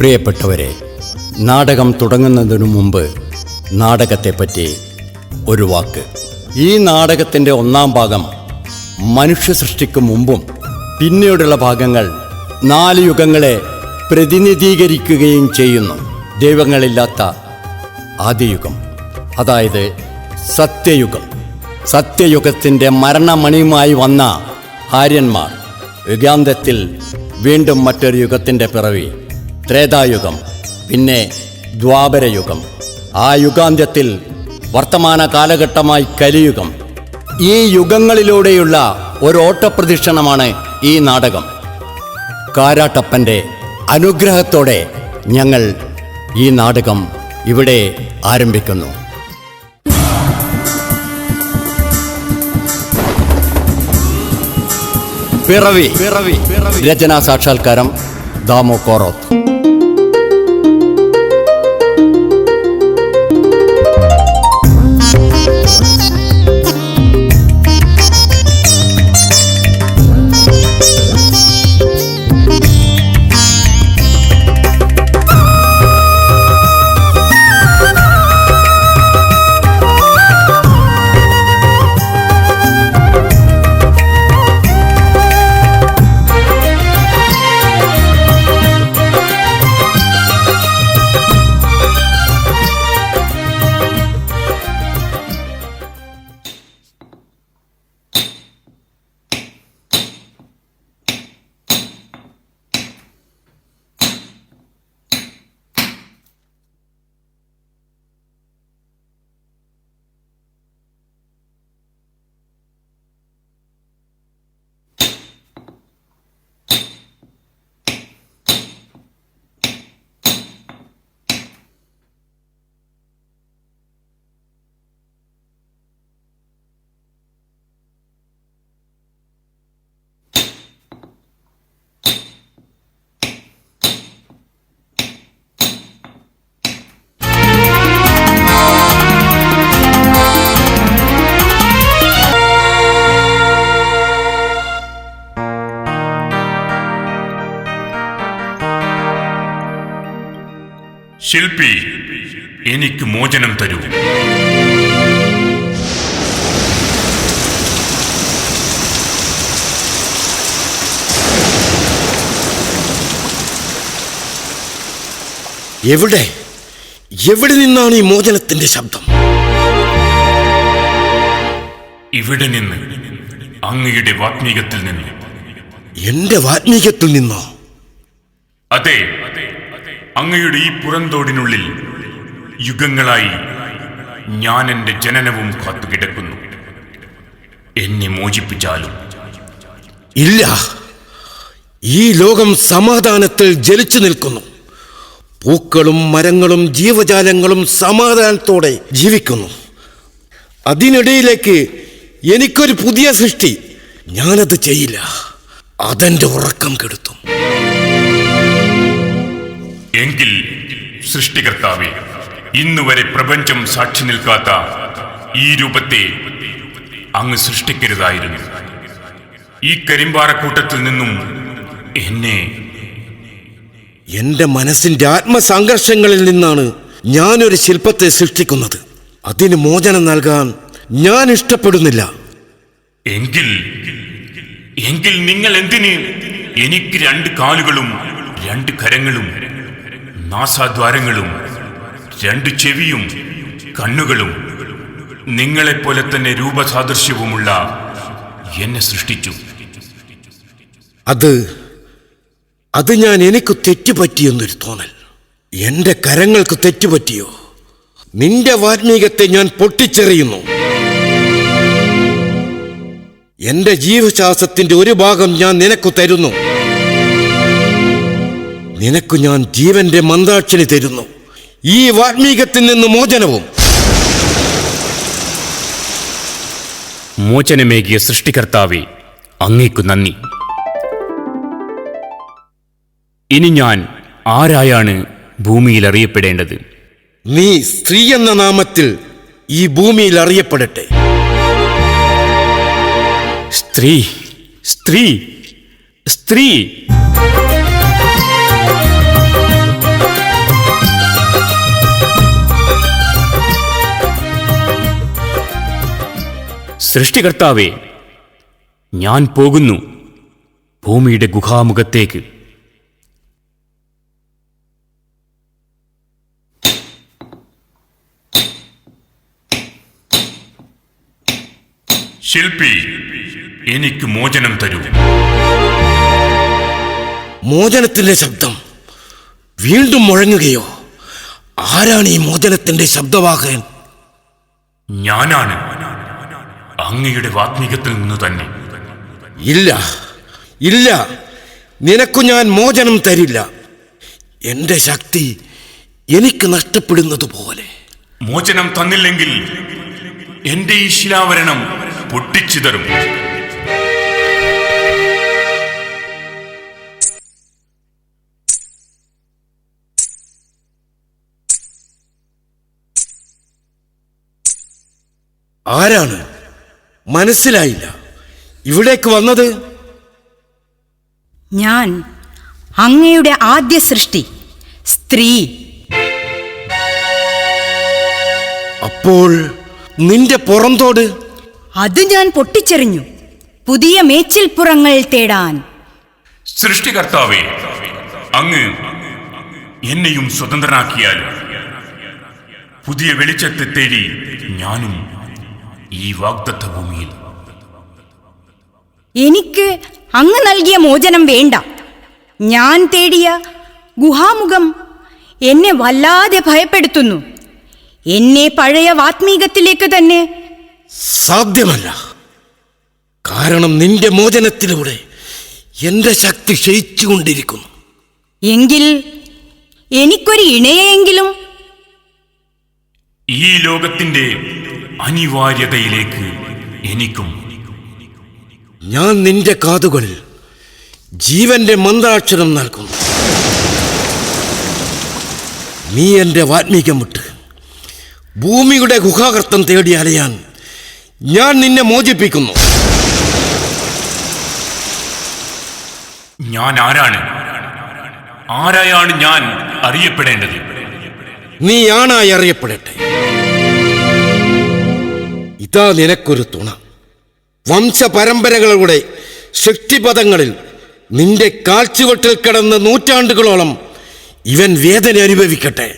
പ്രിയപ്പെട്ടവരെ, നാടകം തുടങ്ങുന്നതിനു മുമ്പ് നാടകത്തെപ്പറ്റി ഒരു വാക്ക്. ഈ നാടകത്തിൻ്റെ ഒന്നാം ഭാഗം മനുഷ്യ സൃഷ്ടിക്ക് മുമ്പും പിന്നീടുള്ള ഭാഗങ്ങൾ 4 യുഗങ്ങളെ പ്രതിനിധീകരിക്കുകയും ചെയ്യുന്നു. ദൈവങ്ങളില്ലാത്ത ആദിയുഗം, അതായത് സത്യയുഗം. സത്യയുഗത്തിൻ്റെ മരണമണിയുമായി വന്ന ആര്യന്മാർ, യുഗാന്ത്യത്തിൽ വീണ്ടും മറ്റൊരു യുഗത്തിൻ്റെ പിറവി, ത്രേതായുഗം, പിന്നെ ദ്വാപരയുഗം. ആ യുഗാന്ത്യത്തിൽ വർത്തമാന കാലഘട്ടമായി കലിയുഗം. ഈ യുഗങ്ങളിലൂടെയുള്ള ഒരു ഓട്ടപ്രദക്ഷിണമാണ് ഈ നാടകം. കാരാട്ടപ്പൻ്റെ അനുഗ്രഹത്തോടെ ഞങ്ങൾ ഈ നാടകം ഇവിടെ ആരംഭിക്കുന്നു. പിറവി. രചനാ സാക്ഷാത്കാരം ദാമു കോറോത്ത്. ശില്പി, എനിക്ക് മോചനം തരൂ. എവിടെ നിന്നാണ് ഈ മോചനത്തിന്റെ ശബ്ദം? ഇവിടെ നിന്ന്, അങ്ങയുടെ വാത്മീകത്തിൽ നിന്ന്. എന്റെ വാത്മീകത്തിൽ നിന്നോ? അതെ, അങ്ങയുടെ ഈ പുറന്തോടിനുള്ളിൽ യുഗങ്ങളായി ഞാൻ എൻ്റെ ജനനവും കാത്തുകിടക്കുന്നു. എന്നെ മോചിപ്പിച്ചാലും. ഇല്ല, ഈ ലോകം സമാധാനത്തിൽ ജലിച്ചു നിൽക്കുന്നു. പൂക്കളും മരങ്ങളും ജീവജാലങ്ങളും സമാധാനത്തോടെ ജീവിക്കുന്നു. അതിനിടയിലേക്ക് എനിക്കൊരു പുതിയ സൃഷ്ടി. ഞാനത് ചെയ്യില്ല. അതെന്റെ ഉറക്കം കെടുത്തും. എങ്കിൽ സൃഷ്ടികർത്താവേ, ഇന്നുവരെ പ്രപഞ്ചം സാക്ഷി നിൽക്കാത്ത ഈ രൂപത്തെ അങ്ങ് സൃഷ്ടിക്കരുതായിരുന്നു. ഈ കരിമ്പാറക്കൂട്ടത്തിൽ നിന്നും എന്റെ മനസ്സിന്റെ ആത്മസംഘർഷങ്ങളിൽ നിന്നാണ് ഞാനൊരു ശില്പത്തെ സൃഷ്ടിക്കുന്നത്. അതിന് മോചനം നൽകാൻ ഞാൻ ഇഷ്ടപ്പെടുന്നില്ല. എങ്കിൽ നിങ്ങൾ എന്തിന് എനിക്ക് 2 കാലുകളും 2 കരങ്ങളും നാസാദ്വാരങ്ങളും 2 ചെവിയും കണ്ണുകളും നിങ്ങളെപ്പോലെ തന്നെ രൂപസാദൃശ്യവുമുള്ള എന്നെ സൃഷ്ടിച്ചു? അത് എനിക്ക് തെറ്റുപറ്റിയെന്നൊരു തോന്നൽ. എന്റെ കരങ്ങൾക്ക് തെറ്റുപറ്റിയോ? നിന്റെ വാത്മീകത്തെ ഞാൻ പൊട്ടിച്ചെറിയുന്നു. എന്റെ ജീവശ്വാസത്തിന്റെ ഒരു ഭാഗം ഞാൻ നിനക്ക് തരുന്നു. നിനക്ക് ഞാൻ ജീവന്റെ മന്ദാക്ഷരി തരുന്നു. ഈ വാത്മീകത്തിൽ നിന്ന് മോചനവും. മോചനമേകിയ സൃഷ്ടികർത്താവേ, അങ്ങേക്കു നന്ദി. ഇനി ഞാൻ ആരായാണ് ഭൂമിയിൽ അറിയപ്പെടേണ്ടത്? നീ സ്ത്രീ എന്ന നാമത്തിൽ ഈ ഭൂമിയിൽ അറിയപ്പെടട്ടെ. സ്ത്രീ, സ്ത്രീ, സ്ത്രീ. സൃഷ്ടികർത്താവേ, ഞാൻ പോകുന്നു ഭൂമിയുടെ ഗുഹാമുഖത്തേക്ക്. ശില്പി, എനിക്ക് മോചനം തരൂ. മോചനത്തിന്റെ ശബ്ദം വീണ്ടും മുഴങ്ങുകയോ? ആരാണ് ഈ മോചനത്തിന്റെ ശബ്ദവാഹകൻ? ഞാനാണ്, അങ്ങയുടെ വാത്മീകത്തിൽ നിന്ന് തന്നെ. ഇല്ല ഇല്ല, നിനക്കു ഞാൻ മോചനം തരില്ല. എന്റെ ശക്തി എനിക്ക് നഷ്ടപ്പെടുന്നത് പോലെ. മോചനം തന്നില്ലെങ്കിൽ എന്റെ ഈ ശിലാവരണം പൊട്ടിച്ചിതറും. ആരാണ്? മനസ്സിലായില്ല. ഇവിടേക്ക് വന്നത്? ഞാൻ, അങ്ങയുടെ ആദ്യ സൃഷ്ടി, സ്ത്രീ. അപ്പോൾ നിന്റെ പുറന്തോട്? അത് ഞാൻ പൊട്ടിച്ചെറിഞ്ഞു, പുതിയ മേച്ചിൽപ്പുറങ്ങൾ തേടാൻ. സൃഷ്ടികർത്താവേ, അങ്ങ് എന്നെയും സ്വതന്ത്രനാക്കിയാൽ പുതിയ വെളിച്ചത്തെ തേടി ഞാനും ഈ വാഗ്ദത്ത ഭൂമിയിൽ. എനിക്ക് അങ്ങ് നൽകിയ മോചനം വേണ്ട. ഞാൻ തേടിയ ഗുഹാമുഖം എന്നെ വല്ലാതെ ഭയപ്പെടുത്തുന്നു. എന്നെ പഴയ വാത്മീകത്തിലേക്ക് തന്നെ. സാധ്യമല്ല. കാരണം നിന്റെ മോചനത്തിലൂടെ എന്റെ ശക്തി ക്ഷയിച്ചുകൊണ്ടിരിക്കുന്നു. എങ്കിൽ എനിക്കൊരു ഇണയെങ്കിലും. ഈ ലോകത്തിന്റെ അനിവാര്യതയിലേക്ക് എനിക്കും. ഞാൻ നിന്റെ കാതുകളിൽ ജീവന്റെ മന്ത്രാക്ഷരം നൽകുന്നു. നീ എന്റെ വാത്മീകം വിട്ട് ഭൂമിയുടെ ഗുഹാകർത്തം തേടി അലയാൻ ഞാൻ നിന്നെ മോചിപ്പിക്കുന്നു. ഞാൻ ആരാണ്? ആരായാണ് ഞാൻ അറിയപ്പെടേണ്ടത്? നീ ആണായി അറിയപ്പെടട്ടെ. ഇതാ നിനക്കൊരു തുണ. വംശപരമ്പരകളുടെ ശക്തിപദങ്ങളിൽ നിന്റെ കാൽച്ചുവട്ടിൽ കിടന്ന് നൂറ്റാണ്ടുകളോളം ഇവൻ വേദന അനുഭവിക്കട്ടെ.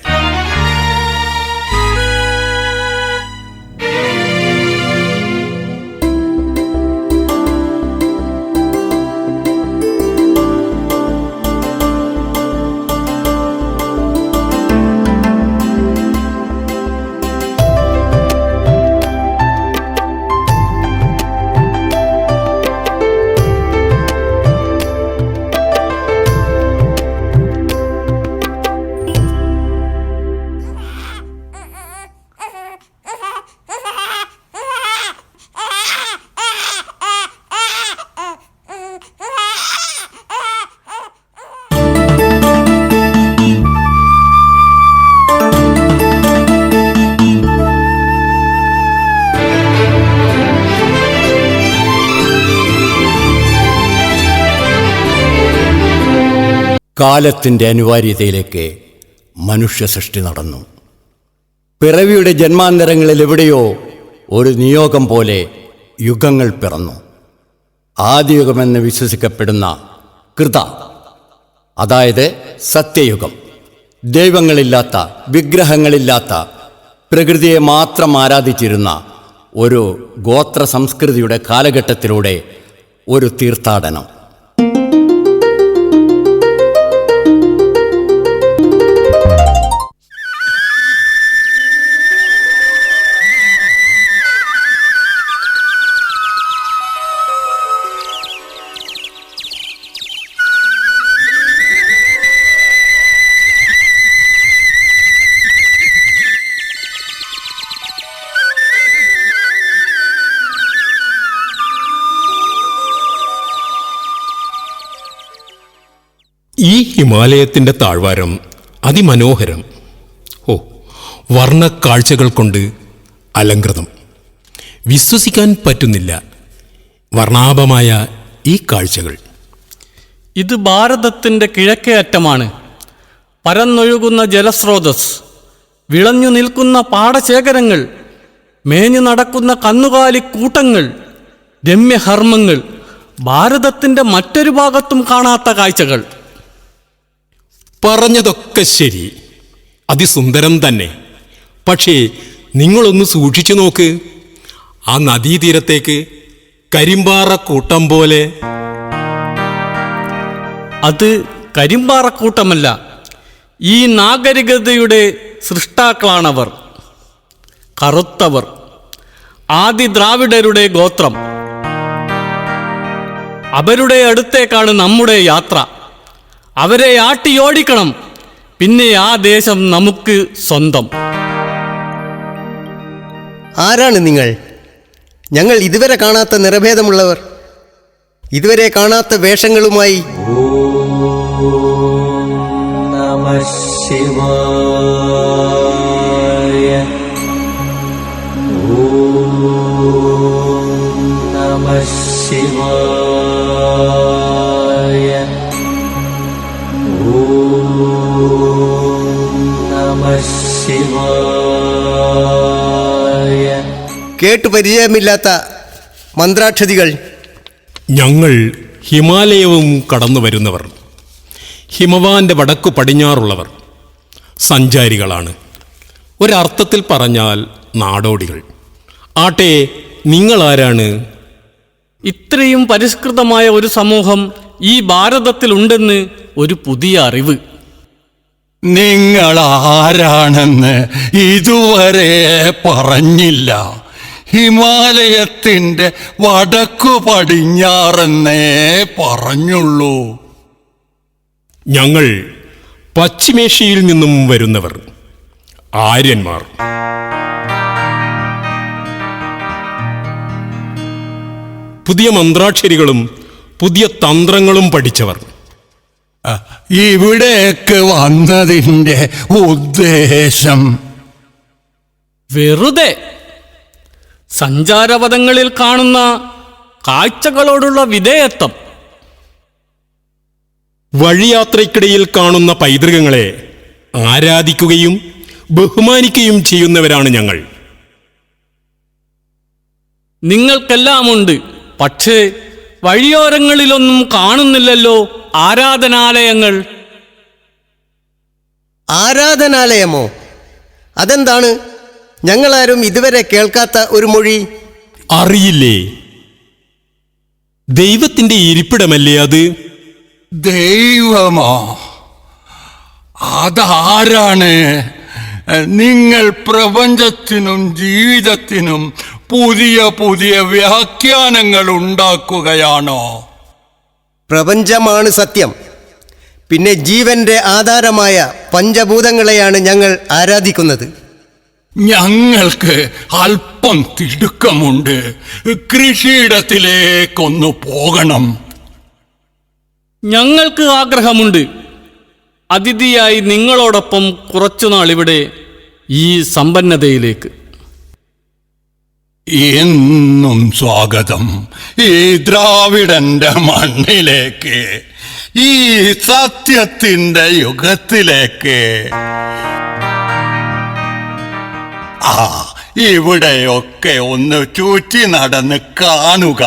കാലത്തിൻ്റെ അനിവാര്യതയിലേക്ക് മനുഷ്യ സൃഷ്ടി നടന്നു. പിറവിയുടെ ജന്മാന്തരങ്ങളിൽ എവിടെയോ ഒരു നിയോഗം പോലെ യുഗങ്ങൾ പിറന്നു. ആദിയുഗമെന്ന് വിശ്വസിക്കപ്പെടുന്ന കൃത, അതായത് സത്യയുഗം, ദൈവങ്ങളില്ലാത്ത, വിഗ്രഹങ്ങളില്ലാത്ത, പ്രകൃതിയെ മാത്രം ആരാധിച്ചിരുന്ന ഒരു ഗോത്ര സംസ്കൃതിയുടെ കാലഘട്ടത്തിലൂടെ ഒരു തീർത്ഥാടനം. ഈ ഹിമാലയത്തിൻ്റെ താഴ്വാരം അതിമനോഹരം. ഓ, വർണ്ണക്കാഴ്ചകൾ കൊണ്ട് അലങ്കൃതം. വിശ്വസിക്കാൻ പറ്റുന്നില്ല വർണ്ണാഭമായ ഈ കാഴ്ചകൾ. ഇത് ഭാരതത്തിൻ്റെ കിഴക്കേ അറ്റമാണ്. പരന്നൊഴുകുന്ന ജലസ്രോതസ്, വിളഞ്ഞു നിൽക്കുന്ന പാടശേഖരങ്ങൾ, മേഞ്ഞു നടക്കുന്ന കന്നുകാലി കൂട്ടങ്ങൾ, രമ്യഹർമ്മങ്ങൾ, ഭാരതത്തിൻ്റെ മറ്റൊരു ഭാഗത്തും കാണാത്ത കാഴ്ചകൾ. പറഞ്ഞതൊക്കെ ശരി, അതിസുന്ദരം തന്നെ. പക്ഷേ നിങ്ങളൊന്ന് സൂക്ഷിച്ചു നോക്ക്. ആ നദീതീരത്തേക്ക് കരിമ്പാറ കൂട്ടം പോലെ. അത് കരിമ്പാറക്കൂട്ടമല്ല, ഈ നാഗരികതയുടെ സൃഷ്ടാക്കളാണവർ. കറുത്തവർ, ആദി ദ്രാവിഡരുടെ ഗോത്രം. അവരുടെ അടുത്തേക്കാണ് നമ്മുടെ യാത്ര. അവരെ ആട്ടിയോടിക്കണം, പിന്നെ ആ ദേശം നമുക്ക് സ്വന്തം. ആരാണ് നിങ്ങൾ? ഞങ്ങൾ ഇതുവരെ കാണാത്ത നിറഭേദമുള്ളവർ, ഇതുവരെ കാണാത്ത വേഷങ്ങളുമായി. നമഃ ശിവായ. ഓം നമഃ ശിവായ. ഓം നമഃ ശിവായ. കേട്ടു പരിചയമില്ലാത്ത മന്ത്രാക്ഷതികൾ. ഞങ്ങൾ ഹിമാലയവും കടന്നു വരുന്നവർ, ഹിമവാന്റെ വടക്കു പടിഞ്ഞാറുള്ളവർ. സഞ്ചാരികളാണ്, ഒരർത്ഥത്തിൽ പറഞ്ഞാൽ നാടോടികൾ. ആട്ടെ, നിങ്ങളാരാണ്? ഇത്രയും പരിഷ്കൃതമായ ഒരു സമൂഹം ഈ ഭാരതത്തിലുണ്ടെന്ന് ഒരു പുതിയ അറിവ്. നിങ്ങൾ ആരാണെന്ന് ഇതുവരെ പറഞ്ഞില്ല. ഹിമാലയത്തിൻ്റെ വടക്കു പടിഞ്ഞാറെന്നേ പറഞ്ഞുള്ളൂ. ഞങ്ങൾ പശ്ചിമേഷ്യയിൽ നിന്നും വരുന്നവർ, ആര്യന്മാർ. പുതിയ മന്ത്രാക്ഷരികളും പുതിയ തന്ത്രങ്ങളും പഠിച്ചവർ. ഇവിടേക്ക് വന്നതിൻ്റെ ഉദ്ദേശം വെറുതെ സഞ്ചാരപഥങ്ങളിൽ കാണുന്ന കാഴ്ചകളോടുള്ള വിധേയത്വം. വഴിയാത്രയ്ക്കിടയിൽ കാണുന്ന പൈതൃകങ്ങളെ ആരാധിക്കുകയും ബഹുമാനിക്കുകയും ചെയ്യുന്നവരാണ് ഞങ്ങൾ. നിങ്ങൾക്കെല്ലാമുണ്ട്, പക്ഷേ വഴിയോരങ്ങളിലൊന്നും കാണുന്നില്ലല്ലോ ആരാധനാലയങ്ങൾ. ആരാധനാലയമോ? അതെന്താണ്? ഞങ്ങളാരും ഇതുവരെ കേൾക്കാത്ത ഒരു മൊഴി. അറിയില്ലേ? ദൈവത്തിന്റെ ഇരിപ്പിടമല്ലേ അത്? ദൈവമോ? അതാരാണ്? നിങ്ങൾ പ്രപഞ്ചത്തിനും ജീവിതത്തിനും പുതിയ പുതിയ വ്യാഖ്യാനങ്ങൾ ഉണ്ടാക്കുകയാണോ? പ്രപഞ്ചമാണ് സത്യം. പിന്നെ ജീവന്റെ ആധാരമായ പഞ്ചഭൂതങ്ങളെയാണ് ഞങ്ങൾ ആരാധിക്കുന്നത്. ഞങ്ങൾക്ക് അല്പം തിടുക്കമുണ്ട്. കൃഷിയിടത്തിലേക്കൊന്നു പോകണം. ഞങ്ങൾക്ക് ആഗ്രഹമുണ്ട്, അതിഥിയായി നിങ്ങളോടൊപ്പം കുറച്ചുനാൾ ഇവിടെ, ഈ സമ്പന്നതയിലേക്ക്. എന്നും സ്വാഗതം ഈ ദ്രാവിഡന്റെ മണ്ണിലേക്ക്, ഈ സത്യത്തിന്റെ യുഗത്തിലേക്ക്. ഇവിടെയൊക്കെ ഒന്ന് ചുറ്റി നടന്ന് കാണുക.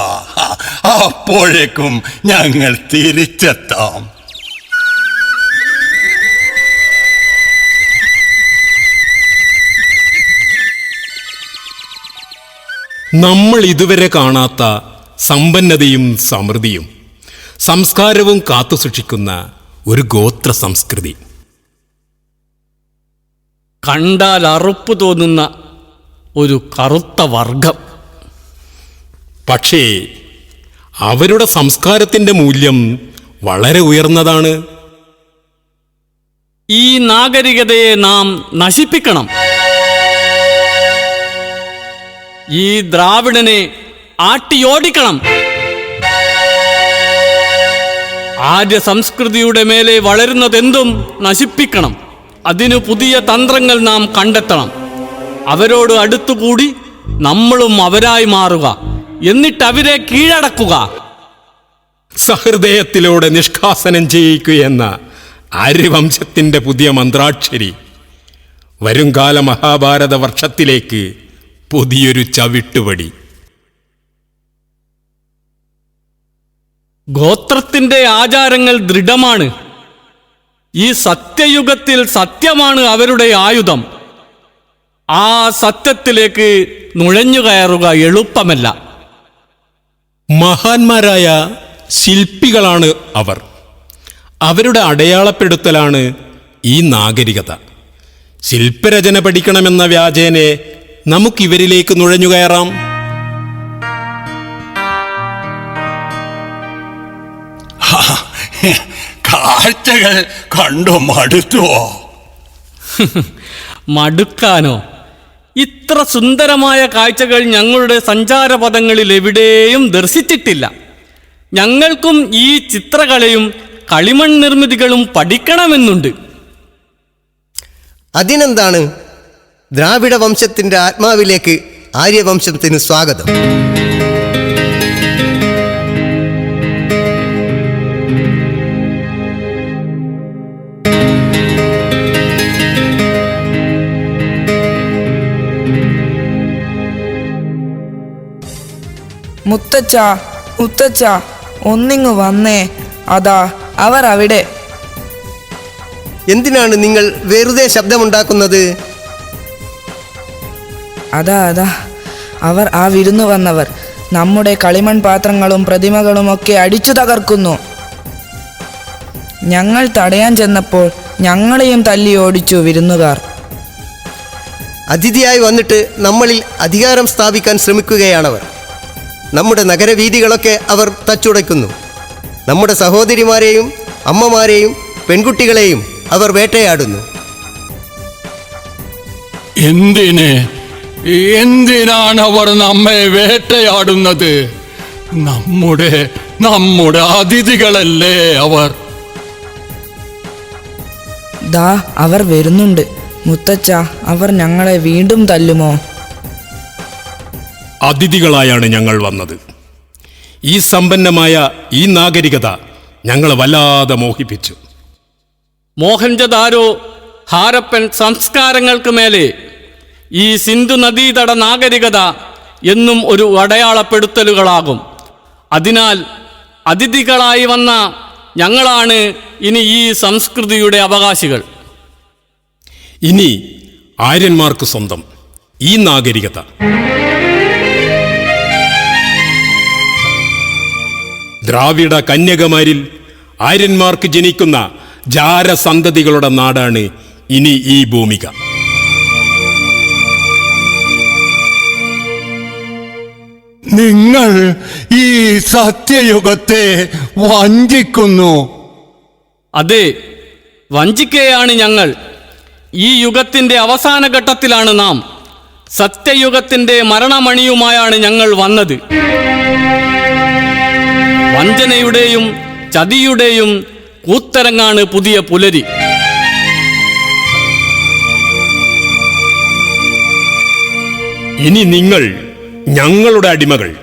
അപ്പോഴേക്കും ഞങ്ങൾ തിരിച്ചെത്താം. നമ്മൾ ഇതുവരെ കാണാത്ത സമ്പന്നതയും സമൃദ്ധിയും സംസ്കാരവും കാത്തുസൂക്ഷിക്കുന്ന ഒരു ഗോത്ര സംസ്കൃതി. കണ്ടാൽ അറുപ്പ് തോന്നുന്ന ഒരു കറുത്ത വർഗം. പക്ഷേ അവരുടെ സംസ്കാരത്തിൻ്റെ മൂല്യം വളരെ ഉയർന്നതാണ്. ഈ നാഗരികതയെ നാം നശിപ്പിക്കണം. ഈ ദ്രാവിഡനെ ആട്ടിയോടിക്കണം. ആര്യ സംസ്കൃതിയുടെ മേലെ വളരുന്നതെന്തും നശിപ്പിക്കണം. അതിനു പുതിയ തന്ത്രങ്ങൾ നാം കണ്ടെത്തണം. അവരോട് അടുത്തുകൂടി നമ്മളും അവരായി മാറുക, എന്നിട്ട് അവരെ കീഴടക്കുക. സഹൃദയത്തിലൂടെ നിഷ്കാസനം ചെയ്യിക്കുകയെന്ന ആര്യവംശത്തിൻ്റെ പുതിയ മന്ത്രാക്ഷരി വരുംകാല മഹാഭാരത വർഷത്തിലേക്ക് പുതിയൊരു ചവിട്ടുപടി. ഗോത്രത്തിന്റെ ആചാരങ്ങൾ ദൃഢമാണ്. ഈ സത്യയുഗത്തിൽ സത്യമാണ് അവരുടെ ആയുധം. ആ സത്യത്തിലേക്ക് നുഴഞ്ഞുകയറുക എളുപ്പമല്ല. മഹാന്മാരായ ശില്പികളാണ് അവർ. അവരുടെ അടയാളപ്പെടുത്തലാണ് ഈ നാഗരികത. ശില്പരചന പഠിക്കണമെന്ന വ്യാജേനെ നമുക്കിവരിലേക്ക് നുഴഞ്ഞുകയറാം. കാഴ്ചകൾ കണ്ടു മടുത്തുവോ? മടുക്കാനോ? ഇത്ര സുന്ദരമായ കാഴ്ചകൾ ഞങ്ങളുടെ സഞ്ചാരപഥങ്ങളിൽ എവിടെയും ദർശിച്ചിട്ടില്ല. ഞങ്ങൾക്കും ഈ ചിത്രകലയും കളിമൺ നിർമ്മിതികളും പഠിക്കണമെന്നുണ്ട്. അതിനെന്താണ്? ദ്രാവിഡ വംശത്തിൻ്റെ ആത്മാവിലേക്ക് ആര്യവംശത്തിന് സ്വാഗതം. മുത്തച്ഛ, മുത്തച്ഛ, ഒന്നിങ്ങു വന്നേ. അതാ അവർ അവിടെ. എന്തിനാണ് നിങ്ങൾ വെറുതെ ശബ്ദമുണ്ടാക്കുന്നത്? അതാ അവർ, ആ വിരുന്നു വന്നവർ നമ്മുടെ കളിമൺ പാത്രങ്ങളും പ്രതിമകളുമൊക്കെ അടിച്ചു തകർക്കുന്നു. ഞങ്ങൾ തടയാൻ ചെന്നപ്പോൾ ഞങ്ങളെയും തല്ലി ഓടിച്ചു വിരുന്നുകാർ. അതിഥിയായി വന്നിട്ട് നമ്മളിൽ അധികാരം സ്ഥാപിക്കാൻ ശ്രമിക്കുകയാണവർ. നമ്മുടെ നഗരവീഥികളൊക്കെ അവർ തച്ചുടയ്ക്കുന്നു. നമ്മുടെ സഹോദരിമാരെയും അമ്മമാരെയും പെൺകുട്ടികളെയും അവർ വേട്ടയാടുന്നു. എന്തിനാണ് അവർ നമ്മെ വേട്ടയാടുന്നത്? നമ്മുടെ അതിഥികളല്ലേ അവർ. ദാ അവർ വരുന്നുണ്ട്. മുത്തച്ഛ, അവർ ഞങ്ങളെ വീണ്ടും തല്ലുമോ? അതിഥികളായാണ് ഞങ്ങൾ വന്നത്. ഈ സമ്പന്നമായ ഈ നാഗരികത ഞങ്ങളെ വല്ലാതെ മോഹിപ്പിച്ചു. മോഹൻജദാരോ, ഹാരപ്പൻ സംസ്കാരങ്ങൾക്ക് മേലെ ഈ സിന്ധു നദീതട നാഗരികത എന്നും ഒരു അടയാളപ്പെടുത്തലുകളാകും. അതിനാൽ അതിഥികളായി വന്ന ഞങ്ങളാണ് ഇനി ഈ സംസ്കൃതിയുടെ അവകാശികൾ. ഇനി ആര്യന്മാർക്ക് സ്വന്തം ഈ നാഗരികത. ദ്രാവിഡ കന്യകമാരിൽ ആര്യന്മാർക്ക് ജനിക്കുന്ന ജാരസന്തതികളുടെ നാടാണ് ഇനി ഈ ഭൂമിക. നിങ്ങൾ ഈ സത്യയുഗത്തെ വഞ്ചിക്കുന്നു. അതെ, വഞ്ചിക്കുകയാണ് ഞങ്ങൾ. ഈ യുഗത്തിന്റെ അവസാന ഘട്ടത്തിലാണ് നാം. സത്യയുഗത്തിന്റെ മരണമണിയുമായാണ് ഞങ്ങൾ വന്നത്. വഞ്ചനയുടെയും ചതിയുടെയും കൂത്തരങ്ങാണ് പുതിയ പുലരി. ഇനി നിങ്ങൾ ഞങ്ങളുടെ അടിമകൾ.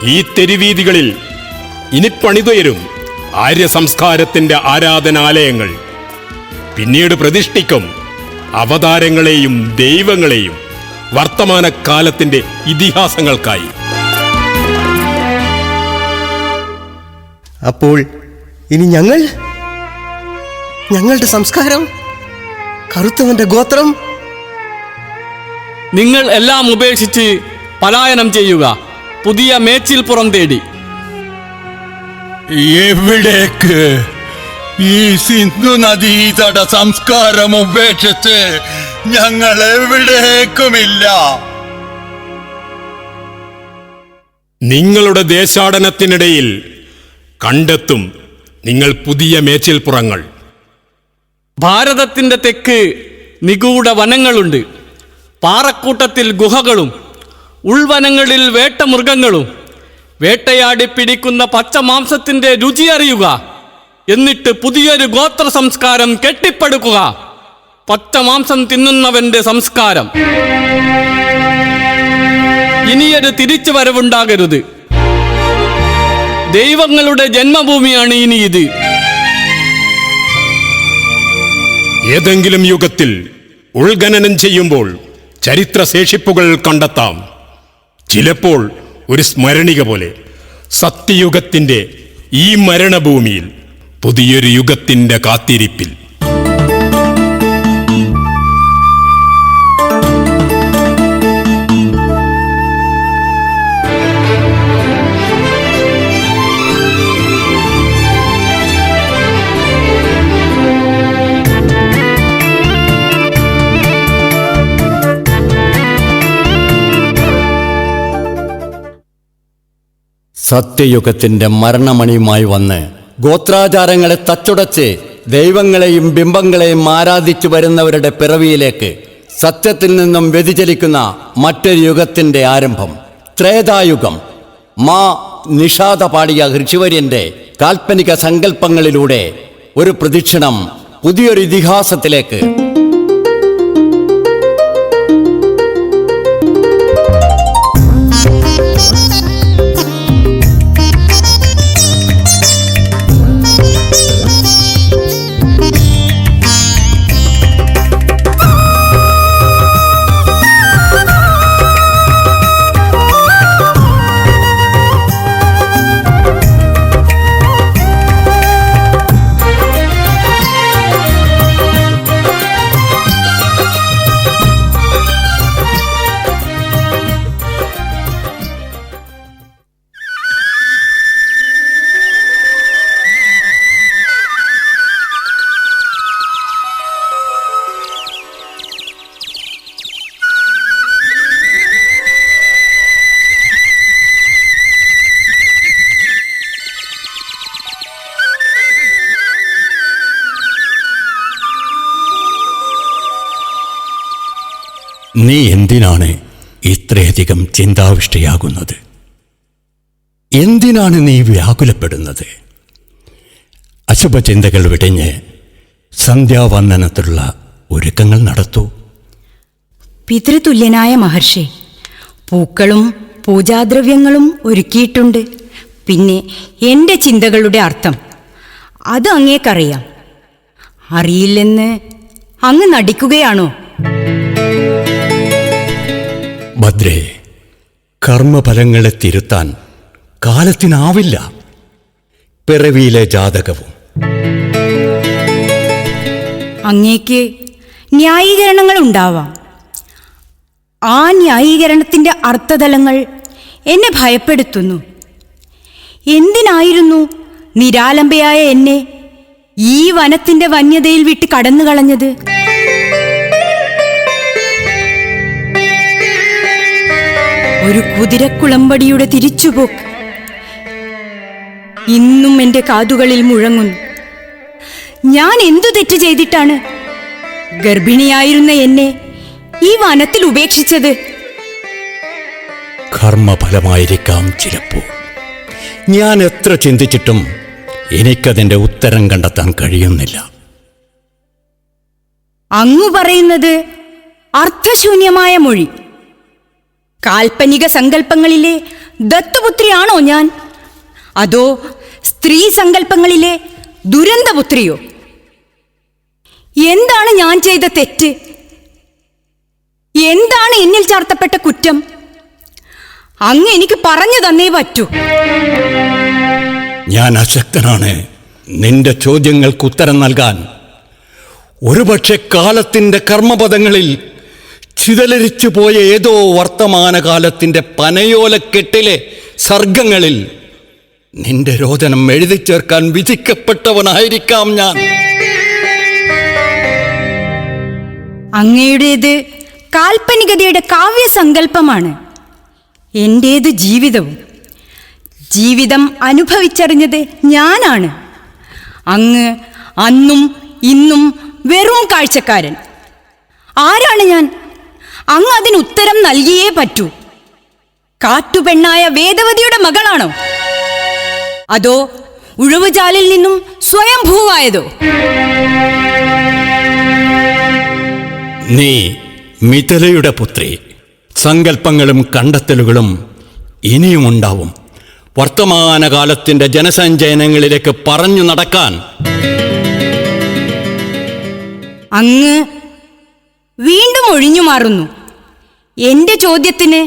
ഈ തെരുവീതികളിൽ ഇനി പണിതുയരും ആര്യ സംസ്കാരത്തിന്റെ ആരാധനാലയങ്ങൾ. പിന്നീട് പ്രതിഷ്ഠിക്കും അവതാരങ്ങളെയും ദൈവങ്ങളെയും വർത്തമാനകാലത്തിന്റെ ഇതിഹാസങ്ങൾക്കായി. അപ്പോൾ ഇനി ഞങ്ങളുടെ സംസ്കാരം, കറുത്തവന്റെ ഗോത്രം, നിങ്ങൾ എല്ലാം ഉപേക്ഷിച്ച് പലായനം ചെയ്യുക, പുതിയ മേച്ചിൽപ്പുറം തേടി. എവിടേക്ക്? ഈ സിന്ധു നദീതട സംസ്കാരം ഉപേക്ഷിച്ച് ഞങ്ങൾ എവിടേക്കുമില്ല. നിങ്ങളുടെ ദേശാടനത്തിനിടയിൽ കണ്ടെത്തും നിങ്ങൾ പുതിയ മേച്ചിൽപ്പുറങ്ങൾ. ഭാരതത്തിന്റെ തെക്ക് നിഗൂഢ വനങ്ങളുണ്ട്. പാറക്കൂട്ടത്തിൽ ഗുഹകളും ഉൾവനങ്ങളിൽ വേട്ടമൃഗങ്ങളും. വേട്ടയാടി പിടിക്കുന്ന പച്ചമാംസത്തിന്റെ രുചി അറിയുക. എന്നിട്ട് പുതിയൊരു ഗോത്ര സംസ്കാരം കെട്ടിപ്പടുക്കുക. പച്ചമാംസം തിന്നുന്നവന്റെ സംസ്കാരം. ഇനിയൊരു തിരിച്ചു വരവുണ്ടാകരുത്. ദൈവങ്ങളുടെ ജന്മഭൂമിയാണ് ഇനി ഇത്. ഏതെങ്കിലും യുഗത്തിൽ ഉൾഖനനം ചെയ്യുമ്പോൾ ചരിത്രശേഷിപ്പുകൾ കണ്ടെത്താം. ചിലപ്പോൾ ഒരു സ്മരണിക പോലെ സത്യയുഗത്തിന്റെ ഈ മരണഭൂമിയിൽ പുതിയൊരു യുഗത്തിന്റെ കാത്തിരിപ്പിൽ. സത്യയുഗത്തിന്റെ മരണമണിയുമായി വന്ന് ഗോത്രാചാരങ്ങളെ തച്ചുടച്ച് ദൈവങ്ങളെയും ബിംബങ്ങളെയും ആരാധിച്ചു വരുന്നവരുടെ പിറവിയിലേക്ക് സത്യത്തിൽ നിന്നും വ്യതിചലിക്കുന്ന മറ്റൊരു യുഗത്തിന്റെ ആരംഭം, ത്രേതായുഗം. മാ നിഷാദ പാടിയ ഋഷിവര്യന്റെ കാൽപ്പനിക സങ്കല്പങ്ങളിലൂടെ ഒരു പ്രദക്ഷിണം പുതിയൊരു ഇതിഹാസത്തിലേക്ക്. നീ എന്തിനാണ് ഇത്രയധികം ചിന്താവിഷ്ടയാകുന്നത്? എന്തിനാണ് നീ വ്യാകുലപ്പെടുന്നത്? അശുഭചിന്തകൾ വിടഞ്ഞ് സന്ധ്യാവന്ദനത്തിലുള്ള ഒരുക്കങ്ങൾ നടത്തൂ. പിതൃതുല്യനായ മഹർഷി, പൂക്കളും പൂജാദ്രവ്യങ്ങളും ഒരുക്കിയിട്ടുണ്ട്. പിന്നെ എൻ്റെ ചിന്തകളുടെ അർത്ഥം അത് അങ്ങേക്കറിയാം. അറിയില്ലെന്ന് അങ്ങ് നടിക്കുകയാണോ? ഭദ്രേ, കർമ്മഫലങ്ങളെ തിരുത്താൻ കാലത്തിനാവില്ല. പിറവിയിലെ ജാതകവും. അങ്ങേക്ക് ന്യായീകരണങ്ങൾ ഉണ്ടാവാം. ആ ന്യായീകരണത്തിൻ്റെ അർത്ഥതലങ്ങൾ എന്നെ ഭയപ്പെടുത്തുന്നു. എന്തിനായിരുന്നു നിരാലംബയായ എന്നെ ഈ വനത്തിൻ്റെ വന്യതയിൽ വിട്ട് കടന്നു കളഞ്ഞത്? ഒരു കുതിരക്കുളമ്പടിയുടെ തിരിച്ചുപോക്ക് ഇന്നും എൻ്റെ കാതുകളിൽ മുഴങ്ങുന്നു. ഞാൻ എന്തു തെറ്റ് ചെയ്തിട്ടാണ് ഗർഭിണിയായിരുന്ന എന്നെ ഈ വനത്തിൽ ഉപേക്ഷിച്ചത്? കർമ്മഫലമായിരിക്കാം ചിലപ്പോൾ. ഞാൻ എത്ര ചിന്തിച്ചിട്ടും എനിക്കതിൻ്റെ ഉത്തരം കണ്ടെത്താൻ കഴിയുന്നില്ല. അങ്ങു പറയുന്നത് അർത്ഥശൂന്യമായ മൊഴി. കാൽപ്പനിക സങ്കല്പങ്ങളിലെ ദത്തുപുത്രിയാണോ ഞാൻ? അതോ സ്ത്രീ സങ്കല്പങ്ങളിലെ ദുരന്തപുത്രിയോ? എന്താണ് ഞാൻ ചെയ്ത തെറ്റ്? എന്താണ് എന്നിൽ ചാർത്തപ്പെട്ട കുറ്റം? അങ്ങ് എനിക്ക് പറഞ്ഞു തന്നേ പറ്റൂ. ഞാൻ അശക്തനാണ് നിന്റെ ചോദ്യങ്ങൾക്ക് ഉത്തരം നൽകാൻ. ഒരുപക്ഷെ കാലത്തിൻ്റെ കർമ്മപദങ്ങളിൽ ചിതലരിച്ചു പോയ ഏതോ വർത്തമാനകാലത്തിൻ്റെ പനയോലക്കെട്ടിലെ സർഗങ്ങളിൽ നിന്റെ രോദനം എഴുതി ചേർക്കാൻ വിധിക്കപ്പെട്ടവനായിരിക്കാം ഞാൻ. അങ്ങയുടേത് കാൽപ്പനികതയുടെ കാവ്യസങ്കല്പമാണ്. എൻ്റേത് ജീവിതവും. ജീവിതം അനുഭവിച്ചറിഞ്ഞത് ഞാനാണ്. അങ്ങ് അന്നും ഇന്നും വെറും കാഴ്ചക്കാരൻ. ആരാണ് ഞാൻ? അങ്ങ് അതിന് ഉത്തരം നൽകിയേ പറ്റൂ. കാട്ടുപെണ്ണായ വേദവതിയുടെ മകളാണോ? അതോ ഉഴവുചാലിൽ നിന്നും സ്വയംഭൂവായതോ? നീ മിഥിലയുടെ പുത്രി. സങ്കല്പങ്ങളും കണ്ടെത്തലുകളും ഇനിയുമുണ്ടാവും. വർത്തമാനകാലത്തിൻ്റെ ജനസഞ്ചയനങ്ങളിലേക്ക് പറഞ്ഞു നടക്കാൻ. അങ്ങ് വീണ്ടും ഒഴിഞ്ഞു മാറുന്നു. എന്റെ ചോദ്യത്തിന്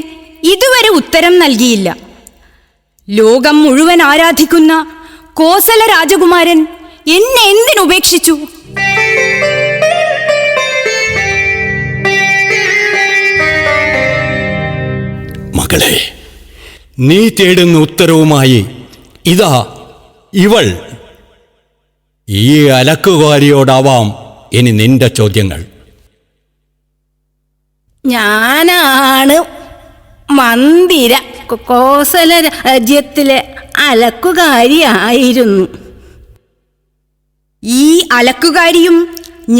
ഇതുവരെ ഉത്തരം നൽകിയില്ല. ലോകം മുഴുവൻ ആരാധിക്കുന്ന കോസല രാജകുമാരൻ എന്നെ എന്തിനുപേക്ഷിച്ചു? മകളെ, നീ തേടുന്ന ഉത്തരവുമായി ഇതാ ഇവൾ. ഈ അലക്കുകാരിയോടാവാം ഇനി നിന്റെ ചോദ്യങ്ങൾ. ഞാനാണ് മന്ദിര കോസല രാജ്യത്തിലെ അലക്കുകാരിയായിരുന്നു. ഈ അലക്കുകാരിയും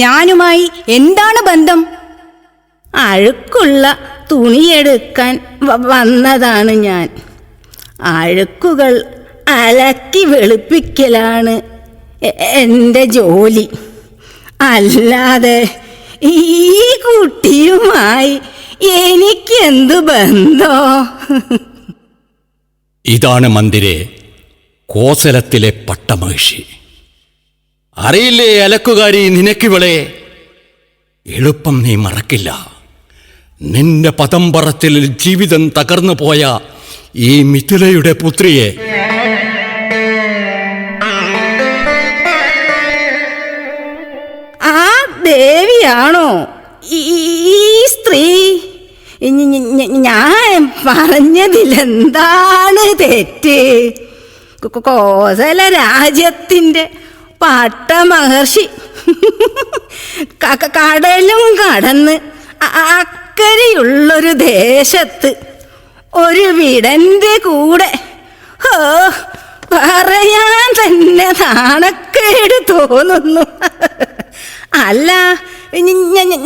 ഞാനുമായി എന്താണ് ബന്ധം? അഴുക്കുള്ള തുണിയെടുക്കാൻ വന്നതാണ് ഞാൻ. അഴുക്കുകൾ അലക്കി വെളുപ്പിക്കലാണ് എൻ്റെ ജോലി. അല്ലാതെ ഈ കുട്ടിയുമായി എനിക്കെന്തു ബന്ധോ? ഇതാണ് മന്ദിരെ കോസലത്തിലെ പട്ടമഹിഷി. അറിയില്ലേ അലക്കുകാരി നിനക്കിവളെ? എളുപ്പം നീ മറക്കില്ല. നിന്റെ പദംപറത്തിൽ ജീവിതം തകർന്നു പോയ ഈ മിഥിലയുടെ പുത്രിയെ. ആ ദേവിയാണോ ഈ സ്ത്രീ? ഞാൻ പറഞ്ഞതിലെന്താണ് തെറ്റ്? കോസല രാജ്യത്തിൻ്റെ പട്ടമഹർഷി കടലും കടന്ന് അക്കരെയുള്ളൊരു ദേശത്ത് ഒരു വിടൻ്റെ കൂടെ, പറയാൻ തന്നെ നാണക്കേട് തോന്നുന്നു. അല്ല,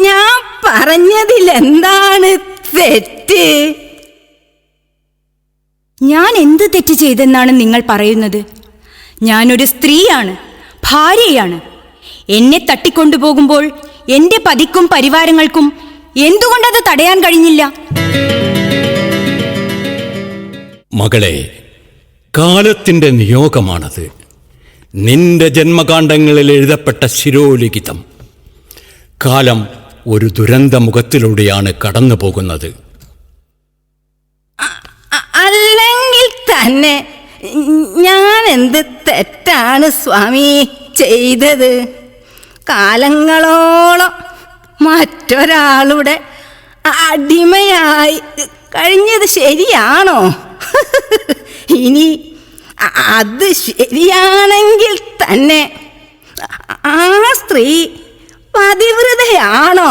ഞാൻ പറഞ്ഞതിലെന്താണ് തെറ്റ്? ഞാൻ എന്ത് തെറ്റ് ചെയ്തെന്നാണ് നിങ്ങൾ പറയുന്നത്? ഞാനൊരു സ്ത്രീയാണ്, ഭാര്യയാണ്. എന്നെ തട്ടിക്കൊണ്ടുപോകുമ്പോൾ എൻ്റെ പതിക്കും പരിവാരങ്ങൾക്കും എന്തുകൊണ്ടത് തടയാൻ കഴിഞ്ഞില്ല? മകളെ, കാലത്തിൻ്റെ നിയോഗമാണത്. നിന്റെ ജന്മകാണ്ഡങ്ങളിൽ എഴുതപ്പെട്ട ശിരോലിഖിതം. കാലം ഒരു ദുരന്തമുഖത്തിലൂടെയാണ് കടന്നു പോകുന്നത്. അല്ലെങ്കിൽ തന്നെ ഞാൻ എന്ത് തെറ്റാണ് സ്വാമി ചെയ്തത്? കാലങ്ങളോളം മറ്റൊരാളുടെ അടിമയായി കഴിഞ്ഞത് ശരിയാണോ? ഇനി അത് ശരിയാണെങ്കിൽ തന്നെ ആ സ്ത്രീ പതിവ്രതയാണോ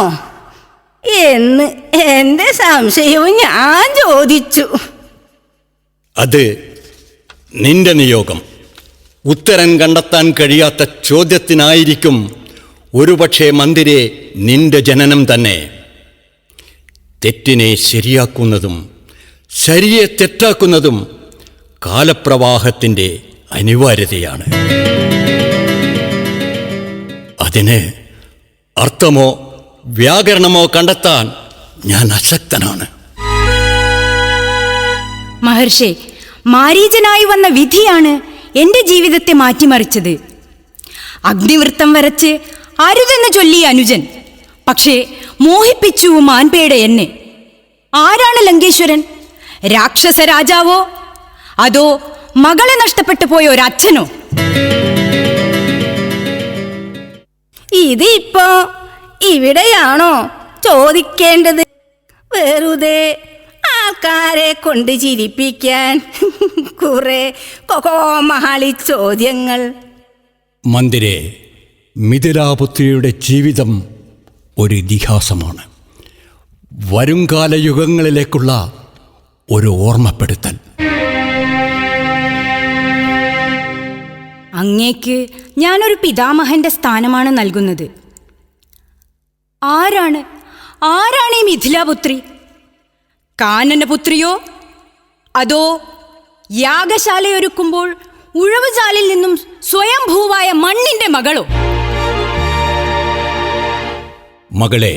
എന്ന് എൻ്റെ സംശയവും ഞാൻ ചോദിച്ചു. അത് നിന്റെ നിയോഗം. ഉത്തരം കണ്ടെത്താൻ കഴിയാത്ത ചോദ്യത്തിനായിരിക്കും ഒരുപക്ഷെ മന്ദിരെ നിന്റെ ജനനം തന്നെ. തെറ്റിനെ ശരിയാക്കുന്നതും ശരിയെ തെറ്റാക്കുന്നതും കാലപ്രവാഹത്തിൻ്റെ അനിവാര്യതയാണ്. അതിന് അർത്ഥമോ വ്യാകരണമോ കണ്ടെത്താൻ ഞാൻ അശക്തനാണ്. മഹർഷേ, മാരീചനായി വന്ന വിധിയാണ് എൻ്റെ ജീവിതത്തെ മാറ്റിമറിച്ചത്. അഗ്നിവൃത്തം വരച്ച് അരുതെന്ന് ചൊല്ലി അനുജൻ, പക്ഷേ മോഹിപ്പിച്ചു മാൻപേടെ എന്നെ. ആരാണ് ലങ്കേശ്വരൻ? രാക്ഷസ രാജാവോ അതോ മകളെ നഷ്ടപ്പെട്ടു പോയ ഒരച്ഛനോ? ഇതിപ്പോ ഇവിടെയാണോ ചോദിക്കേണ്ടത്? വെറുതെ ആൾക്കാരെ കൊണ്ട് ചിരിപ്പിക്കാൻ കുറെ കോമാളി ചോദ്യങ്ങൾ. മന്ദിരെ, മിഥിലാപുത്രിയുടെ ജീവിതം ഒരു ഇതിഹാസമാണ്. വരുംകാല യുഗങ്ങളിലേക്കുള്ള ഒരു ഓർമ്മപ്പെടുത്തൽ. അങ്ങേക്ക് ഞാനൊരു പിതാമഹന്റെ സ്ഥാനമാണ് നൽകുന്നത്. ആരാണ് ഈ മിഥിലാപുത്രി? കാനനപുത്രിയോ അതോ യാഗശാലയൊരുക്കുമ്പോൾ ഉഴവുചാലിൽ നിന്നും സ്വയംഭൂവായ മണ്ണിന്റെ മകളോ? മകളെ,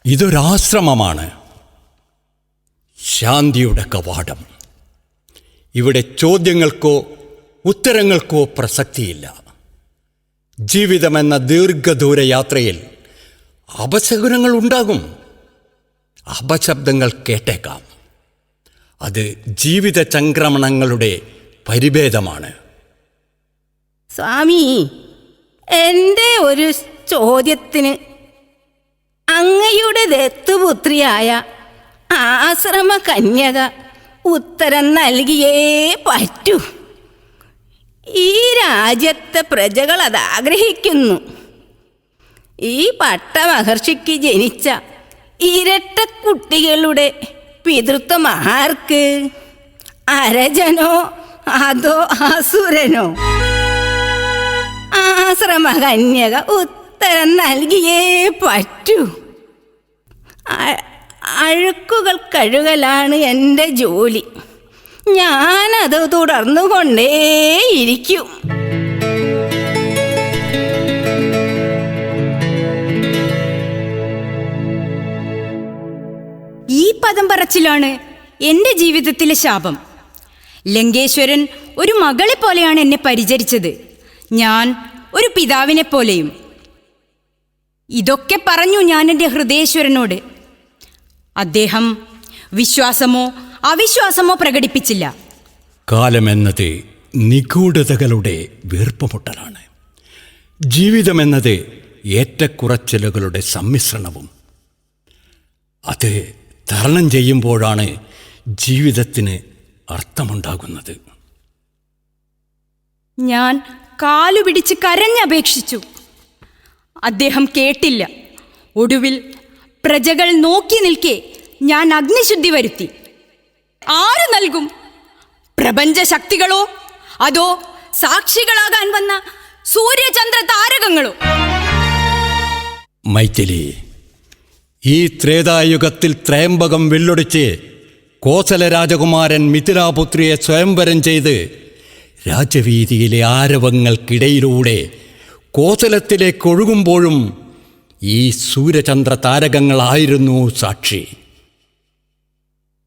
ഇതൊരാശ്രമമാണ്, ശാന്തിയുടെ കവാടം. ഇവിടെ ചോദ്യങ്ങൾക്കോ ഉത്തരങ്ങൾക്കോ പ്രസക്തിയില്ല. ജീവിതമെന്ന ദീർഘദൂര യാത്രയിൽ അപശകുനങ്ങൾ ഉണ്ടാകും. അപശബ്ദങ്ങൾ കേട്ടേക്കാം. അത് ജീവിത ചംക്രമണങ്ങളുടെ പരിഭേദമാണ്. സ്വാമി, എൻ്റെ ഒരു ചോദ്യത്തിന് അങ്ങയുടെ ദത്തുപുത്രിയായ ആശ്രമ കന്യക ഉത്തരം നൽകിയേ പറ്റൂ. ഈ രാജ്യത്തെ പ്രജകൾ അത് ആഗ്രഹിക്കുന്നു. ഈ പട്ടമഹർഷിക്ക് ജനിച്ച ഇരട്ട കുട്ടികളുടെ പിതൃത്വം ആർക്ക്? അരജനോ അതോ അസുരനോ? ആശ്രമ കന്യക ഉത്തരം നൽകിയേ പറ്റൂ. അഴുക്കുകൾ കഴുകലാണ് എൻ്റെ ജോലി. ഞാനത് തുടർന്നുകൊണ്ടേയിരിക്കും. ഈ പദം പറച്ചിലാണ് എൻ്റെ ജീവിതത്തിലെ ശാപം. ലങ്കേശ്വരൻ ഒരു മകളെ പോലെയാണ് എന്നെ പരിചരിച്ചത്, ഞാൻ ഒരു പിതാവിനെ പോലെയും. ഇതൊക്കെ പറഞ്ഞു ഞാൻ എൻ്റെ ഹൃദയേശ്വരനോട്. അദ്ദേഹം വിശ്വാസമോ അവിശ്വാസമോ പ്രകടിപ്പിച്ചില്ല. കാലമെന്നത് നിഗൂഢതകളുടെ വീർപ്പുമുട്ടലാണ്. ജീവിതമെന്നത് ഏറ്റക്കുറച്ചിലുകളുടെ സമ്മിശ്രണവും. അത് തരണം ചെയ്യുമ്പോഴാണ് ജീവിതത്തിന് അർത്ഥമുണ്ടാകുന്നത്. ഞാൻ കാലുപിടിച്ച് കരഞ്ഞപേക്ഷിച്ചു. അദ്ദേഹം കേട്ടില്ല. ഒടുവിൽ പ്രജകൾ നോക്കി നിൽക്കെ ഞാൻ അഗ്നിശുദ്ധി വരുത്തി. ആര് നൽകും? പ്രപഞ്ച ശക്തികളോ അതോ സാക്ഷികളാകാൻ വന്ന സൂര്യചന്ദ്ര താരകങ്ങളോ? മൈഥിലി, ഈ ത്രേതായുഗത്തിൽ ത്രയംബകം വെല്ലൊടിച്ച് കോസല രാജകുമാരൻ മിഥിലാപുത്രിയെ സ്വയംവരം ചെയ്ത് രാജവീതിയിലെ ആരവങ്ങൾക്കിടയിലൂടെ കോസലത്തിലേക്ക് ഒഴുകുമ്പോഴും ഈ സൂര്യചന്ദ്ര താരകങ്ങളായിരുന്നു സാക്ഷി.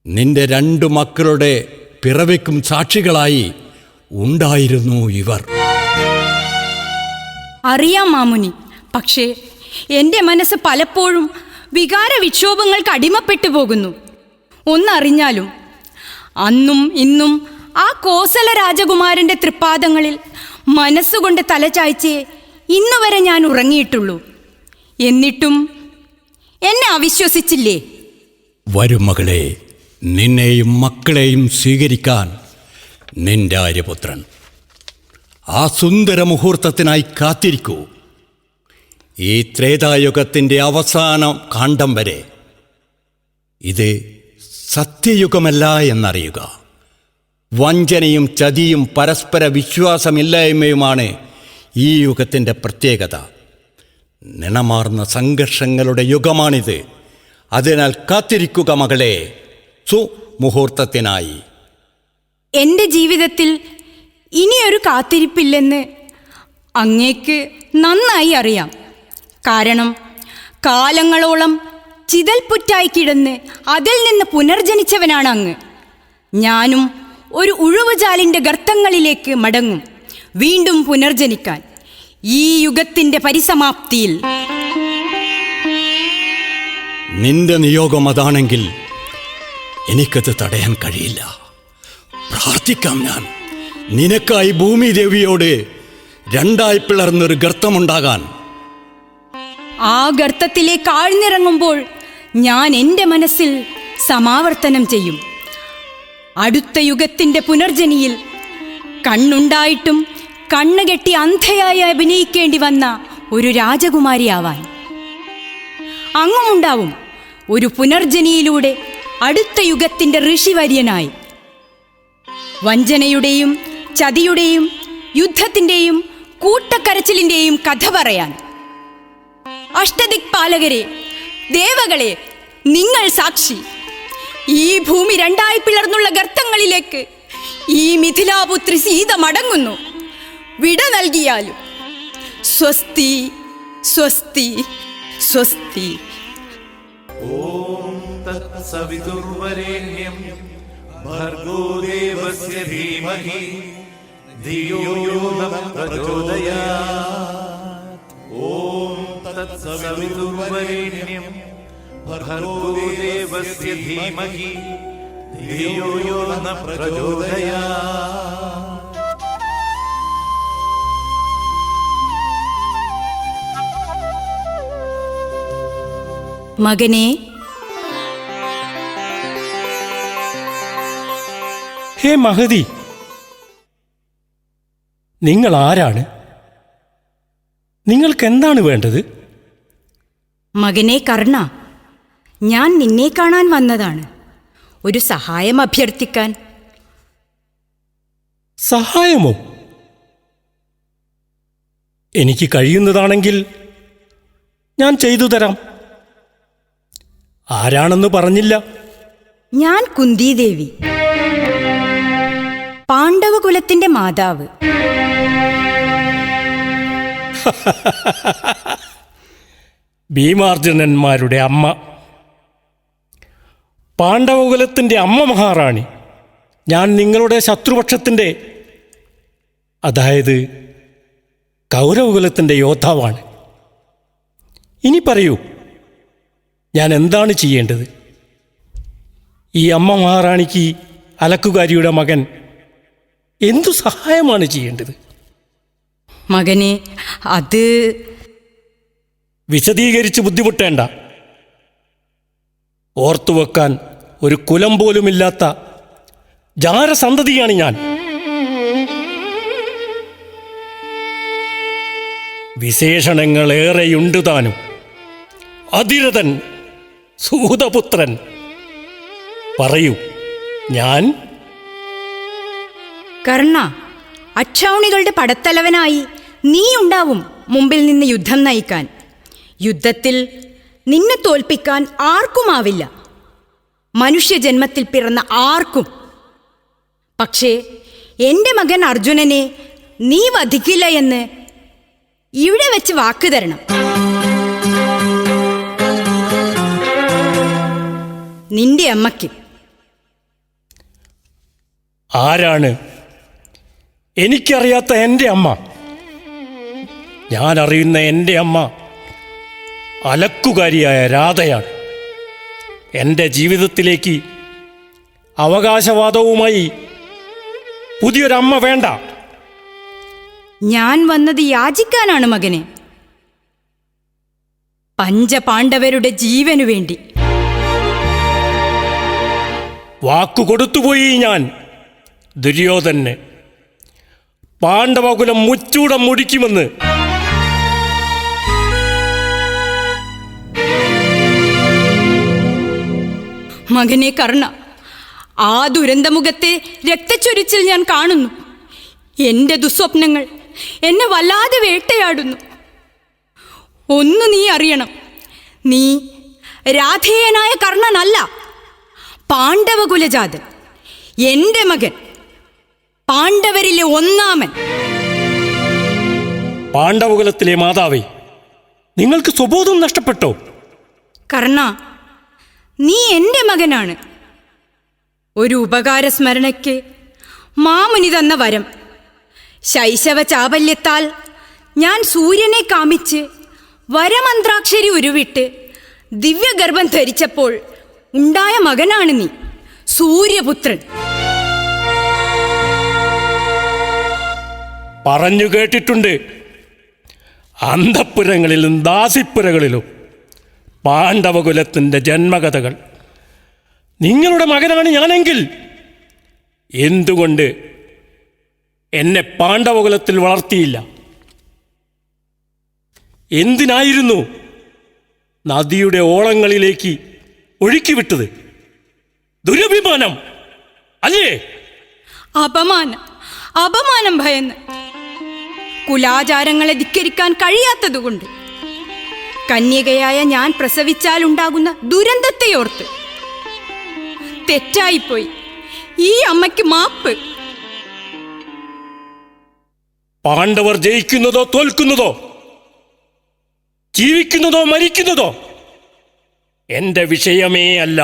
നിന്റെ 2 മക്കളുടെ പിറവിക്കും സാക്ഷികളായി ഉണ്ടായിരുന്നു ഇവർ. അറിയാം മാമുനി, പക്ഷേ എൻ്റെ മനസ്സ് പലപ്പോഴും വികാര വിക്ഷോഭങ്ങൾക്ക് അടിമപ്പെട്ടു പോകുന്നു. ഒന്നറിഞ്ഞാലും അന്നും ഇന്നും ആ കോസല രാജകുമാരൻ്റെ തൃപ്പാദങ്ങളിൽ മനസ്സുകൊണ്ട് തലചായ്ച്ചേ ഇന്നുവരെ ഞാൻ ഉറങ്ങിയിട്ടുള്ളൂ. എന്നിട്ടും എന്നെ അവിശ്വസിച്ചില്ലേ? വരും മകളെ, നിന്നെയും മക്കളെയും സ്വീകരിക്കാൻ നിന്റെ ആര്യപുത്രൻ. ആ സുന്ദര മുഹൂർത്തത്തിനായി കാത്തിരിക്കൂ. ഈ ത്രേതായുഗത്തിൻ്റെ അവസാന കാണ്ഡം വരെ ഇത് സത്യയുഗമല്ല എന്നറിയുക. വഞ്ചനയും ചതിയും പരസ്പര വിശ്വാസമില്ലായ്മയുമാണ് ഈ യുഗത്തിൻ്റെ പ്രത്യേകത. നിണമാർന്ന സംഘർഷങ്ങളുടെ യുഗമാണിത്. അതിനാൽ കാത്തിരിക്കുക മകളെ, സുമുഹൂർത്തത്തിനായി. എൻ്റെ ജീവിതത്തിൽ ഇനിയൊരു കാത്തിരിപ്പില്ലെന്ന് അങ്ങേക്ക് നന്നായി അറിയാം. കാരണം കാലങ്ങളോളം ചിതൽപുറ്റായി കിടന്ന് അതിൽ നിന്ന് പുനർജനിച്ചവനാണ് അങ്ങ്. ഞാനും ഒരു ഉഴുവുചാലിൻ്റെ ഗർത്തങ്ങളിലേക്ക് മടങ്ങും, വീണ്ടും പുനർജനിക്കാൻ, ഈ യുഗത്തിൻ്റെ പരിസമാപ്തിയിൽ. നിന്റെ നിയോഗം അതാണെങ്കിൽ എനിക്കത് തടയാൻ കഴിയില്ല. പ്രാർത്ഥിക്കാം ഞാൻ നിനക്കായി ഭൂമിദേവിയോട് 2 പിളർന്നൊരു ഗർത്തമുണ്ടാകാൻ. ആ ഗർത്തത്തിലേക്ക് ആഴ്ന്നിറങ്ങുമ്പോൾ ഞാൻ എൻ്റെ മനസ്സിൽ സമാവർത്തനം ചെയ്യും. അടുത്ത യുഗത്തിൻ്റെ പുനർജനിയിൽ കണ്ണുണ്ടായിട്ടും കണ്ണുകെട്ടി അന്ധയായി അഭിനയിക്കേണ്ടി വന്ന ഒരു രാജകുമാരിയാവാൻ. അങ്ങുമുണ്ടാവും ഒരു പുനർജനിയിലൂടെ അടുത്ത യുഗത്തിൻ്റെ ഋഷിവര്യനായി. വഞ്ചനയുടെയും ചതിയുടെയും യുദ്ധത്തിൻ്റെയും കൂട്ടക്കരച്ചിലിൻ്റെയും കഥ പറയാൻ. അഷ്ടദിക്പാലകരെ, ദേവകളെ, നിങ്ങൾ സാക്ഷി. ഈ ഭൂമി 2 പിളർന്നുള്ള ഗർത്തങ്ങളിലേക്ക് ഈ മിഥിലാപുത്രി സീത മടങ്ങുന്നു. വിട നൽകിയാലും സ്വസ്തി സ്വസ്തി സ്വസ്തി. ഓം തത്സവിതുർവരേണ്യം ഭർഗോ ദേവസ്യ ധീമഹി ധിയോ യോ നഃ പ്രചോദയാത്. ഓം തത്സവിതുർവരേണ്യം भर्गो देवस्य धीमहि धियो यो न प्रचोदयात्। മകനെ, ഹേ മഹദി, നിങ്ങൾ ആരാണ്? നിങ്ങൾക്ക് എന്താണ് വേണ്ടത്? മകനെ കർണ, ഞാൻ നിന്നെ കാണാൻ വന്നതാണ്. ഒരു സഹായം അഭ്യർത്ഥിക്കാൻ. സഹായമോ? എനിക്ക് കഴിയുന്നതാണെങ്കിൽ ഞാൻ ചെയ്തു തരാം. ആരാണെന്ന് പറഞ്ഞില്ല. ഞാൻ കുന്തിദേവി, പാണ്ഡവകുലത്തിന്റെ മാതാവ്. ഭീമാർജുനന്മാരുടെ അമ്മ, പാണ്ഡവകുലത്തിൻ്റെ അമ്മ മഹാറാണി. ഞാൻ നിങ്ങളുടെ ശത്രുപക്ഷത്തിൻ്റെ, അതായത് കൗരവകുലത്തിൻ്റെ യോദ്ധാവാണ്. ഇനി പറയൂ, ഞാൻ എന്താണ് ചെയ്യേണ്ടത്? ഈ അമ്മ മഹാറാണിക്ക് അലക്കുകാരിയുടെ മകൻ എന്തു സഹായമാണ് ചെയ്യേണ്ടത്? മകനെ, അത് വിശദീകരിച്ച് ബുദ്ധിമുട്ടേണ്ട. ഓർത്തുവെക്കാൻ ഒരു കുലം പോലുമില്ലാത്ത ജാരസന്തതിയാണ് ഞാൻ. വിശേഷണങ്ങളേറെയുണ്ട് താനും. അതിരഥൻ, സൂതപുത്രൻ. പറയൂ, ഞാൻ കർണ, അക്ഷൗണികളുടെ പടത്തലവനായി നീ ഉണ്ടാവും മുമ്പിൽ നിന്ന് യുദ്ധം നയിക്കാൻ. യുദ്ധത്തിൽ നിന്നെ തോൽപ്പിക്കാൻ ആർക്കുമാവില്ല, മനുഷ്യജന്മത്തിൽ പിറന്ന ആർക്കും. പക്ഷേ എൻ്റെ മകൻ അർജുനനെ നീ വധിക്കില്ല എന്ന് ഇവിടെ വെച്ച് വാക്ക് തരണം. നിന്റെ അമ്മയ്ക്ക്. ആരാണ് എനിക്കറിയാത്ത എൻ്റെ അമ്മ? ഞാൻ അറിയുന്ന എൻ്റെ അമ്മ അലക്കുകാരിയായ രാധയാണ്. എൻ്റെ ജീവിതത്തിലേക്ക് അവകാശവാദവുമായി പുതിയൊരമ്മ വേണ്ട. ഞാൻ വന്നത് യാചിക്കാനാണ് മകനെ, പഞ്ചപാണ്ഡവരുടെ ജീവനു വേണ്ടി. വാക്കുകൊടുത്തുപോയി ഞാൻ ദുര്യോധനെ. പാണ്ഡവകുലം മുച്ചൂടം മുടിക്കുമെന്ന്. മകനെ കർണ, ആ ദുരന്തമുഖത്തെ രക്തച്ചൊരിച്ചിൽ ഞാൻ കാണുന്നു. എൻ്റെ ദുസ്വപ്നങ്ങൾ എന്നെ വല്ലാതെ വേട്ടയാടുന്നു. ഒന്ന് നീ അറിയണം, നീ രാധേയനായ കർണനല്ല, പാണ്ഡവകുലജാതൻ, എൻ്റെ മകൻ, പാണ്ഡവരിലെ ഒന്നാമൻ. പാണ്ഡവകുലത്തിലെ മാതാവേ, നിങ്ങൾക്ക് സ്വബോധം നഷ്ടപ്പെട്ടോ? കർണ, നീ എൻ്റെ മകനാണ്. ഒരു ഉപകാരസ്മരണയ്ക്ക് മാമുനി തന്ന വരം. ശൈശവ ചാബല്യത്താൽ ഞാൻ സൂര്യനെ കാമിച്ച് വരമന്ത്രാക്ഷരി ഉരുവിട്ട് ദിവ്യഗർഭം ധരിച്ചപ്പോൾ ഉണ്ടായ മകനാണ് നീ, സൂര്യപുത്രൻ. പറഞ്ഞു കേട്ടിട്ടുണ്ട്. അന്തഃപുരങ്ങളിലും ദാസിപ്പുരകളിലും പാണ്ഡവകുലത്തിൻ്റെ ജന്മകഥകൾ. നിങ്ങളുടെ മകനാണ് ഞാനെങ്കിൽ എന്തുകൊണ്ട് എന്നെ പാണ്ഡവകുലത്തിൽ വളർത്തിയില്ല? എന്തിനായിരുന്നു നദിയുടെ ഓളങ്ങളിലേക്ക് ഒഴുക്കിവിട്ടത്? ദുരഭിമാനം അല്ലേ? അപമാനം, അപമാനം ഭയന്ന്, കുലാചാരങ്ങളെ ധിക്കരിക്കാൻ കഴിയാത്തതുകൊണ്ട്, കന്യകയായ ഞാൻ പ്രസവിച്ചാലുണ്ടാകുന്ന ദുരന്തത്തെയോർത്ത്. തെറ്റായിപ്പോയി, ഈ അമ്മയ്ക്ക് മാപ്പ്. പാണ്ഡവർ ജയിക്കുന്നതോ തോൽക്കുന്നതോ, ജീവിക്കുന്നതോ മരിക്കുന്നതോ എൻ്റെ വിഷയമേ അല്ല.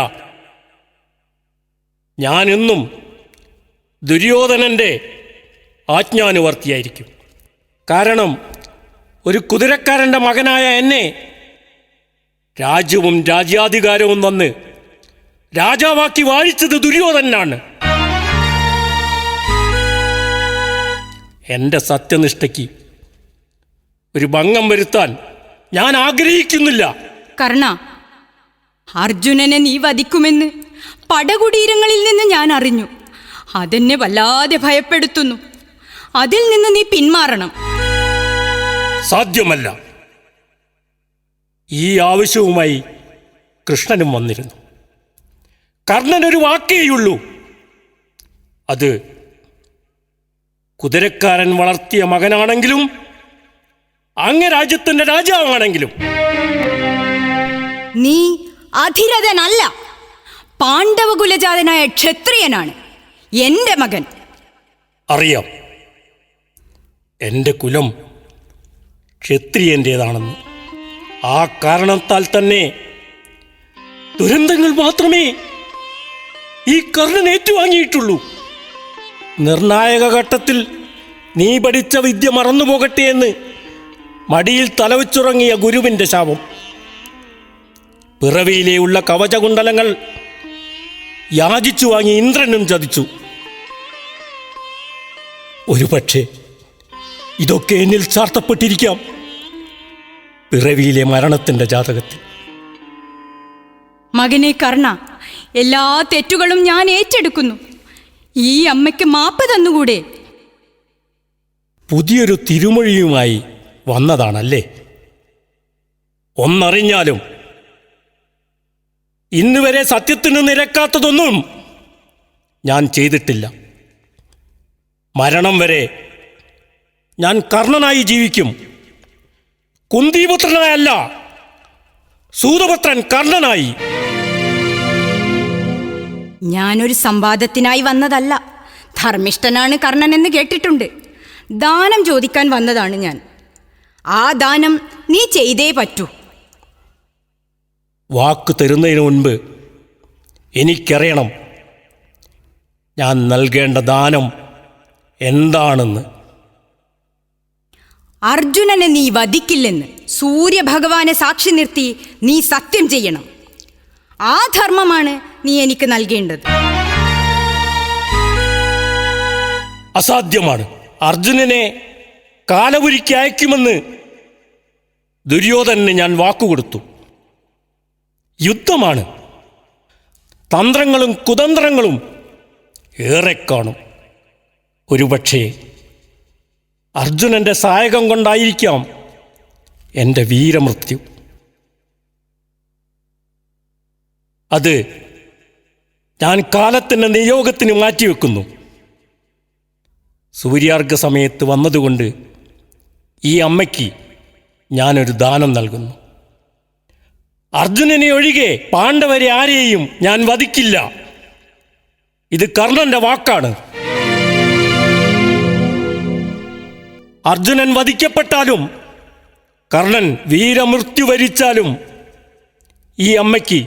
ഞാനെന്നും ദുര്യോധനൻ്റെ ആജ്ഞാനുവർത്തിയായിരിക്കും. കാരണം ഒരു കുതിരക്കാരൻ്റെ മകനായ എന്നെ രാജ്യവും രാജ്യാധികാരവും വന്ന് രാജാവാക്കി വാഴിച്ചത് ദുര്യോധനാണ്. എൻ്റെ സത്യനിഷ്ഠയ്ക്ക് ഒരു ഭംഗം വരുത്താൻ ഞാൻ ആഗ്രഹിക്കുന്നില്ല. കർണ, അർജുനനെ നീ വധിക്കുമെന്ന് പടകുടീരങ്ങളിൽ നിന്ന് ഞാൻ അറിഞ്ഞു. അതെന്നെ വല്ലാതെ ഭയപ്പെടുത്തുന്നു. അതിൽ നിന്ന് നീ പിന്മാറണം. സാധ്യമല്ല. ഈ ആവശ്യവുമായി കൃഷ്ണനും വന്നിരുന്നു. കർണനൊരു വാക്കേയുള്ളൂ. അത് കുതിരക്കാരൻ വളർത്തിയ മകനാണെങ്കിലും അംഗരാജ്യത്തിന്റെ രാജാവാണെങ്കിലും. നീ അധിരഥനല്ല, പാണ്ഡവകുലജാതനായ ക്ഷത്രിയനാണ്, എന്റെ മകൻ. അറിയാം, എൻ്റെ കുലം ക്ഷത്രിയൻ്റേതാണെന്ന്. ആ കാരണത്താൽ തന്നെ ദുരന്തങ്ങൾ മാത്രമേ ഈ കർണൻ ഏറ്റുവാങ്ങിയിട്ടുള്ളൂ. നിർണായക ഘട്ടത്തിൽ നീ പഠിച്ച വിദ്യ മറന്നുപോകട്ടെ എന്ന് മടിയിൽ തലവച്ചുറങ്ങിയ ഗുരുവിൻ്റെ ശാപം. പിറവിയിലെയുള്ള കവചകുണ്ടലങ്ങൾ യാചിച്ചു വാങ്ങി ഇന്ദ്രനും ചതിച്ചു. ഒരുപക്ഷെ ഇതൊക്കെ എന്നിൽ ചാർത്തപ്പെട്ടിരിക്കാം പിറവിയിലെ മരണത്തിൻ്റെ ജാതകത്തിൽ. മകനെ കർണ, എല്ലാ തെറ്റുകളും ഞാൻ ഏറ്റെടുക്കുന്നു. ഈ അമ്മയ്ക്ക് മാപ്പ് തന്നുകൂടെ? പുതിയൊരു തിരുമൊഴിയുമായി വന്നതാണല്ലേ? ഒന്നറിഞ്ഞാലും ഇന്നുവരെ സത്യത്തിന് നിരക്കാത്തതൊന്നും ഞാൻ ചെയ്തിട്ടില്ല. മരണം വരെ ഞാൻ കർണനായി ജീവിക്കും. കുന്തിപുത്രനായല്ല, സൂതപുത്രൻ കർണനായി. ഞാനൊരു സംവാദത്തിനായി വന്നതല്ല. ധർമ്മിഷ്ഠനാണ് കർണൻ എന്ന് കേട്ടിട്ടുണ്ട്. ദാനം ചോദിക്കാൻ വന്നതാണ് ഞാൻ. ആ ദാനം നീ ചെയ്തേ പറ്റൂ. വാക്ക് തരുന്നതിന് മുൻപ് എനിക്കറിയണം ഞാൻ നൽകേണ്ട ദാനം എന്താണെന്ന്. അർജുനനെ നീ വധിക്കില്ലെന്ന് സൂര്യഭഗവാനെ സാക്ഷി നിർത്തി നീ സത്യം ചെയ്യണം. ആ ധർമ്മമാണ് നീ എനിക്ക് നൽകേണ്ടത്. അസാധ്യമാണ്. അർജുനനെ കാലപുരിക്ക് അയക്കുമെന്ന് ദുര്യോധനന് ഞാൻ വാക്കുകൊടുത്തു. യുദ്ധമാണ്. തന്ത്രങ്ങളും കുതന്ത്രങ്ങളും ഏറെ കാണും. ഒരുപക്ഷേ അർജുനന്റെ സഹായകം കൊണ്ടായിരിക്കാം എൻ്റെ വീരമൃത്യു. അത് ഞാൻ കാലത്തിൻ്റെ നിയോഗത്തിന് മാറ്റിവെക്കുന്നു. സൂര്യാർഘ സമയത്ത് വന്നതുകൊണ്ട് ഈ അമ്മയ്ക്ക് ഞാനൊരു ദാനം നൽകുന്നു. അർജുനനെ ഒഴികെ പാണ്ഡവരെ ആരെയും ഞാൻ വധിക്കില്ല. ഇത് കർണന്റെ വാക്കാണ്. അർജുനൻ വധിക്കപ്പെട്ടാലും കർണൻ വീരമൃത്യു വരിച്ചാലും ഈ അമ്മയ്ക്ക്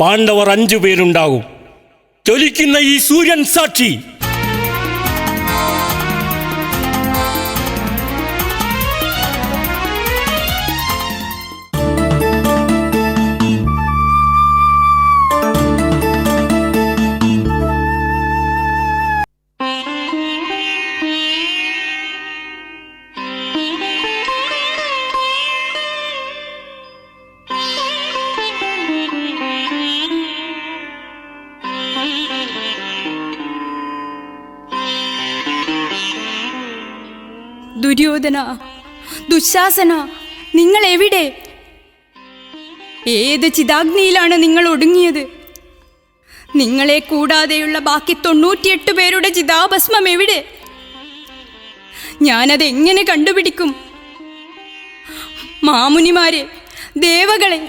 പാണ്ഡവർ 5 പേരുണ്ടാകും. ജ്വലിക്കുന്ന ഈ സൂര്യൻ സാക്ഷി. ദുര്യോധന, ദുശാസന, നിങ്ങൾ എവിടെ? ഏത് ചിതാഗ്നിയിലാണ് നിങ്ങൾ ഒടുങ്ങിയത്? നിങ്ങളെ കൂടാതെയുള്ള ബാക്കി 98 പേരുടെ ചിതാഭസ്മം എവിടെ? ഞാനതെങ്ങനെ കണ്ടുപിടിക്കും? മാമുനിമാരെ, ദേവകളെ,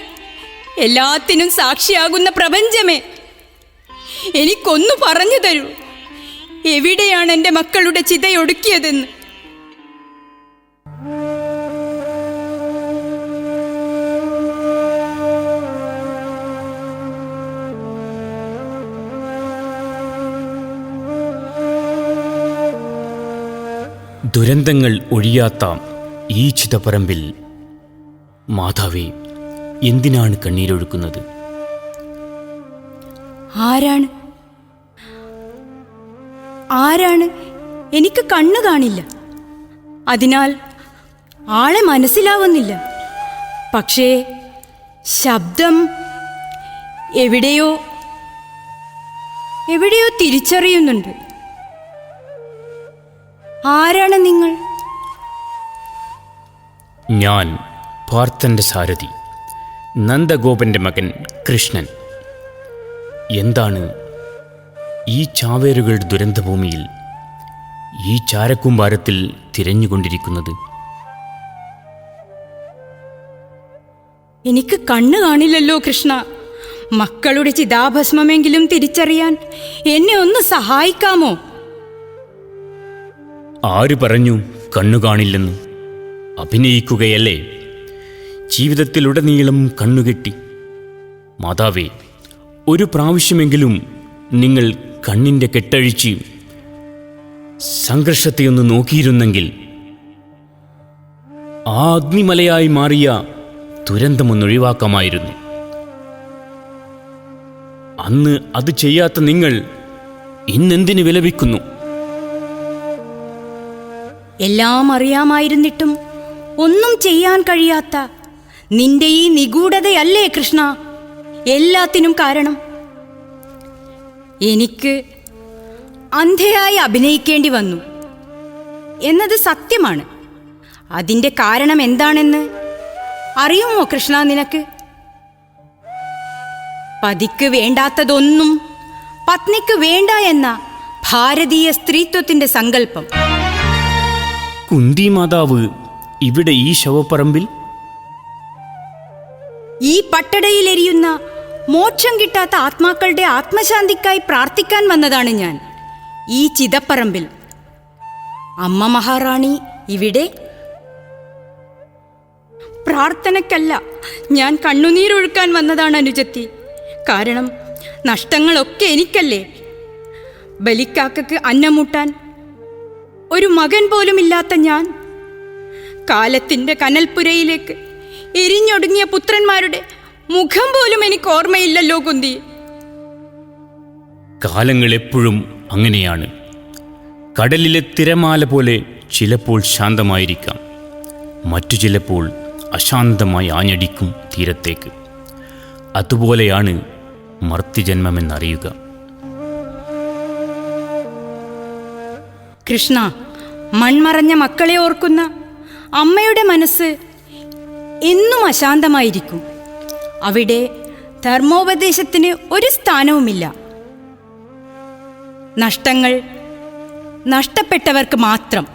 എല്ലാത്തിനും സാക്ഷിയാകുന്ന പ്രപഞ്ചമേ, എനിക്കൊന്നു പറഞ്ഞു തരൂ. എവിടെയാണ് എൻ്റെ മക്കളുടെ ചിതയൊടുക്കിയതെന്ന്? ദുരന്തങ്ങൾ ഒഴിയാത്ത ഈ ചിതപ്പറമ്പിൽ മാതാവേ, എന്തിനാണ് കണ്ണീരൊഴുക്കുന്നത്? ആരാണ് ആരാണ് എനിക്ക് കണ്ണു കാണില്ല, അതിനാൽ ആളെ മനസ്സിലാവുന്നില്ല. പക്ഷേ ശബ്ദം എവിടെയോ തിരിച്ചറിയുന്നുണ്ട്. ആരാണ് നിങ്ങൾ? ഞാൻ പാർത്ഥന്റെ സാരഥി, നന്ദഗോപന്റെ മകൻ കൃഷ്ണൻ. എന്താണ് ഈ ചാവേറുകളുടെ ദുരന്തഭൂമിയിൽ ഈ ചാരക്കൂമ്പാരത്തിൽ തിരഞ്ഞുകൊണ്ടിരിക്കുന്നത്? എനിക്ക് കണ്ണു കാണില്ലല്ലോ കൃഷ്ണ. മക്കളുടെ ചിതാഭസ്മമെങ്കിലും തിരിച്ചറിയാൻ എന്നെ ഒന്ന് സഹായിക്കാമോ? ആര് പറഞ്ഞു കണ്ണു കാണില്ലെന്ന്? അഭിനയിക്കുകയല്ലേ? ജീവിതത്തിലുടനീളം കണ്ണുകെട്ടി. മാതാവേ, ഒരു പ്രാവശ്യമെങ്കിലും നിങ്ങൾ കണ്ണിൻ്റെ കെട്ടഴിച്ച് സംഘർഷത്തെയൊന്ന് നോക്കിയിരുന്നെങ്കിൽ ആ അഗ്നിമലയായി മാറിയ ദുരന്തമൊന്നൊഴിവാക്കാമായിരുന്നു. അന്ന് അത് ചെയ്യാത്ത നിങ്ങൾ ഇന്നെന്തിന് വിലപിക്കുന്നു? എല്ലാം അറിയാമായിരുന്നിട്ടും ഒന്നും ചെയ്യാൻ കഴിയാത്ത നിന്റെ ഈ നിഗൂഢതയല്ലേ കൃഷ്ണ എല്ലാത്തിനും കാരണം? എനിക്ക് അന്ധയായി അഭിനയിക്കേണ്ടി വന്നു എന്നത് സത്യമാണ്. അതിൻ്റെ കാരണം എന്താണെന്ന് അറിയുമോ കൃഷ്ണ നിനക്ക്? പതിക്ക് വേണ്ടാത്തതൊന്നും പത്നിക്ക് വേണ്ട എന്ന ഭാരതീയ സ്ത്രീത്വത്തിന്റെ സങ്കല്പം. കുന്തി മാതാവ് ഇവിടെ ഈ ശവപ്പറമ്പിൽ? ഈ പട്ടടയിലെരിയുന്ന മോക്ഷം കിട്ടാത്ത ആത്മാക്കളുടെ ആത്മശാന്തിക്കായി പ്രാർത്ഥിക്കാൻ വന്നതാണ് ഞാൻ ഈ ചിതപ്പറമ്പിൽ. അമ്മ മഹാറാണി ഇവിടെ? പ്രാർത്ഥനയ്ക്കല്ല, ഞാൻ കണ്ണുനീരൊഴുക്കാൻ വന്നതാണ് അനുജത്തി. കാരണം നഷ്ടങ്ങളൊക്കെ എനിക്കല്ലേ. ബലിക്കാക്കക്ക് അന്നമൂട്ടാൻ ഒരു മകൻ പോലുമില്ലാത്ത ഞാൻ കാലത്തിൻ്റെ കനൽപ്പുരയിലേക്ക് എരിഞ്ഞൊടുങ്ങിയ പുത്രന്മാരുടെ മുഖം പോലും എനിക്ക് ഓർമ്മയില്ലല്ലോ കുന്തി. കാലങ്ങൾ എപ്പോഴും അങ്ങനെയാണ്. കടലിലെ തിരമാല പോലെ ചിലപ്പോൾ ശാന്തമായിരിക്കാം, മറ്റു ചിലപ്പോൾ അശാന്തമായി ആഞ്ഞടിക്കും തീരത്തേക്ക്. അതുപോലെയാണ് മർത്യജന്മമെന്നറിയുക. കൃഷ്ണ, മൺമറഞ്ഞ മക്കളെ ഓർക്കുന്ന അമ്മയുടെ മനസ്സ് എന്നും അശാന്തമായിരിക്കും. അവിടെ ധർമ്മോപദേശത്തിന് ഒരു സ്ഥാനവുമില്ല. നഷ്ടങ്ങൾ നഷ്ടപ്പെട്ടവർക്ക് മാത്രം.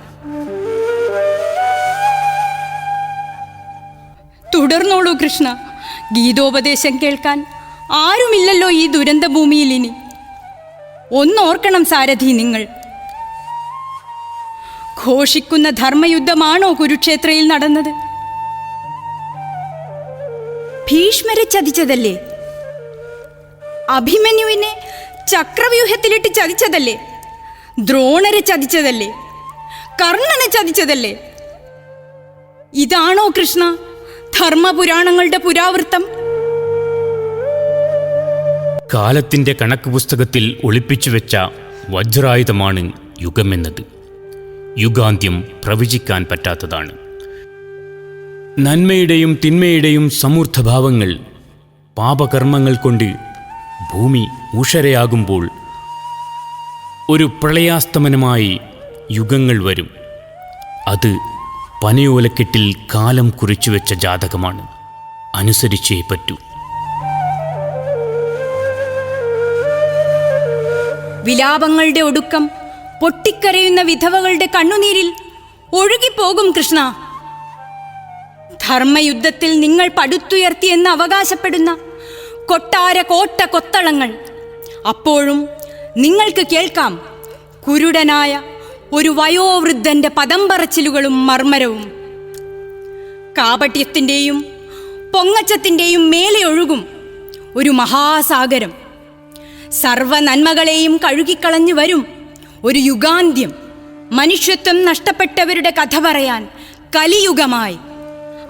തുടർന്നോളൂ കൃഷ്ണ. ഗീതോപദേശം കേൾക്കാൻ ആരുമില്ലല്ലോ ഈ ദുരന്തഭൂമിയിൽ ഇനി. ഒന്നോർക്കണം സാരഥി, നിങ്ങൾ ഘോഷിക്കുന്ന ധർമ്മയുദ്ധമാണോ കുരുക്ഷേത്രയിൽ നടന്നത്? ഭീഷ്മരെ ചതിച്ചതല്ലേ? അഭിമന്യുവിനെ ചക്രവ്യൂഹത്തിലിട്ട് ചതിച്ചതല്ലേ? ദ്രോണരെ ചതിച്ചതല്ലേ? കർണനെ ചതിച്ചതല്ലേ? ഇതാണോ കൃഷ്ണ ധർമ്മപുരാണങ്ങളുടെ പുരാവൃത്തം? കാലത്തിൻ്റെ കണക്ക് പുസ്തകത്തിൽ ഒളിപ്പിച്ചു വെച്ച വജ്രായുധമാണ് യുഗമെന്നത്. യുഗാന്ത്യം പ്രവചിക്കാൻ പറ്റാത്തതാണ്. നന്മയുടെയും തിന്മയുടെയും സമൂർദ്ധഭാവങ്ങൾ പാപകർമ്മങ്ങൾ കൊണ്ട് ഭൂമി ഊഷരയാകുമ്പോൾ ഒരു പ്രളയാസ്തമനമായി യുഗങ്ങൾ വരും. അത് പനയോലക്കെട്ടിൽ കാലം കുറിച്ചു വെച്ച ജാതകമാണ്. അനുസരിച്ചേ പറ്റൂ. വിലാപങ്ങളുടെ ഒടുക്കം പൊട്ടിക്കരയുന്ന വിധവകളുടെ കണ്ണുനീരിൽ ഒഴുകിപ്പോകും കൃഷ്ണ. ധർമ്മയുദ്ധത്തിൽ നിങ്ങൾ പടുത്തുയർത്തിയെന്ന് അവകാശപ്പെടുന്ന കൊട്ടാര കോട്ട കൊത്തളങ്ങൾ അപ്പോഴും നിങ്ങൾക്ക് കേൾക്കാം. കുരുടനായ ഒരു വയോവൃദ്ധന്റെ പദം പറച്ചിലുകളും മർമ്മരവും. കാപട്യത്തിൻ്റെയും പൊങ്ങച്ചത്തിൻ്റെയും മേലെ ഒഴുകും ഒരു മഹാസാഗരം. സർവ നന്മകളെയും കഴുകിക്കളഞ്ഞു വരും ഒരു യുഗാന്ത്യം. മനുഷ്യത്വം നഷ്ടപ്പെട്ടവരുടെ കഥ പറയാൻ കലിയുഗമായി.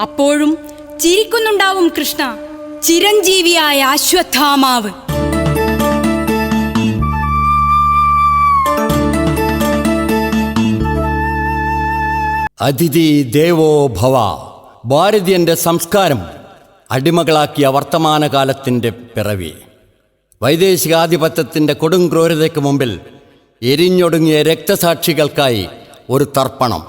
അപ്പോഴും ചിരിക്കുന്നുണ്ടാവും കൃഷ്ണ ചിരഞ്ജീവിയായ അശ്വത്ഥാമാവ്. അതിഥി ദേവോ ഭവ. ഭാരതീയന്റെ സംസ്കാരം അടിമകളാക്കിയ വർത്തമാനകാലത്തിൻ്റെ പിറവി. വൈദേശികാധിപത്യത്തിൻ്റെ കൊടുംക്രൂരതയ്ക്ക് മുമ്പിൽ എരിഞ്ഞൊടുങ്ങിയ രക്തസാക്ഷികൾക്കായി ഒരു തർപ്പണം.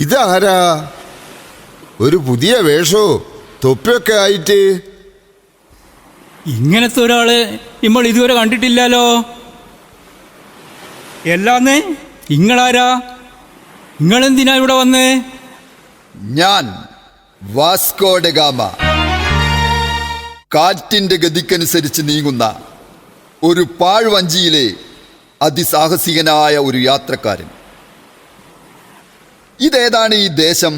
ഇതാരാ? ഒരു പുതിയ വേഷോ തൊപ്പിയൊക്കെ ആയിട്ട്? ഇങ്ങനത്തെ ഒരാള് നമ്മൾ ഇതുവരെ കണ്ടിട്ടില്ലല്ലോ. എല്ലാന്ന് നിങ്ങളാരാ? നിങ്ങളെന്തിനാ ഇവിടെ വന്ന്? ഞാൻ വാസ്കോ ഡ ഗാമ. കാറ്റിന്റെ ഗതിക്കനുസരിച്ച് നീങ്ങുന്ന ഒരു പാഴ്വഞ്ചിയിലെ അതിസാഹസികനായ ഒരു യാത്രക്കാരൻ. ഇതേതാണ് ഈ ദേശം?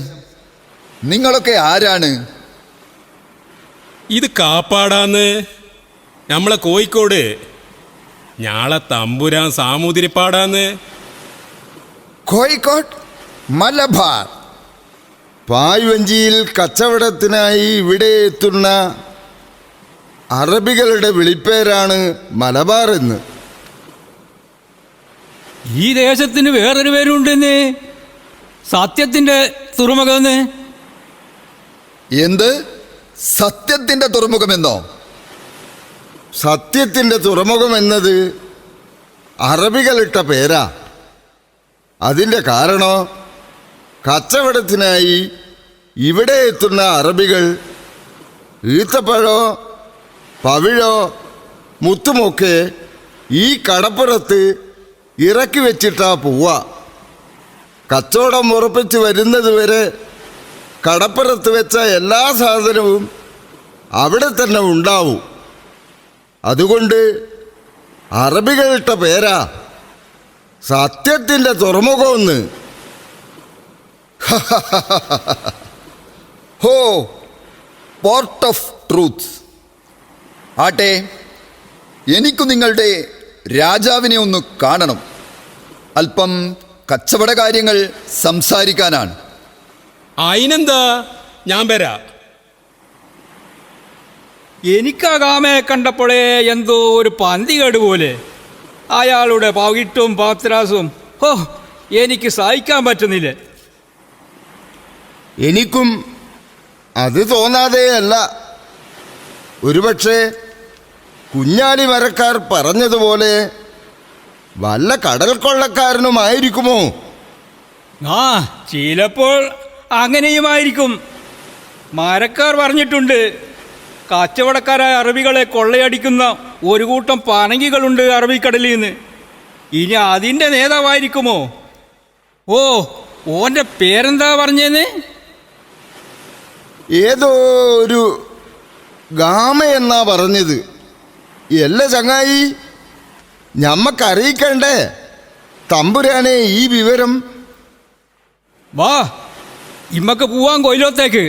നിങ്ങളൊക്കെ ആരാണ്? ഇത് കാപ്പാടാന്ന്, നമ്മളെ കോഴിക്കോട്. ഞാളെ തമ്പുരാൻ സാമൂതിരിപ്പാടാന്ന്. കോഴിക്കോട്, മലബാർ. പായ്വഞ്ചിയിൽ കച്ചവടത്തിനായി ഇവിടെ എത്തുന്ന അറബികളുടെ വിളിപ്പേരാണ് മലബാർ എന്ന്. ഈ ദേശത്തിന് വേറൊരു പേരുണ്ടെന്ന്, സത്യത്തിന്റെ തുറമുഖമെന്ന്. എന്ത്? സത്യത്തിന്റെ തുറമുഖമെന്നോ? സത്യത്തിന്റെ തുറമുഖം എന്നത് അറബികളിട്ട പേരാ. അതിൻ്റെ കാരണോ, കച്ചവടത്തിനായി ഇവിടെ എത്തുന്ന അറബികൾ ഈത്തപ്പഴോ പവിഴോ മുത്തുമൊക്കെ ഈ കടപ്പുറത്ത് ഇറക്കി വെച്ചിട്ടാ പോവാ. കച്ചവടം ഉറപ്പിച്ച് വരുന്നത് വരെ കടപ്പുറത്ത് വെച്ച എല്ലാ സാധനവും അവിടെ തന്നെ ഉണ്ടാവും. അതുകൊണ്ട് അറബികളിട്ട പേരാ സത്യത്തിൻ്റെ തുറമുഖമെന്ന്. ഹോ, പോർട്ട് ഓഫ് ട്രൂത്ത്. ആട്ടെ, എനിക്കു നിങ്ങളുടെ രാജാവിനെ ഒന്ന് കാണണം. അല്പം കച്ചവട കാര്യങ്ങൾ സംസാരിക്കാനാണ്. അതിനെന്താ, ഞാൻ വരാ. എനിക്കാ ഗാമയെ കണ്ടപ്പോഴേ എന്തോ ഒരു പന്തികേട് പോലെ. അയാളുടെ പകിട്ടും പാത്രാസും ഓ, എനിക്ക് സഹിക്കാൻ പറ്റുന്നില്ല. എനിക്കും അത് തോന്നാതെയല്ല. ഒരുപക്ഷെ കുഞ്ഞാലി മരക്കാർ പറഞ്ഞതുപോലെ വല്ല കടൽ കൊള്ളക്കാരനുമായിരിക്കുമോ? ആ, ചിലപ്പോൾ അങ്ങനെയുമായിരിക്കും. മരക്കാർ പറഞ്ഞിട്ടുണ്ട്, കച്ചവടക്കാരായ അറബികളെ കൊള്ളയടിക്കുന്ന ഒരു കൂട്ടം പനങ്കികളുണ്ട് അറബിക്കടലിൽ നിന്ന്. ഇനി അതിൻ്റെ നേതാവായിരിക്കുമോ? ഓ, ഓൻ്റെ പേരെന്താ പറഞ്ഞേന്ന്? ഏതോ ഒരു ഗാമ എന്നാ പറഞ്ഞത്. എല്ലാ ചങ്ങായി, ഞമ്മക്കറിയിക്കണ്ടേ തമ്പുരാനെ ഈ വിവരം? വാ, ഇമ്മക്ക് പോവാൻ കൊയിലോത്തേക്ക്.